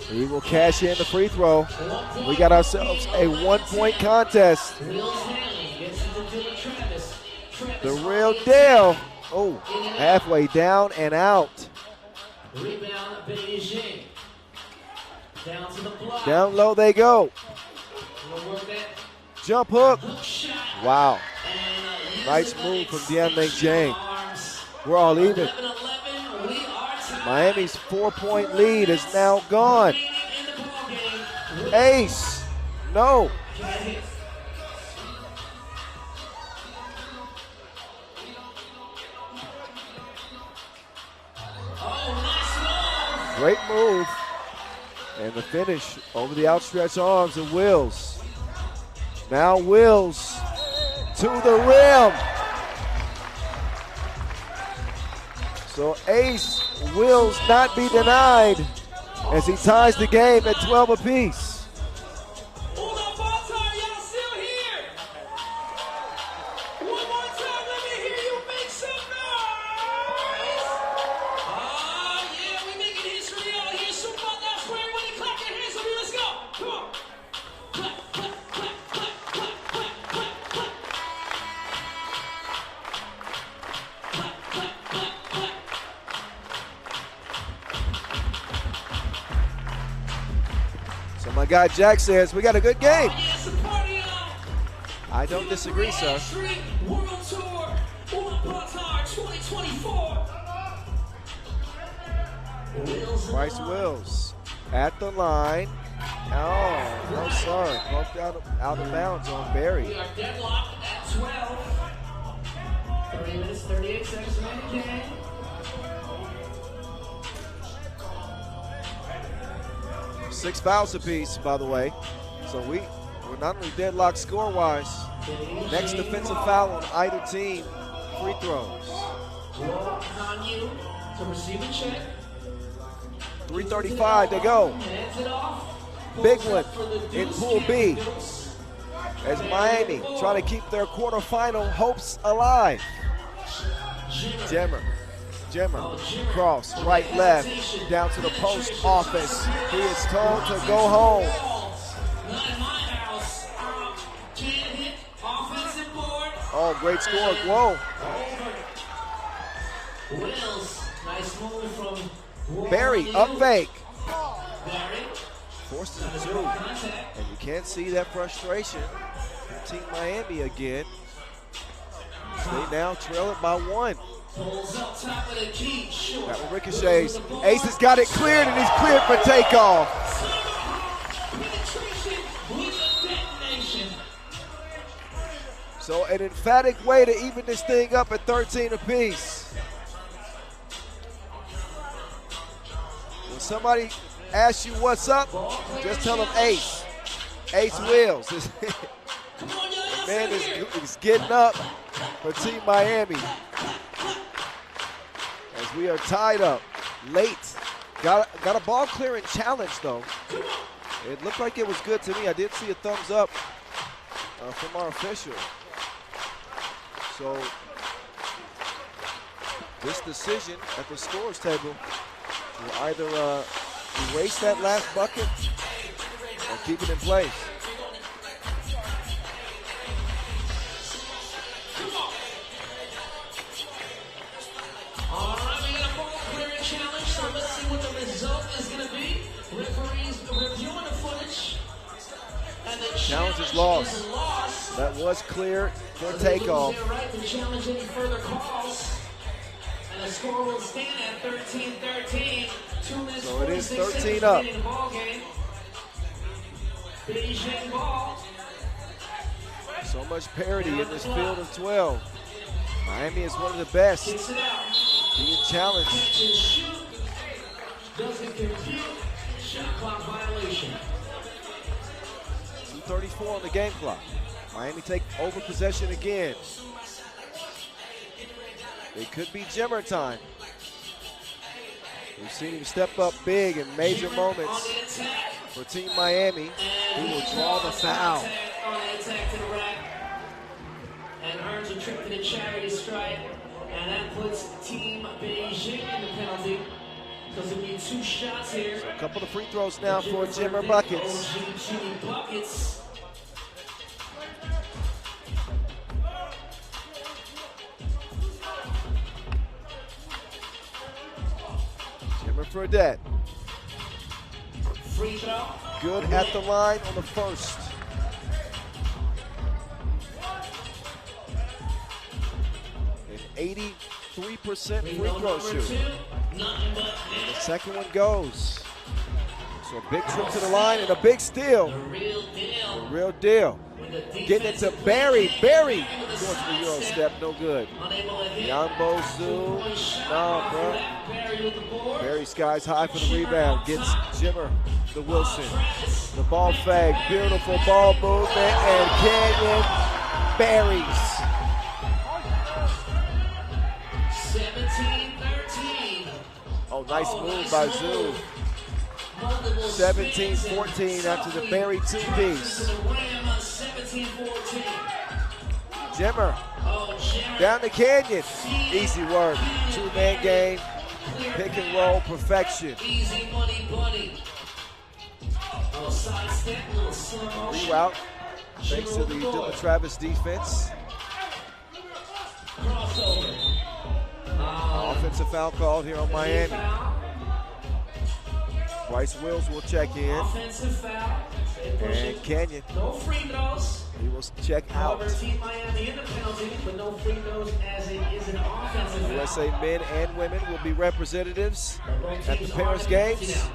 He will cash in the free throw. We got ourselves a 1-point contest. The real deal. Oh, halfway down and out. Rebound, Beijing. Down to the block. Down low they go. Jump hook. Wow. Nice move from De'Meng Jang. We're all even. Miami's 4-point lead is now gone. Ace. No. Great move. And the finish over the outstretched arms of Wills. Now Wills to the rim. So Ace will not be denied as he ties the game at 12 apiece. Ulaanbaatar, y'all still here? One more time, let me hear you make some noise. Yeah, we making history out here. So about that square, everybody clap your hands up here. Let's go. Come on. Clap, clap, clap, clap, clap, clap, clap, clap. Clap, clap, clap, clap. So my guy Jack says we got a good game. Yeah, it's a party I don't disagree, sir. World Tour, Ulaanbaatar 2024. Bryce Wills at the line. Oh, no, sorry. Bumped out of bounds on Barry. We are deadlocked at 12. 30 minutes, 38 seconds remaining game. Six fouls apiece, by the way. So we're not only deadlocked score-wise. Next defensive foul on either team, free throws. On you to receive a check. 3:35 to go. Hands it off. Big one in Pool B as Miami trying to keep their quarterfinal hopes alive. Jimmer, cross, right, left, down to the post office. He is told to go home. Not in my house. Can't hit. Offensive board. Oh, great score. Whoa. Wills. Nice move from Barry, up fake. Barry. Forces it through. And you can't see that frustration from Team Miami again. They now trail it by one. Pulls up top of the key. Short. That one ricochets. Ace has got it cleared, and he's cleared for takeoff. Penetration with a detonation. So an emphatic way to even this thing up at 13 apiece. When somebody asks you what's up, just tell them Ace. Ace Wills. The man is getting up for Team Miami. As we are tied up late. Got a ball clearing challenge though. It looked like it was good to me. I did see a thumbs up from our official. So this decision at the scores table will either erase that last bucket or keep it in place. Challenge is lost. That was cleared for takeoff. Right to challenge any further calls. And the score will stand at 13-13. 2 minutes So it is 46 13 seconds up. remaining in the ball game. Beijing ball. So much parity in this field of 12. Miami is one of the best Kicks it out. being challenged. Catch and shoot. Doesn't compute. Shot clock violation. 2:34 on the game clock. Miami take over possession again. It could be Jimmer time. We've seen him step up big in major moments for Team Miami. He will draw the foul. On the attack to the rack. And earns a trip to the charity stripe. And that puts Team Beijing in the penalty. Because it'll be 2 shots here. A couple of free throws now for Jimmer buckets. Jimmy buckets. Jimmer for that. Free throw. Good at the line on the first. An 83% free throw shoot. The second one goes. So a big trip to the line and a big steal. The real deal. A real deal. Getting it to Barry. Barry going to the Euro step, no good. Yambo Zoo. No, bro. Barry skies high for the rebound. Gets Jimmer the Wilson. The ball fag. Beautiful ball movement. And Canyon buries. 17-13. Oh, nice move by Zoo. 17-14 after the Barry two-piece. Jimmer down the Canyon. Easy work. 2-man game. Pick and roll perfection. Easy money, buddy. Little side step, little slow motion. Reroute. Thanks to the Dylan Travis defense. Crossover. Offensive foul called here on Miami. Bryce Wills will check in. Offensive foul. And Canyon, No free throws. he will check out. However, Team Miami in the penalty, but no free throws as it is an offensive foul. USA men and women will be representatives at the Paris Games.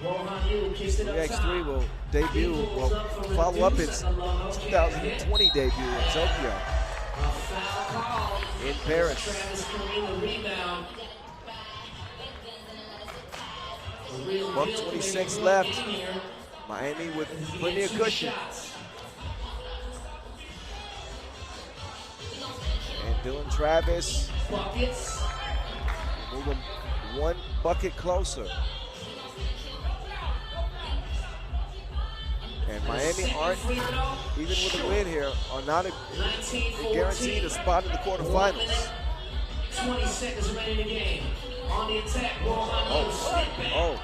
3x3 will debut, will follow up its 2020 debut in Tokyo, in Paris. Travis Kareem, the rebound. 1:26 left. Miami with plenty of cushion. And Dylan Travis Buckets. move him 1 bucket closer. And Miami aren't, even with a win here, are not guaranteed a spot in the quarterfinals. 20 seconds remaining in the game. On the attack, ball on step back.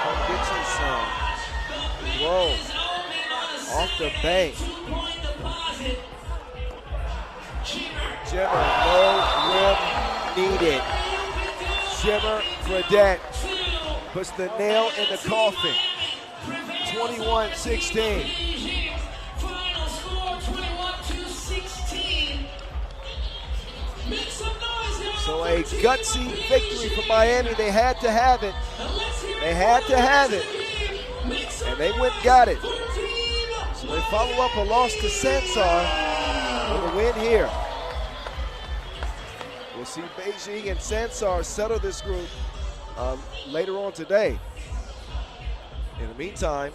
Come get you some. Whoa. Off the bank. 2-point deposit. Jimmer, no rim needed. Jimmer Fredette puts the nail in the coffin. 21-16. Final score 21-16. Make some noise now. So a gutsy victory for Miami. They had to have it. They had to have it. And they went and got it. So they follow up a loss to Sansar with a win here. We'll see Beijing and Sansar settle this group later on today. In the meantime,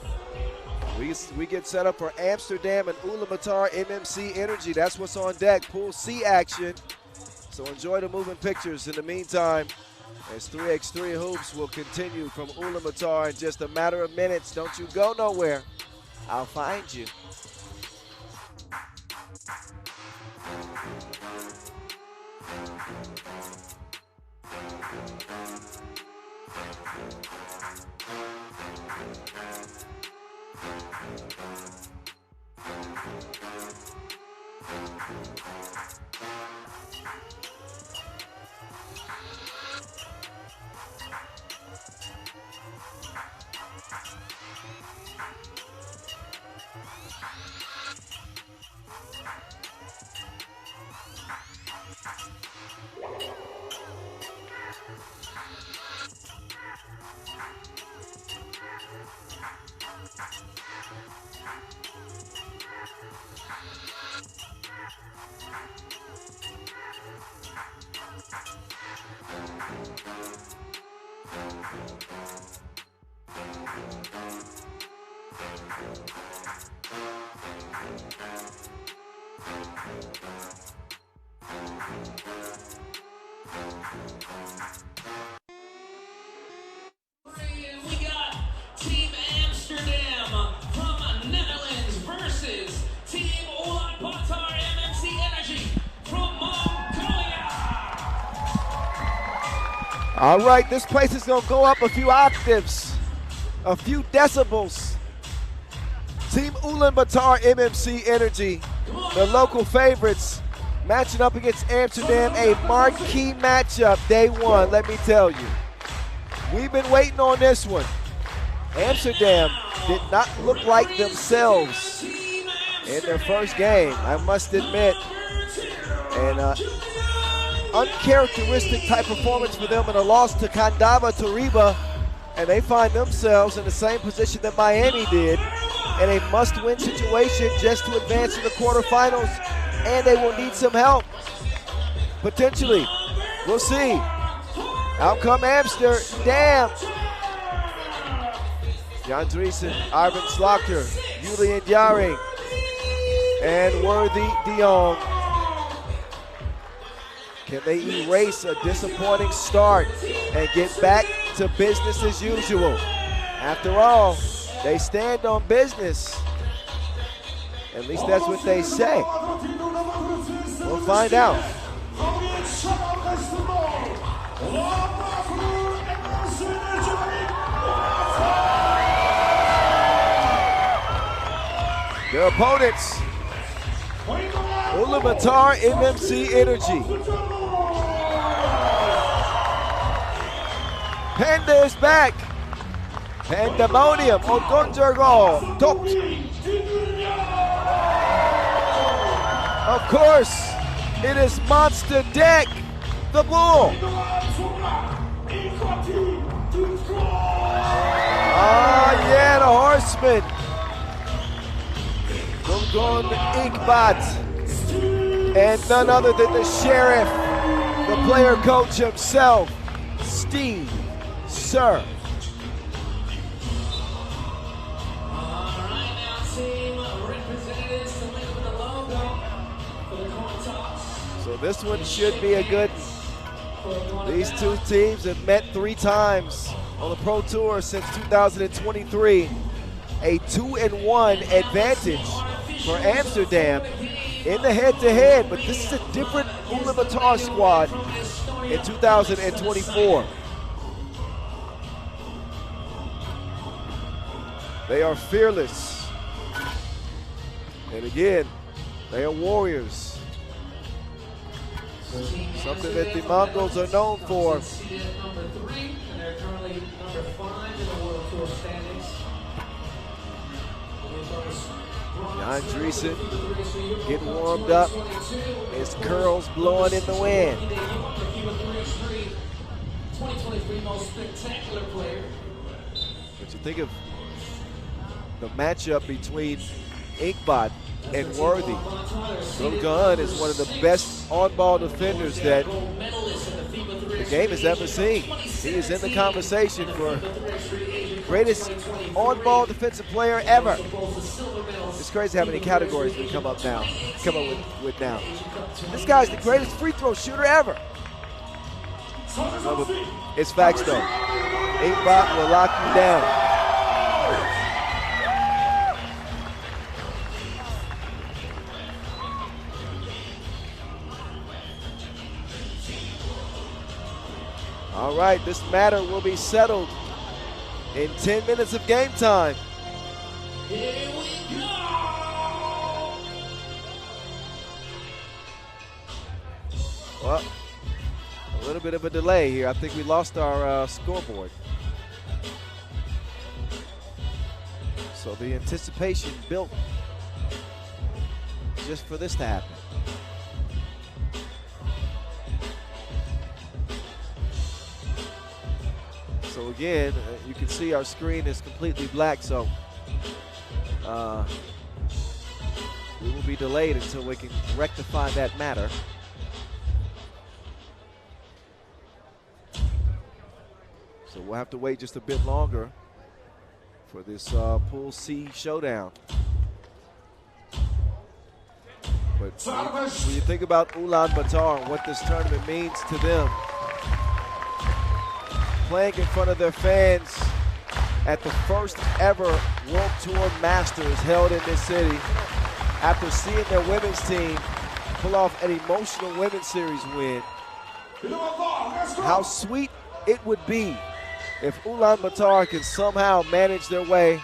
we get set up for Amsterdam and Ulaanbaatar MMC Energy. That's what's on deck. Pool C action. So enjoy the moving pictures in the meantime, as 3x3 hoops will continue from Ulaanbaatar in just a matter of minutes. Don't you go nowhere. I'll find you. We got Team Amsterdam from Netherlands versus Team Ulaanbaatar MMC Energy from Mongolia. All right, this place is going to go up a few octaves, a few decibels. Team Ulaanbaatar MMC Energy, the local favorites, matching up against Amsterdam, a marquee matchup day one, let me tell you. We've been waiting on this one. Amsterdam did not look like themselves in their first game, I must admit. An uncharacteristic type performance for them in a loss to Kandava, Turība, and they find themselves in the same position that Miami did, in a must-win situation just to advance to the quarterfinals, and they will need some help, potentially. We'll see. Out come Amsterdam. Jan Driesen, Ivan Slaughter, Julian Jaring, and Worthy de Jong. Can they erase a disappointing start and get back to business as usual? After all, they stand on business. At least that's what they say. We'll find out. Their opponents, Ulaanbaatar MMC Energy. Panda is back. Pandemonium, Ogonjorgo, Tok. Of course, it is Monster Deck, the Bull. Oh yeah, the Horseman. Gungun Inkbat. And none other than the Sheriff, the player coach himself, Steve Sir. So this one should be a good one. These two teams have met 3 times on the Pro Tour since 2023. A 2-1 advantage for Amsterdam in the head-to-head, but this is a different Ulaanbaatar squad in 2024. They are fearless. And again, they are warriors. Something that the Mongols are known for. Jan Driesen getting warmed up. His curls blowing in the wind. But you think of the matchup between Inkbot and Worthy. Zavkhan is one of the best on-ball defenders that the game has ever seen. He is in the conversation for greatest on-ball defensive player ever. It's crazy how many categories we come up with now. This guy's the greatest free throw shooter ever. It's facts though. Inkbot will lock you down. All right, this matter will be settled in 10 minutes of game time. Here we go! Well, a little bit of a delay here. I think we lost our scoreboard. So the anticipation built just for this to happen. So again, you can see our screen is completely black, so we will be delayed until we can rectify that matter. So we'll have to wait just a bit longer for this Pool C showdown. But But when you think about Ulaanbaatar and what this tournament means to them, playing in front of their fans at the first ever World Tour Masters held in this city, after seeing their women's team pull off an emotional women's series win, how sweet it would be if Ulaanbaatar can somehow manage their way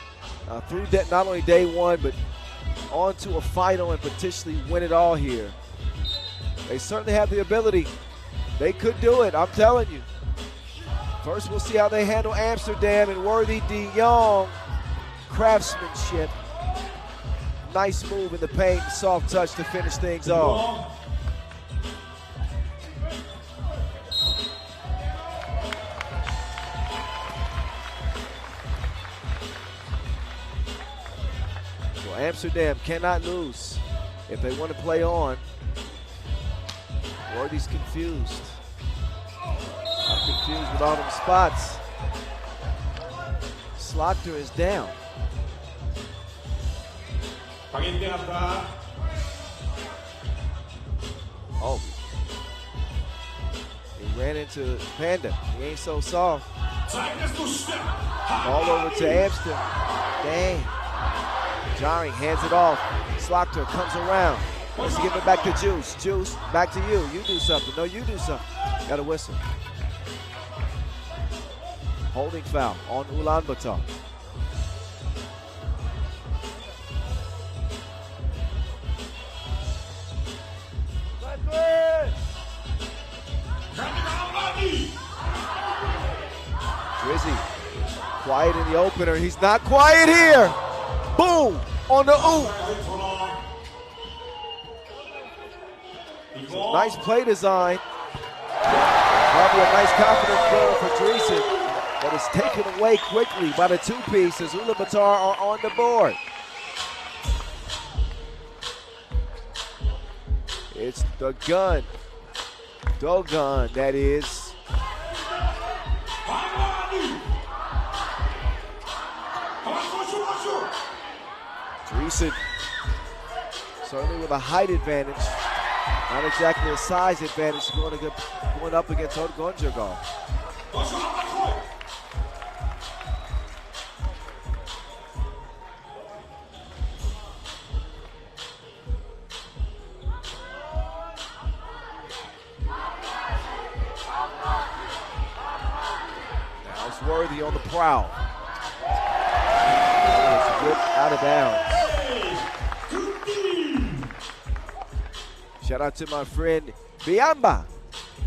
through that, not only day one, but onto a final and potentially win it all here. They certainly have the ability. They could do it, I'm telling you. First, we'll see how they handle Amsterdam and Worthy de Jong. Craftsmanship. Nice move in the paint, soft touch to finish things off. So Amsterdam cannot lose if they want to play on. Worthy's confused. I'm confused with all them spots. Slaughter is down. Oh. He ran into Panda. He ain't so soft. All over to Amsterdam. Dang. Jarring hands it off. Slaughter comes around. Let's give it back to Juice. Juice, back to you. You do something. No, you do something. Got a whistle. Holding foul on Ulaanbaatar. Drizzy, quiet in the opener. He's not quiet here. Boom, on the oop. So nice play design. Probably a nice confident throw for Drizzy, but it's taken away quickly by the two-piece as Ulaanbaatar are on the board. It's the gun. Dogun, that is. Drizzy, certainly with a height advantage. Not exactly a size advantage going up against Gonjagal. Now it's Worthy on the prowl. It's whipped out of bounds. Shout out to my friend Biamba.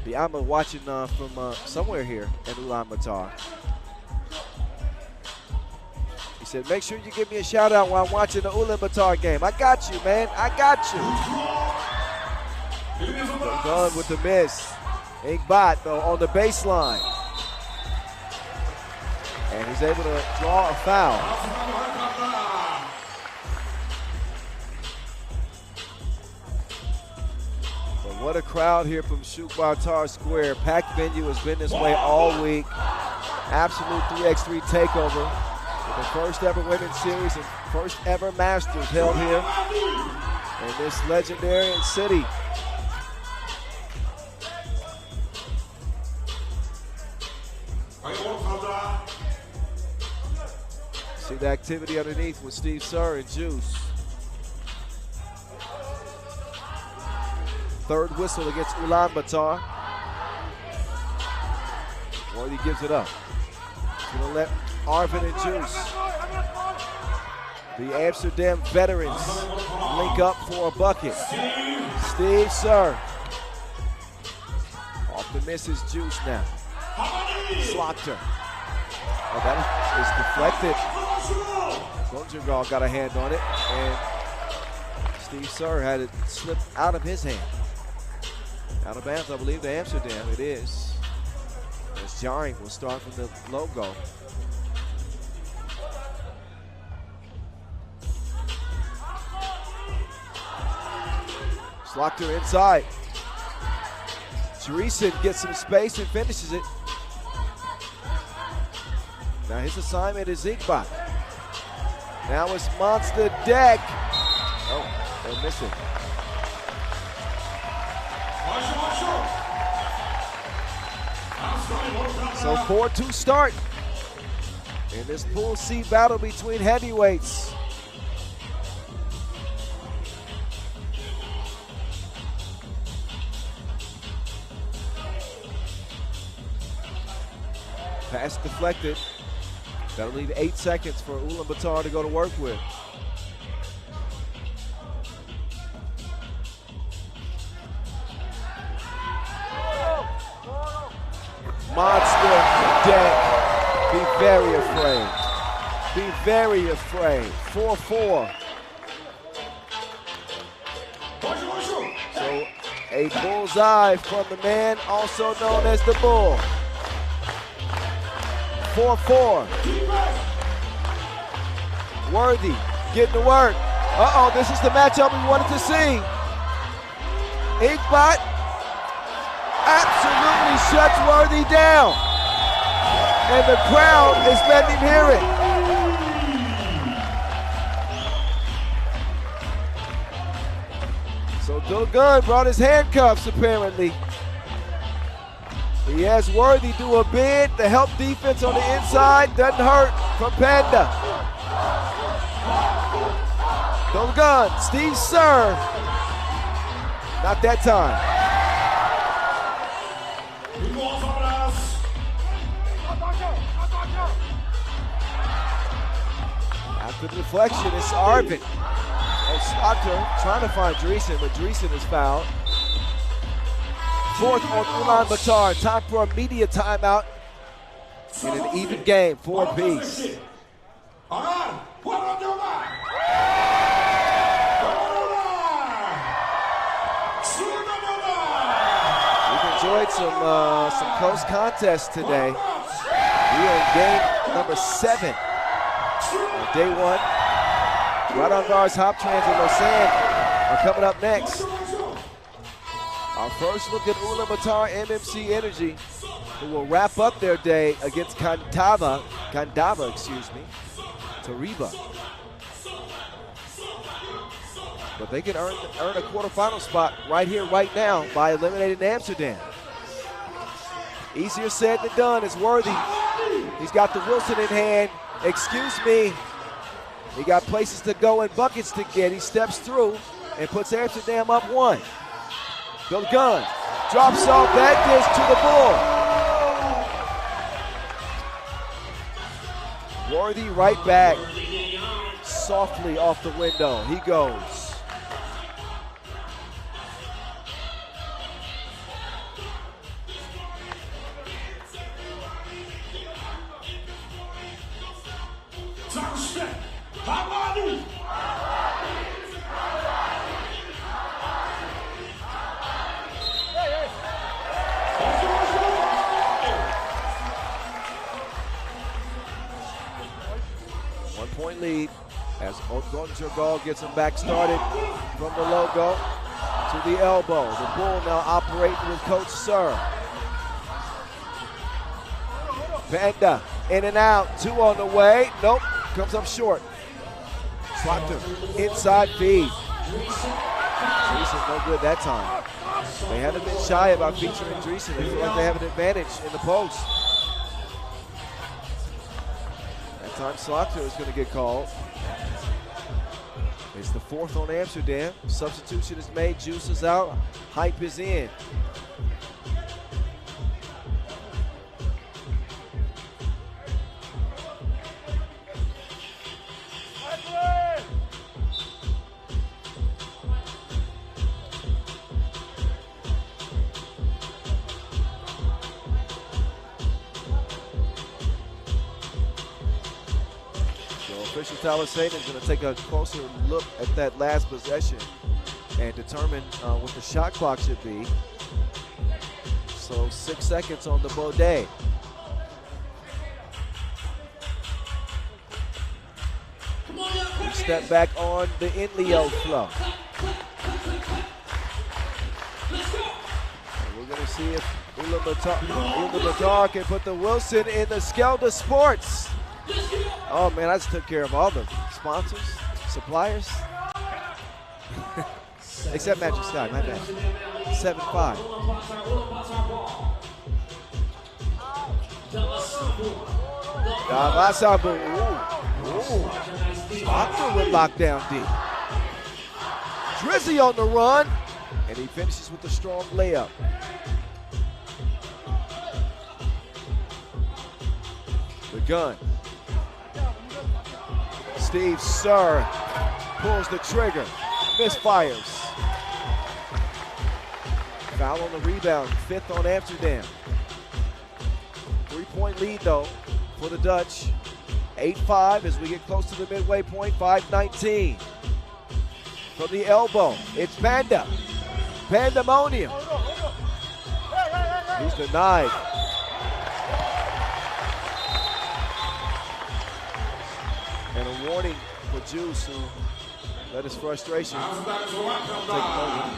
Biamba watching from somewhere here in Ulaanbaatar. He said, make sure you give me a shout out while I'm watching the Ulaanbaatar game. I got you, man. I got you. Done with the miss. Ingbat, though, on the baseline. And he's able to draw a foul. What a crowd here from Shukbatar Square. Packed venue has been this way all week. Absolute 3x3 takeover. With the first ever women's series and first ever Masters held here in this legendary city. See the activity underneath with Steve Sir and Juice. Third whistle against Ulaanbaatar. Worthy gives it up. He's going to let Arvin and Juice, the Amsterdam veterans, link up for a bucket. Steve Sir. Off the miss is Juice now. Slaughter. Oh, that is deflected. Gonjagal got a hand on it, and Steve Sir had it slip out of his hand. Out of bounds, I believe, to Amsterdam. It is. As Jarring will start from the logo. Slaughter inside. Drizzy gets some space and finishes it. Now his assignment is Ingbat. Now it's Monster Deck. Oh, they miss it. So 4-2 start in this Pool C battle between heavyweights. Pass deflected. That'll leave 8 seconds for Ulaanbaatar to go to work with. Monster deck. Be very afraid. Be very afraid. 4-4. So a bullseye from the man also known as the Bull. 4-4. Worthy getting to work. Uh-oh, this is the matchup we wanted to see. Inkbot absolutely shuts Worthy down. And the crowd is letting him hear it. So Dulgun brought his handcuffs apparently. He has Worthy do a bid. The help defense on the inside doesn't hurt from Panda. Dulgun, Steve Sir. Not that time. After the deflection, it's Arvin. And Slaughter trying to find Dreesen, but Dreesen is fouled. Fourth on Ulaanbaatar. Time for a media timeout in an even game, 4-piece. We've enjoyed some close contests today. We are in game number 7 on day 1. Raudondvaris, Hoptrans, and Lausanne are coming up next. Our first look at Ulaanbaatar MMC Energy, who will wrap up their day against Kandava, Turība. But they can earn a quarterfinal spot right here, right now, by eliminating Amsterdam. Easier said than done. It's Worthy. He's got the Wilson in hand. Excuse me. He got places to go and buckets to get. He steps through and puts Amsterdam up 1. Dulgun drops off that dish to the Bull. Worthy right back. Softly off the window. He goes. Point lead as Gonjagal gets him back started from the logo to the elbow. The Bull now operating with Coach Sir. Panda in and out, 2 on the way. Nope, comes up short. Slaughter, inside feed. Dreesen no good that time. They haven't been shy about featuring Dreesen. They feel like they have an advantage in the post. Time Slaughter is going to get called. It's the 4th on Amsterdam. Substitution is made. Juice is out. Hype is in. Official Tyler Satan is going to take a closer look at that last possession and determine what the shot clock should be. So 6 seconds on the Baudet. Step back on the Inleo flow. And we're going to see if Ulaanbaatar can put the Wilson in the Skelda Sports. Oh man, I just took care of all the sponsors, suppliers. except Magic Sky, my bad. 7-5. Davasabu, ooh. Hoptrans with lockdown D. Drizzy on the run, and he finishes with a strong layup. The gun. Steve Sir pulls the trigger, misfires. Foul on the rebound, 5th on Amsterdam. 3-point lead though for the Dutch. 8-5 as we get close to the midway point, 5:19. From the elbow, it's Panda. Pandemonium. He's denied. And a warning for Juice, who let his frustration take over.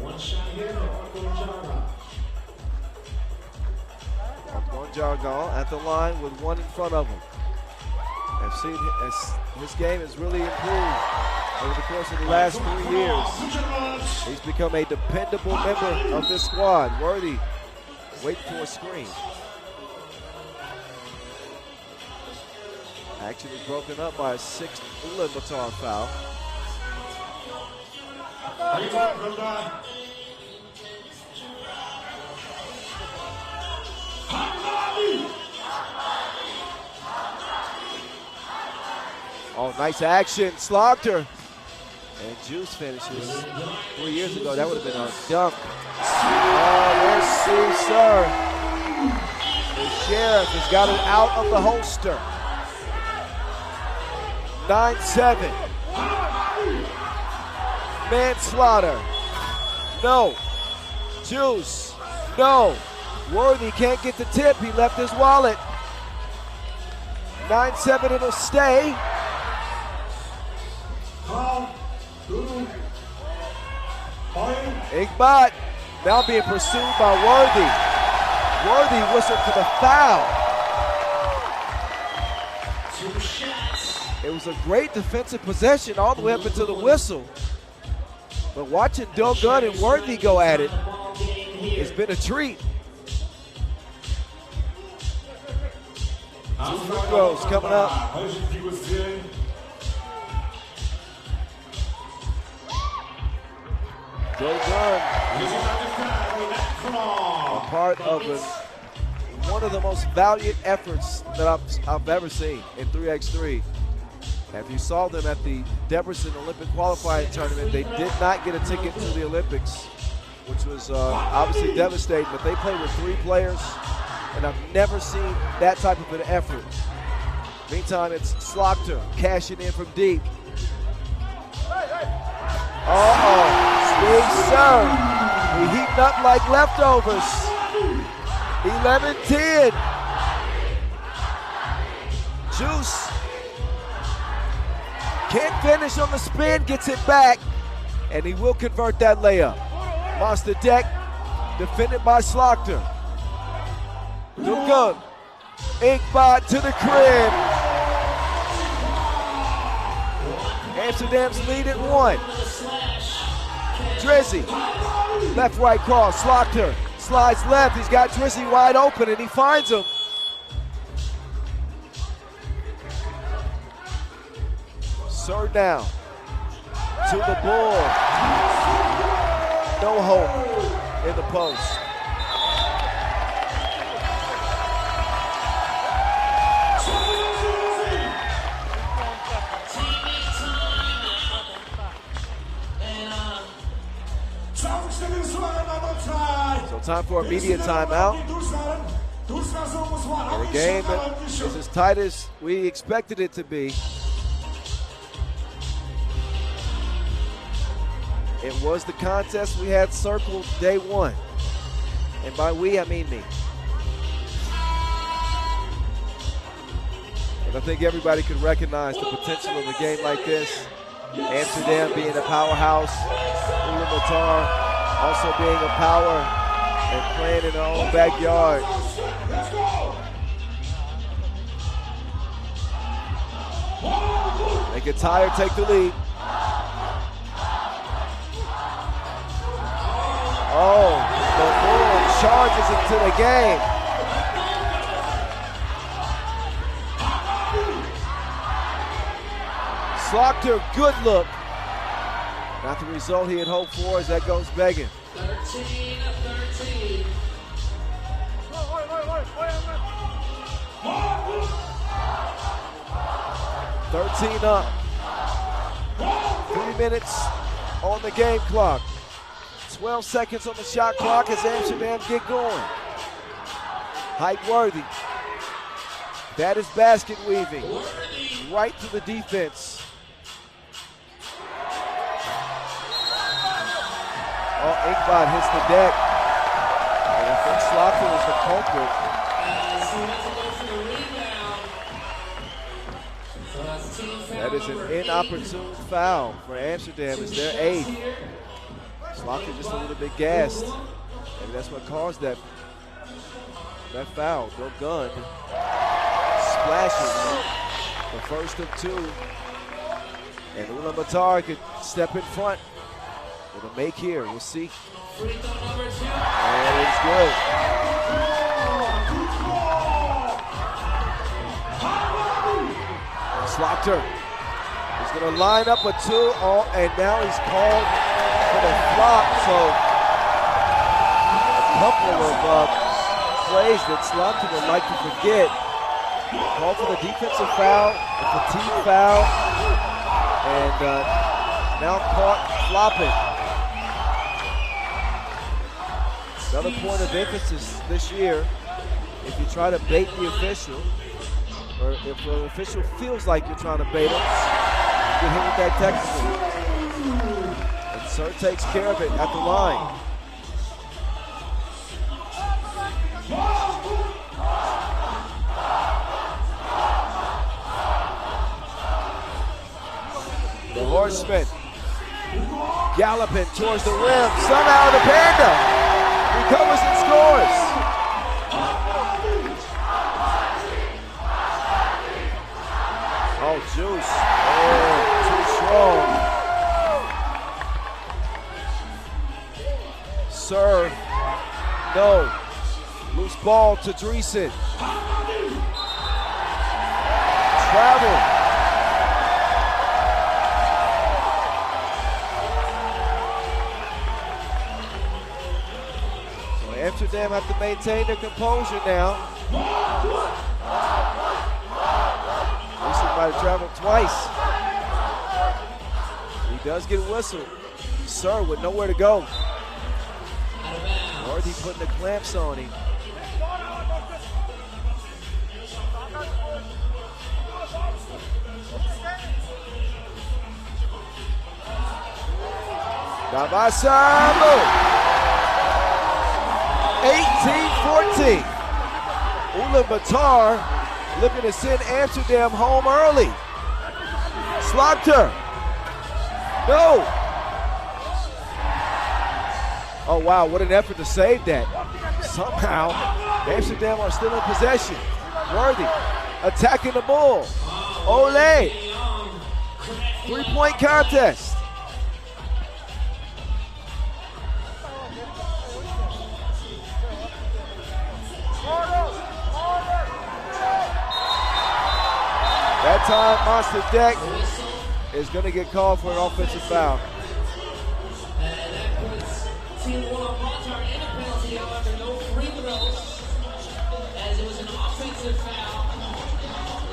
One shot here One Jargon at the line with one in front of him. I've seen his game has really improved over the course of the last 3 years. He's become a dependable member of this squad. Worthy, waiting for a screen. Action is broken up by a 6th Ulaanbaatar foul. Oh, nice action, Slaughter. And Juice finishes. 3 years ago, that would have been a dunk. Oh, there's Caesar. The Sheriff has got it out of the holster. 9-7. Manslaughter. No. Juice. No. Worthy can't get the tip. He left his wallet. 9-7, it'll stay. Igbot now being pursued by Worthy. Worthy whistled for the foul. It was a great defensive possession all the way up until the whistle. But watching Dogun and Worthy go at it, it's been a treat. Two free throws coming up. Dogun, a part of one of the most valiant efforts that I've ever seen in 3x3. If you saw them at the Debrecen Olympic qualifying tournament, they did not get a ticket to the Olympics, which was obviously devastating, but they played with 3 players, and I've never seen that type of an effort. Meantime, it's Slaughter cashing in from deep. Steve Sir, he heating up like leftovers. 11-10. Juice can't finish on the spin, gets it back, and he will convert that layup. Monster deck, defended by Slaughter. Dogun, Igbot to the crib. Amsterdam's lead at 1. Drizzy, left, right cross, Slaughter slides left. He's got Drizzy wide open, and he finds him. Sir down to the board. No hope in the post. So time for a media timeout. And a game that is as tight as we expected it to be. It was the contest we had circled day 1. And by we, I mean me. And I think everybody could recognize the potential of a game like this. Amsterdam being a powerhouse, Ulaanbaatar also being a power and playing in their own backyard. They get tired, take the lead. Oh, the Bull charges into the game. Slaughter, good look. Not the result he had hoped for as that goes begging. 13-13. 13 up. 3 minutes on the game clock. 12 seconds on the shot clock as Amsterdam get going. Height Worthy. That is basket weaving. Right to the defense. Oh, Inkbot hits the deck. And I think Slaughter was the culprit. That is an inopportune foul for Amsterdam. It's their 8th. Slaughter just a little bit gassed. Maybe that's what caused that foul. No gun. Splashes. The first of 2. And Ulaanbaatar could step in front. With a make here, we'll see. Free throw number 2. And it's good. Slaughter is going to line up a 2. Oh, and now he's called for the flop. So a couple of plays that Slaughter would like to forget. Called for the defensive foul, a fatigue foul, and now caught flopping. Another point of emphasis this year, if you try to bait the official, or if an official feels like you're trying to bait him, you get hit with that technical. And Sir takes care of it at the line. The Horseman galloping towards the rim. Somehow the Panda recovers and scores. Oh, Juice. Oh, too strong. Serve. No. Loose ball to Dreesen. Travel. Amsterdam have to maintain their composure now. Dreesen might have traveled twice. He does get whistled. Sir with nowhere to go. Worthy putting the clamps on him. Kandava. 18-14. Ulaanbaatar looking to send Amsterdam home early. Slaughter. No. Oh, wow, what an effort to save that. Somehow, Amsterdam are still in possession. Worthy attacking the ball. Ole. 3-point contest. That time, Monster Deck is going to get called for an offensive foul. And that puts Team Ulaanbaatar in a penalty, however, no free throws, as it was an offensive foul.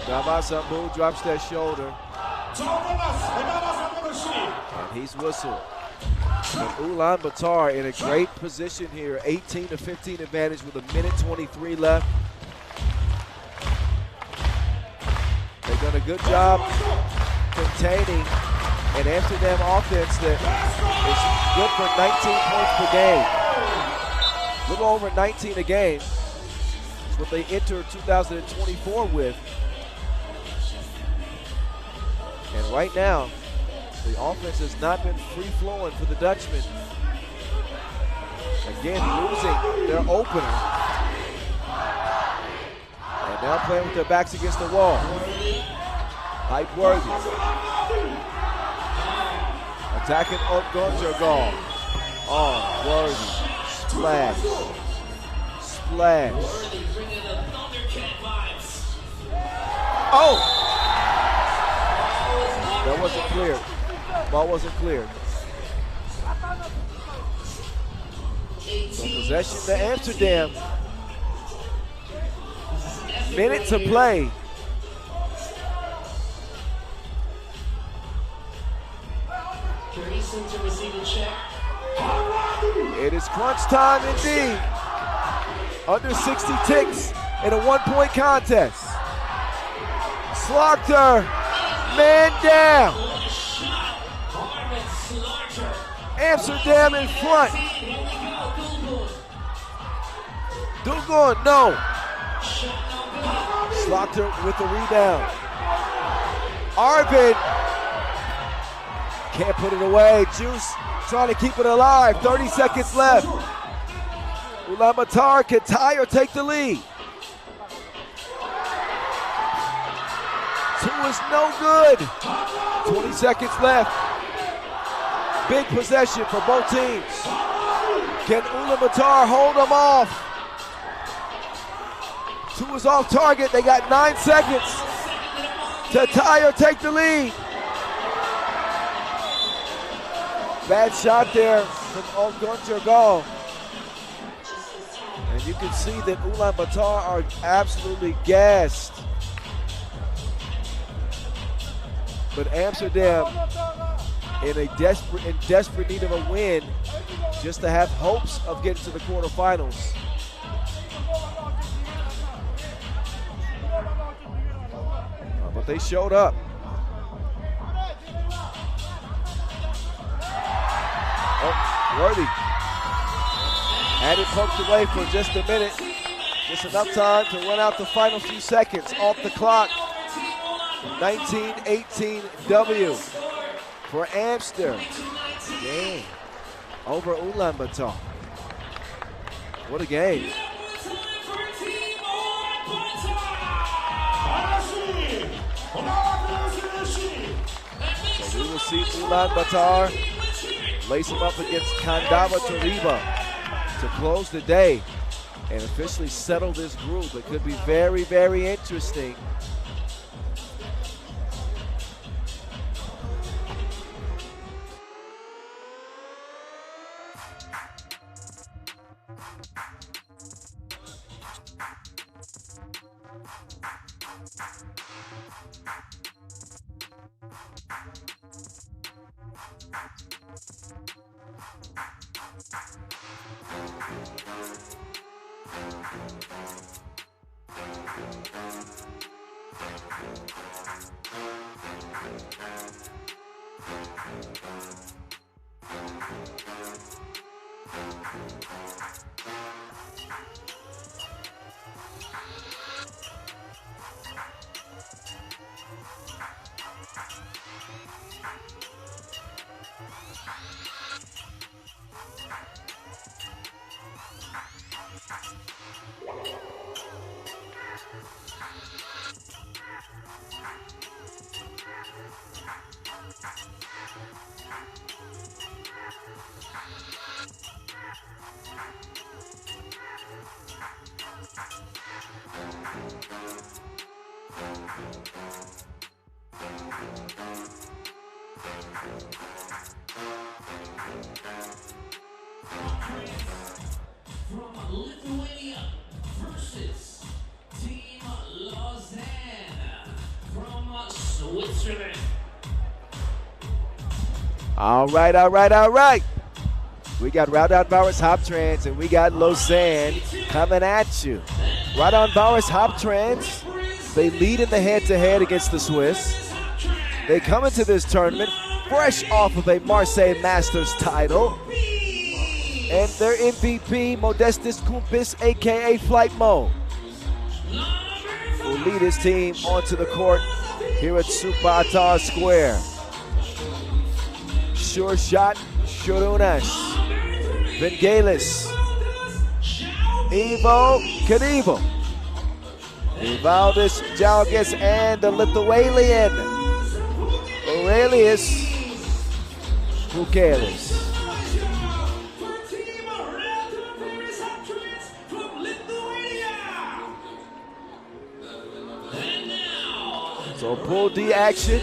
Davasambu drops that shoulder. And he's whistled. And Ulaanbaatar in a great position here, 18-15 advantage with 1:23 left. They've done a good job containing an Amsterdam offense that is good for 19 points per game. A little over 19 a game is what they entered 2024 with. And right now, the offense has not been free-flowing for the Dutchmen. Again, losing their opener. And now playing with their backs against the wall. Hype Worthy. Attacking Gunjagal. Oh, Worthy. Splash. Splash. Oh! That wasn't clear. Ball wasn't clear. So possession to Amsterdam. Minute to play. To receive a check. It is crunch time indeed. Under 60 ticks in a one-point contest. Slaughter, man down. Amsterdam in front. Dugun, no. Slaughter with the rebound. Arvin can't put it away. Juice trying to keep it alive. 30 seconds left. Ulaanbaatar can tie or take the lead. Two is no good. 20 seconds left. Big possession for both teams. Can Ulaanbaatar hold them off? Two is off target. They got 9 seconds to tie or take the lead. Bad shot there from Gunjagal. And you can see that Ulaanbaatar are absolutely gassed. But Amsterdam in desperate need of a win just to have hopes of getting to the quarterfinals. But they showed up. Worthy had it poked away for just a minute. Just enough time to run out the final few seconds off the clock. 19-18 W for Amsterdam. Game over Ulaanbaatar. What a game. So we will see Ulaanbaatar lace him up against Kandava Turība to close the day and officially settle this group. It could be very, very interesting. From Lithuania versus Team Lausanne from Switzerland. All right. We got Raudondvaris Hoptrans and we got Lausanne coming at you. Raudondvaris Hoptrans, they lead in the head-to-head against the Swiss. They come into this tournament fresh off of a Marseille Masters title. And their MVP, Modestus Kumpis, a.k.a. Flight Mo, will lead his team onto the court here at Supaatar Square. Sure shot, Shurunas, Vingalis, Ivo Kadivo, Ivaldis Jalgis, and the Lithuanian Aurelius Bukelis. For Team Raudondvaris Hoptrans from Lithuania. And now, So Pool D action.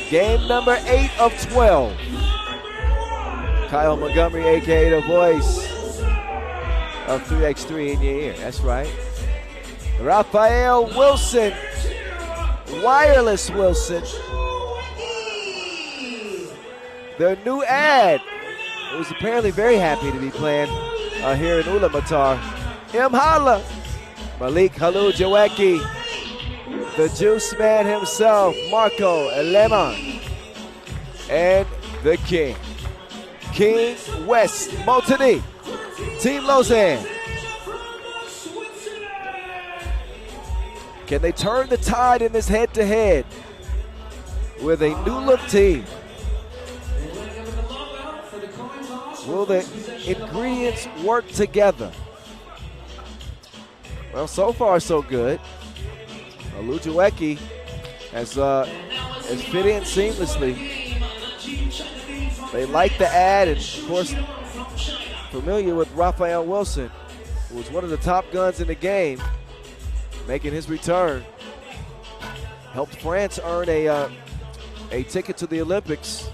Game number 8 of 12. Kyle Montgomery, aka the voice of 3x3 in your ear. That's right. Raphael Wilson, Wireless Wilson. Their new ad. Who's apparently very happy to be playing here in Ulaanbaatar. Imhala, Malik Halujawecki, the Juice Man himself, Marco Eleman, and the King. King West Motini, Team Lausanne. Can they turn the tide in this head-to-head with a new look team? Will the ingredients work together? Well, so far so good. Halujawecki has fit in seamlessly. They like the ad, and of course, familiar with Raphael Wilson, who was one of the top guns in the game, making his return. Helped France earn a ticket to the Olympics,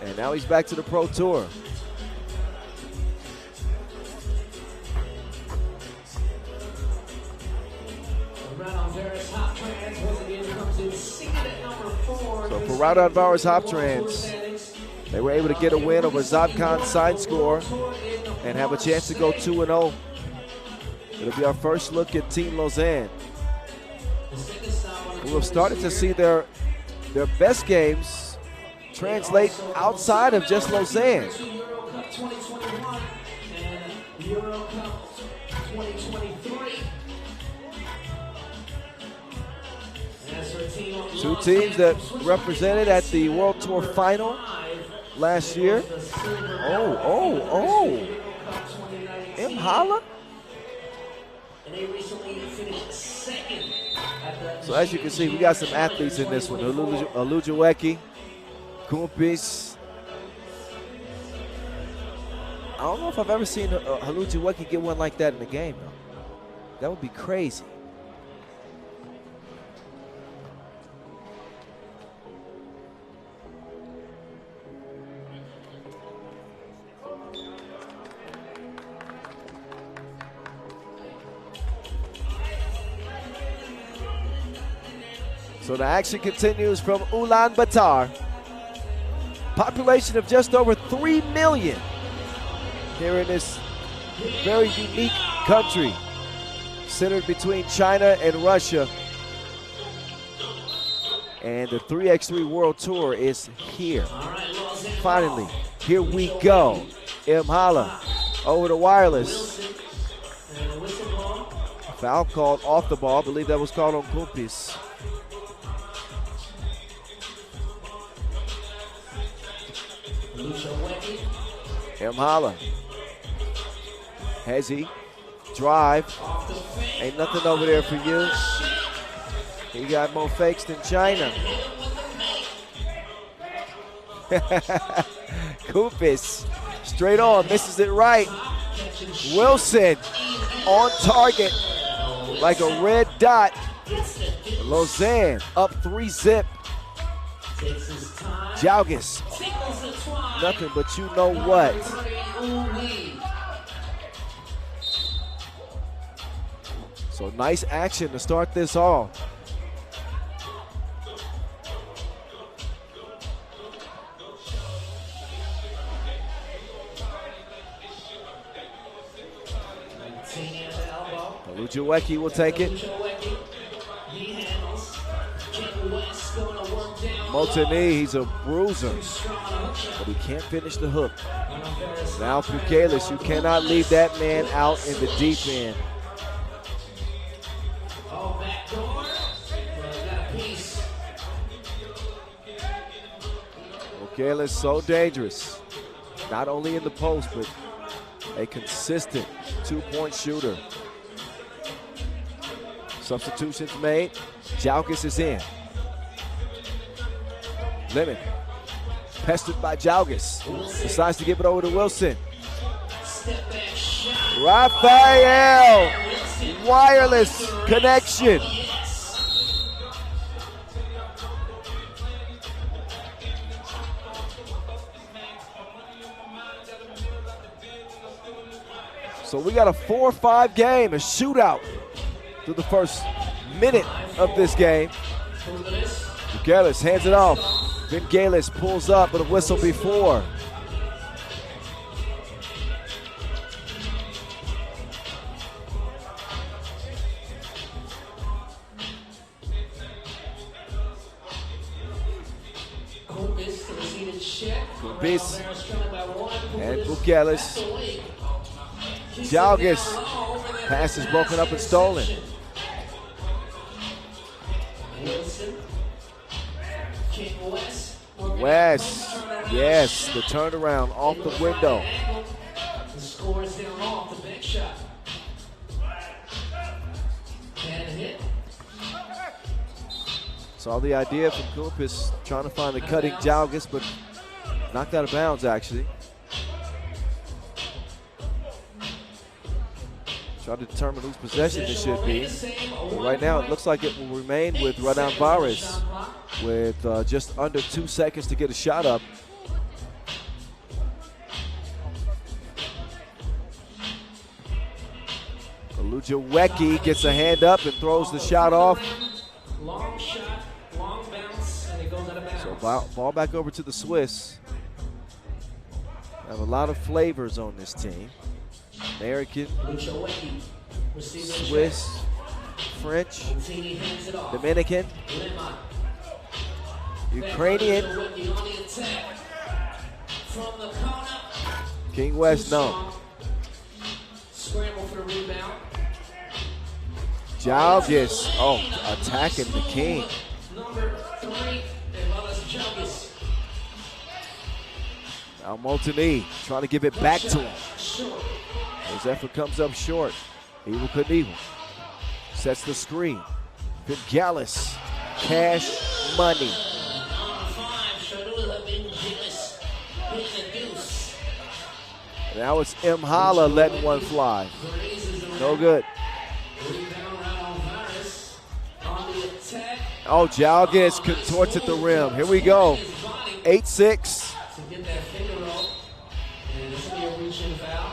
and now he's back to the Pro Tour. So for Raudondvaris Hoptrans, they were able to get a win over Zavkhan SAINSCORE and have a chance to go 2-0. It'll be our first look at Team Lausanne, who have started to see their best games translate outside of just Lausanne. Two teams that represented at the World Tour final last year. Oh. Imhala? So as you can see, we got some athletes in this one. Halujawecki, Kumpis. I don't know if I've ever seen Halujawecki get one like that in the game, though. That would be crazy. So the action continues from Ulaanbaatar. Population of just over 3 million here in this very unique country, centered between China and Russia. And the 3x3 World Tour is here. Finally, here we go. Imhala over to Wireless. Foul called off the ball. I believe that was called on Kumpis. Imhala. Hezi. Drive. Ain't nothing over there for you. He got more fakes than China. Kumpis. Straight on. Misses it right. Wilson on target like a red dot. Lausanne up 3-zip. Jalgis. Nothing but you know what. So nice action to start this off. Halujawecki will take it. Motini, he's a bruiser, but he can't finish the hook. Now Bukelis, you cannot leave that man out in the deep end. Bukelis so dangerous, not only in the post, but a consistent two-point shooter. Substitutions made. Jalgis is in. Lemon Pestered by Jalgis. Decides to give it over to Wilson. Step back shot. Raphael. Wireless connection. So we got a 4-5 game, a shootout through the first minute of this game. Galis hands it off. Ben Galis pulls up with a whistle before. Kumbis and Bukelis. Jalgis. Pass is broken up and stolen. West, yes, the turnaround off the window. The score is down off the back shot. And hit. Saw the idea from Kumpis trying to find the cutting Jalgis, but knocked out of bounds actually. Trying to determine whose possession it should be. But right now it looks like it will remain with Raudondvaris with just under 2 seconds to get a shot up. Lujawecki gets a hand up and throws the shot off. Long shot, long bounce, and it goes out of bounds. So ball back over to the Swiss. Have a lot of flavors on this team. American, Swiss, French, Dominican, Ukrainian. King West, no. Scramble for the rebound. Jalgis, attacking the King. Number 3, Jalgis. Now Multony trying to give it back to him. His effort comes up short. Evil Kandava sets the screen. Vingalis, cash money. Now it's M. Holla letting one fly. No good. Oh, Jalgis contorts at the rim. Here we go. 8-6. To get that finger roll. And it's going to be a reach-in foul.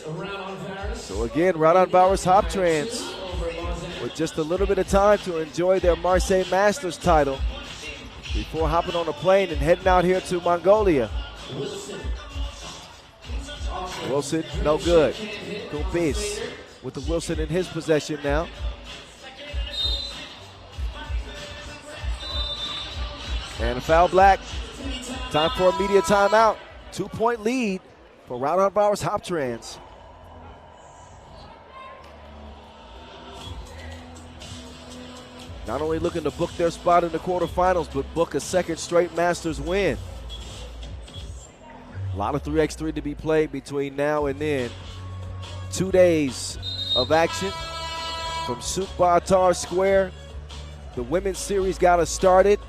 Raudondvaris. So again, Raudondvaris Hoptrans with just a little bit of time to enjoy their Marseille Masters title before hopping on a plane and heading out here to Mongolia. Wilson, no good. Kumpis with the Wilson in his possession now. And a foul black. Time for a media timeout. 2-point lead for Raudondvaris Hoptrans. Not only looking to book their spot in the quarterfinals, but book a second straight Masters win. A lot of 3x3 to be played between now and then. 2 days of action from Ulaanbaatar Square. The women's series got us started.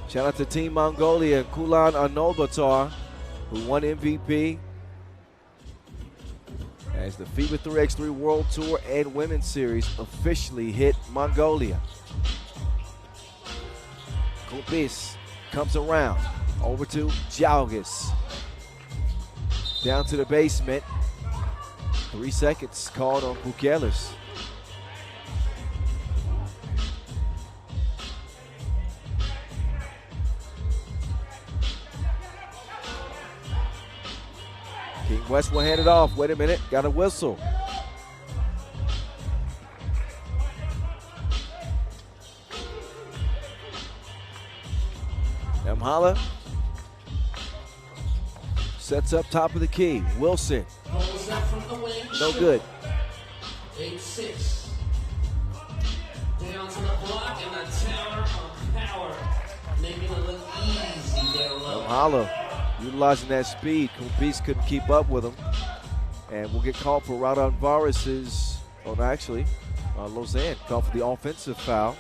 Shout out to Team Mongolia and Ulaanbaatar, who won MVP. As the FIBA 3x3 World Tour and Women's Series officially hit Mongolia. Kumpis comes around, over to Jalgis. Down to the basement. 3 seconds called on Bukelis. King West will hand it off. Wait a minute, got a whistle. Holla sets up top of the key. Wilson, no good. 8-6. Down to the block and the tower of power. Making it look easy down low. Holla utilizing that speed. Kumpis couldn't keep up with him. And we'll get called for Raudondvaris' Oh, no, actually, Lausanne called for the offensive foul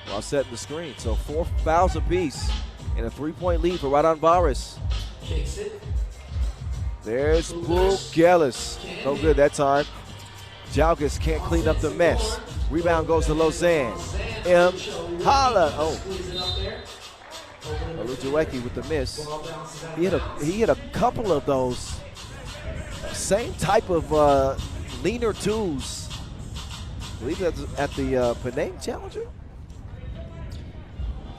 while setting the screen. So 4 fouls apiece and a 3-point lead for Raudondvaris. Kicks it. There's Bukelis. No good that time. Jalgis can't clean up the mess. Rebound goes to Lausanne. M. Holla. Oh. Ulaanbaatar with the miss. He hit a couple of those same type of leaner twos. I believe that's at the Penang Challenger.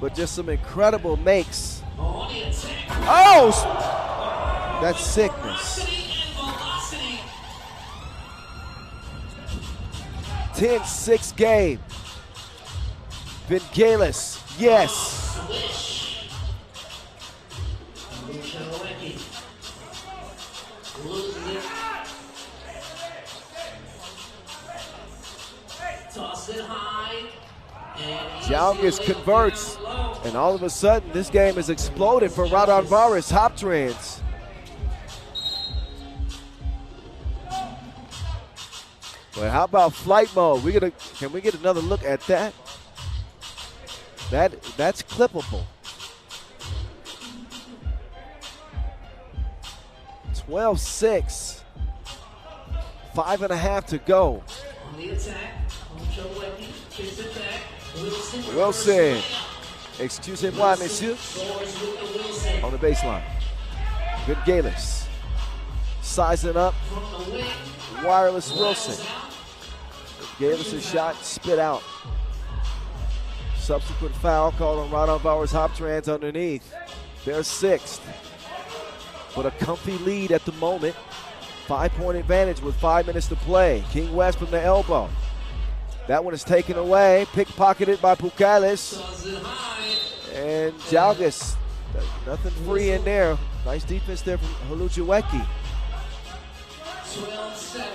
But just some incredible makes. Oh! That's sickness. 10-6 game. Vingalis, yes. Jalgis converts, and all of a sudden this game has exploded for Raudondvaris Hoptrans. But how about flight mode? Can we get another look at that? That's clippable. 12-6. 5.5 to go. On the attack, kicks it back. Wilson. Excusez-moi, monsieur. On the baseline. Vingalis. Sizing up. Wireless Wilson. Vingalis' shot spit out. Subsequent foul called on Raudondvaris Hoptrans underneath. They're 6th. But a comfy lead at the moment. 5-point advantage with 5 minutes to play. King West from the elbow. That one is taken away. Pickpocketed by Bukelis. And Jalgis. Nothing free in there. Nice defense there from Ulaanbaatar. 12-7.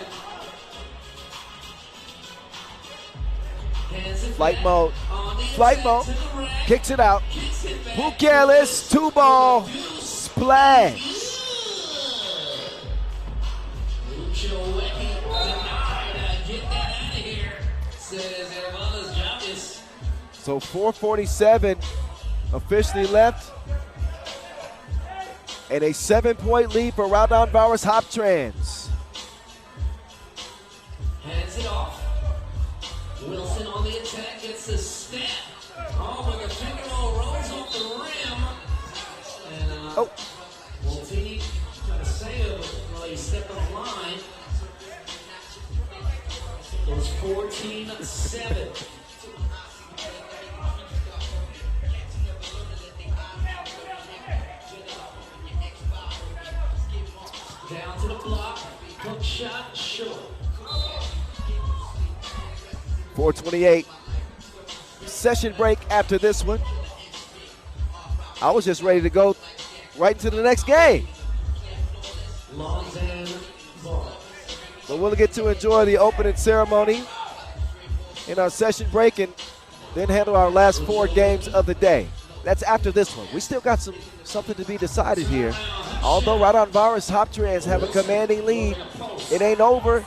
Flight mode. Flight mode. Kicks it out. Bukelis. 2-ball. Splash. So 4:47 officially left. And a 7-point lead for Raudondvaris Hoptrans. Hands it off. Wilson on the attack gets the step. Oh, with a finger roll, rolls off the rim. And Multini trying to save it while he stepped on the line. It was 14-7. Down to the block, hook shot, short. 4:28. Session break after this one. I was just ready to go right into the next game. But we'll get to enjoy the opening ceremony in our session break and then handle our last 4 games of the day. That's after this one. We still got something to be decided here. Although Raudondvaris Hoptrans have a commanding lead, it ain't over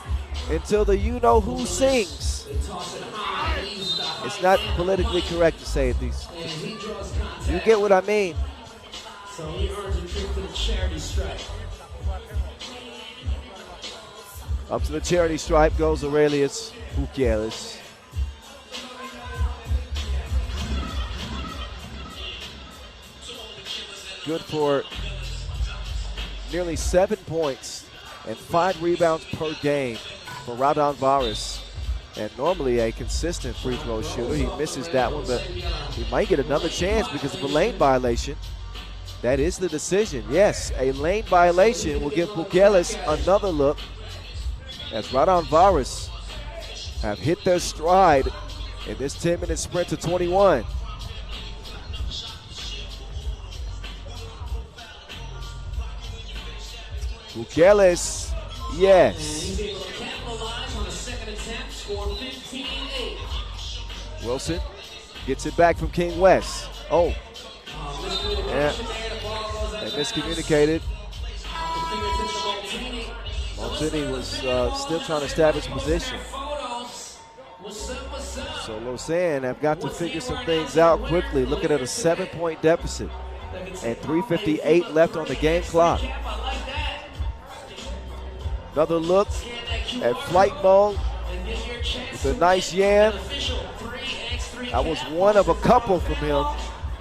until the you-know-who sings. It's not politically correct to say it. You get what I mean. So he earns a trip to the charity stripe. Up to the charity stripe goes Aurelius Bukelis. Good for nearly 7 points and 5 rebounds per game for Raudondvaris. And normally a consistent free throw shooter. He misses that one, but he might get another chance because of a lane violation. That is the decision. Yes, a lane violation will give Bukelis another look as Raudondvaris have hit their stride in this 10-minute sprint to 21. Bukelis, yes. Wilson gets it back from King West. Oh. Yeah. And miscommunicated. Multini was still trying to establish position. So Lausanne have got to figure some things out quickly. Looking at a 7-point deficit and 3:58 left on the game clock. Another look at flight mode with a nice yam. That was one of a couple from him.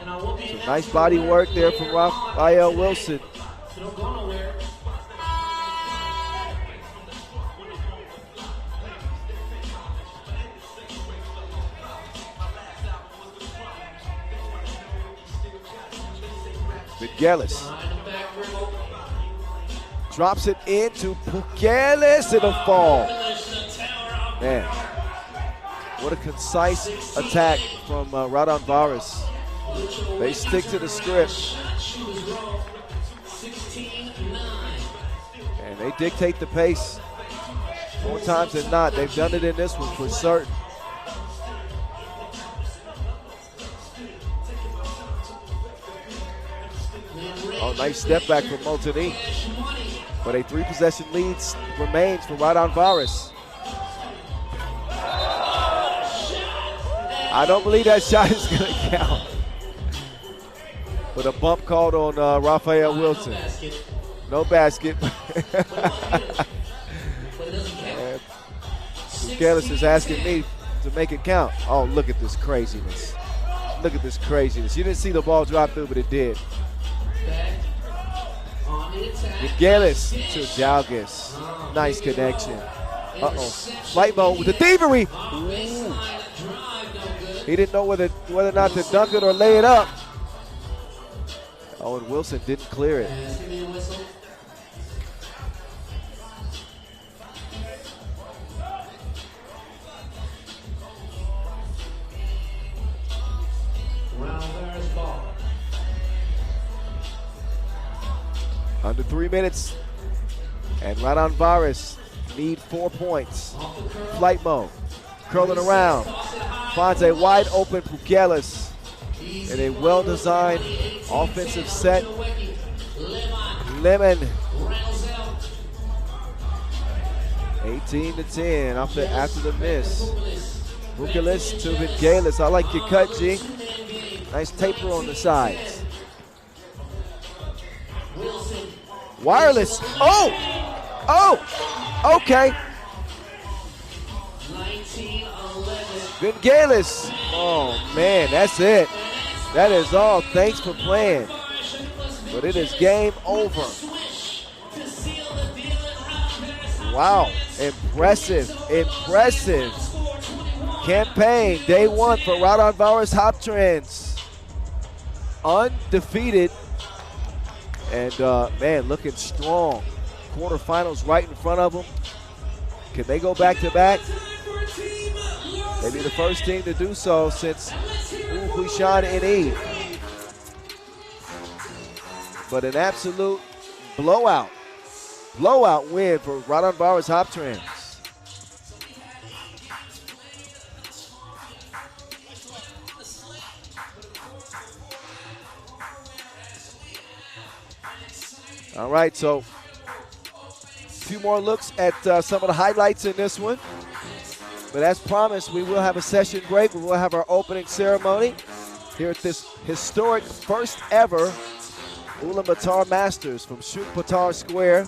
So nice body work there from Raphael Wilson. Pukelis drops it into Pukelis. It'll fall. Man, what a concise attack from Raudondvaris. They stick to the script. And they dictate the pace more times than not. They've done it in this one for certain. Oh, nice step back from Montagne. But a 3-possession lead remains for Raudondvaris. I don't believe that shot is going to count. But a bump called on Raphael Wilson. No basket. Pukelis is asking me to make it count. Oh, look at this craziness. Look at this craziness. You didn't see the ball drop through, but it did. Pukelis to Jalgis. Nice connection. Uh-oh. Flight mode with the thievery. Ooh. He didn't know whether or not to dunk it or lay it up. Oh, and Wilson didn't clear it. Under 3 minutes, and Raudondvaris need 4 points. Flight mode, curling around, finds a wide open Pukelis in a well-designed offensive set. Lemon, 18-10 after the miss. Pukelis to Pukelis. I like your cut, G. Nice taper on the sides. Wireless. Oh, okay. Pukelis. Oh, man, that's it. That is all. Thanks for playing. But it is game over. Wow. Impressive campaign. Day 1 for Raudondvaris Hoptrans. Undefeated. And, man, looking strong. Quarterfinals right in front of them. Can they go back-to-back? They be the first team to do so since Huishan and Eve. But an absolute blowout win for Raudondvaris Hoptrans. All right, so a few more looks at some of the highlights in this one. But as promised, we will have a session break. We will have our opening ceremony here at this historic first ever Ulaanbaatar Masters from Shukpatar Square.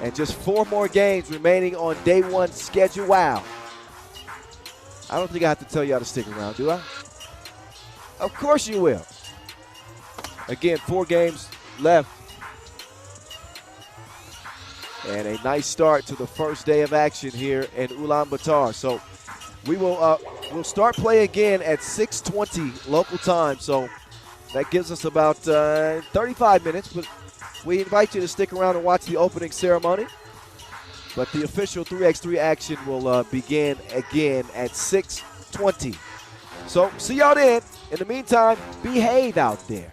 And just 4 more games remaining on day 1 schedule. Wow. I don't think I have to tell you how to stick around, do I? Of course you will. Again, 4 games left. And a nice start to the first day of action here in Ulaanbaatar. So we will we'll start play again at 6:20 local time. So that gives us about 35 minutes. But we invite you to stick around and watch the opening ceremony. But the official 3x3 action will begin again at 6:20. So see y'all then. In the meantime, behave out there.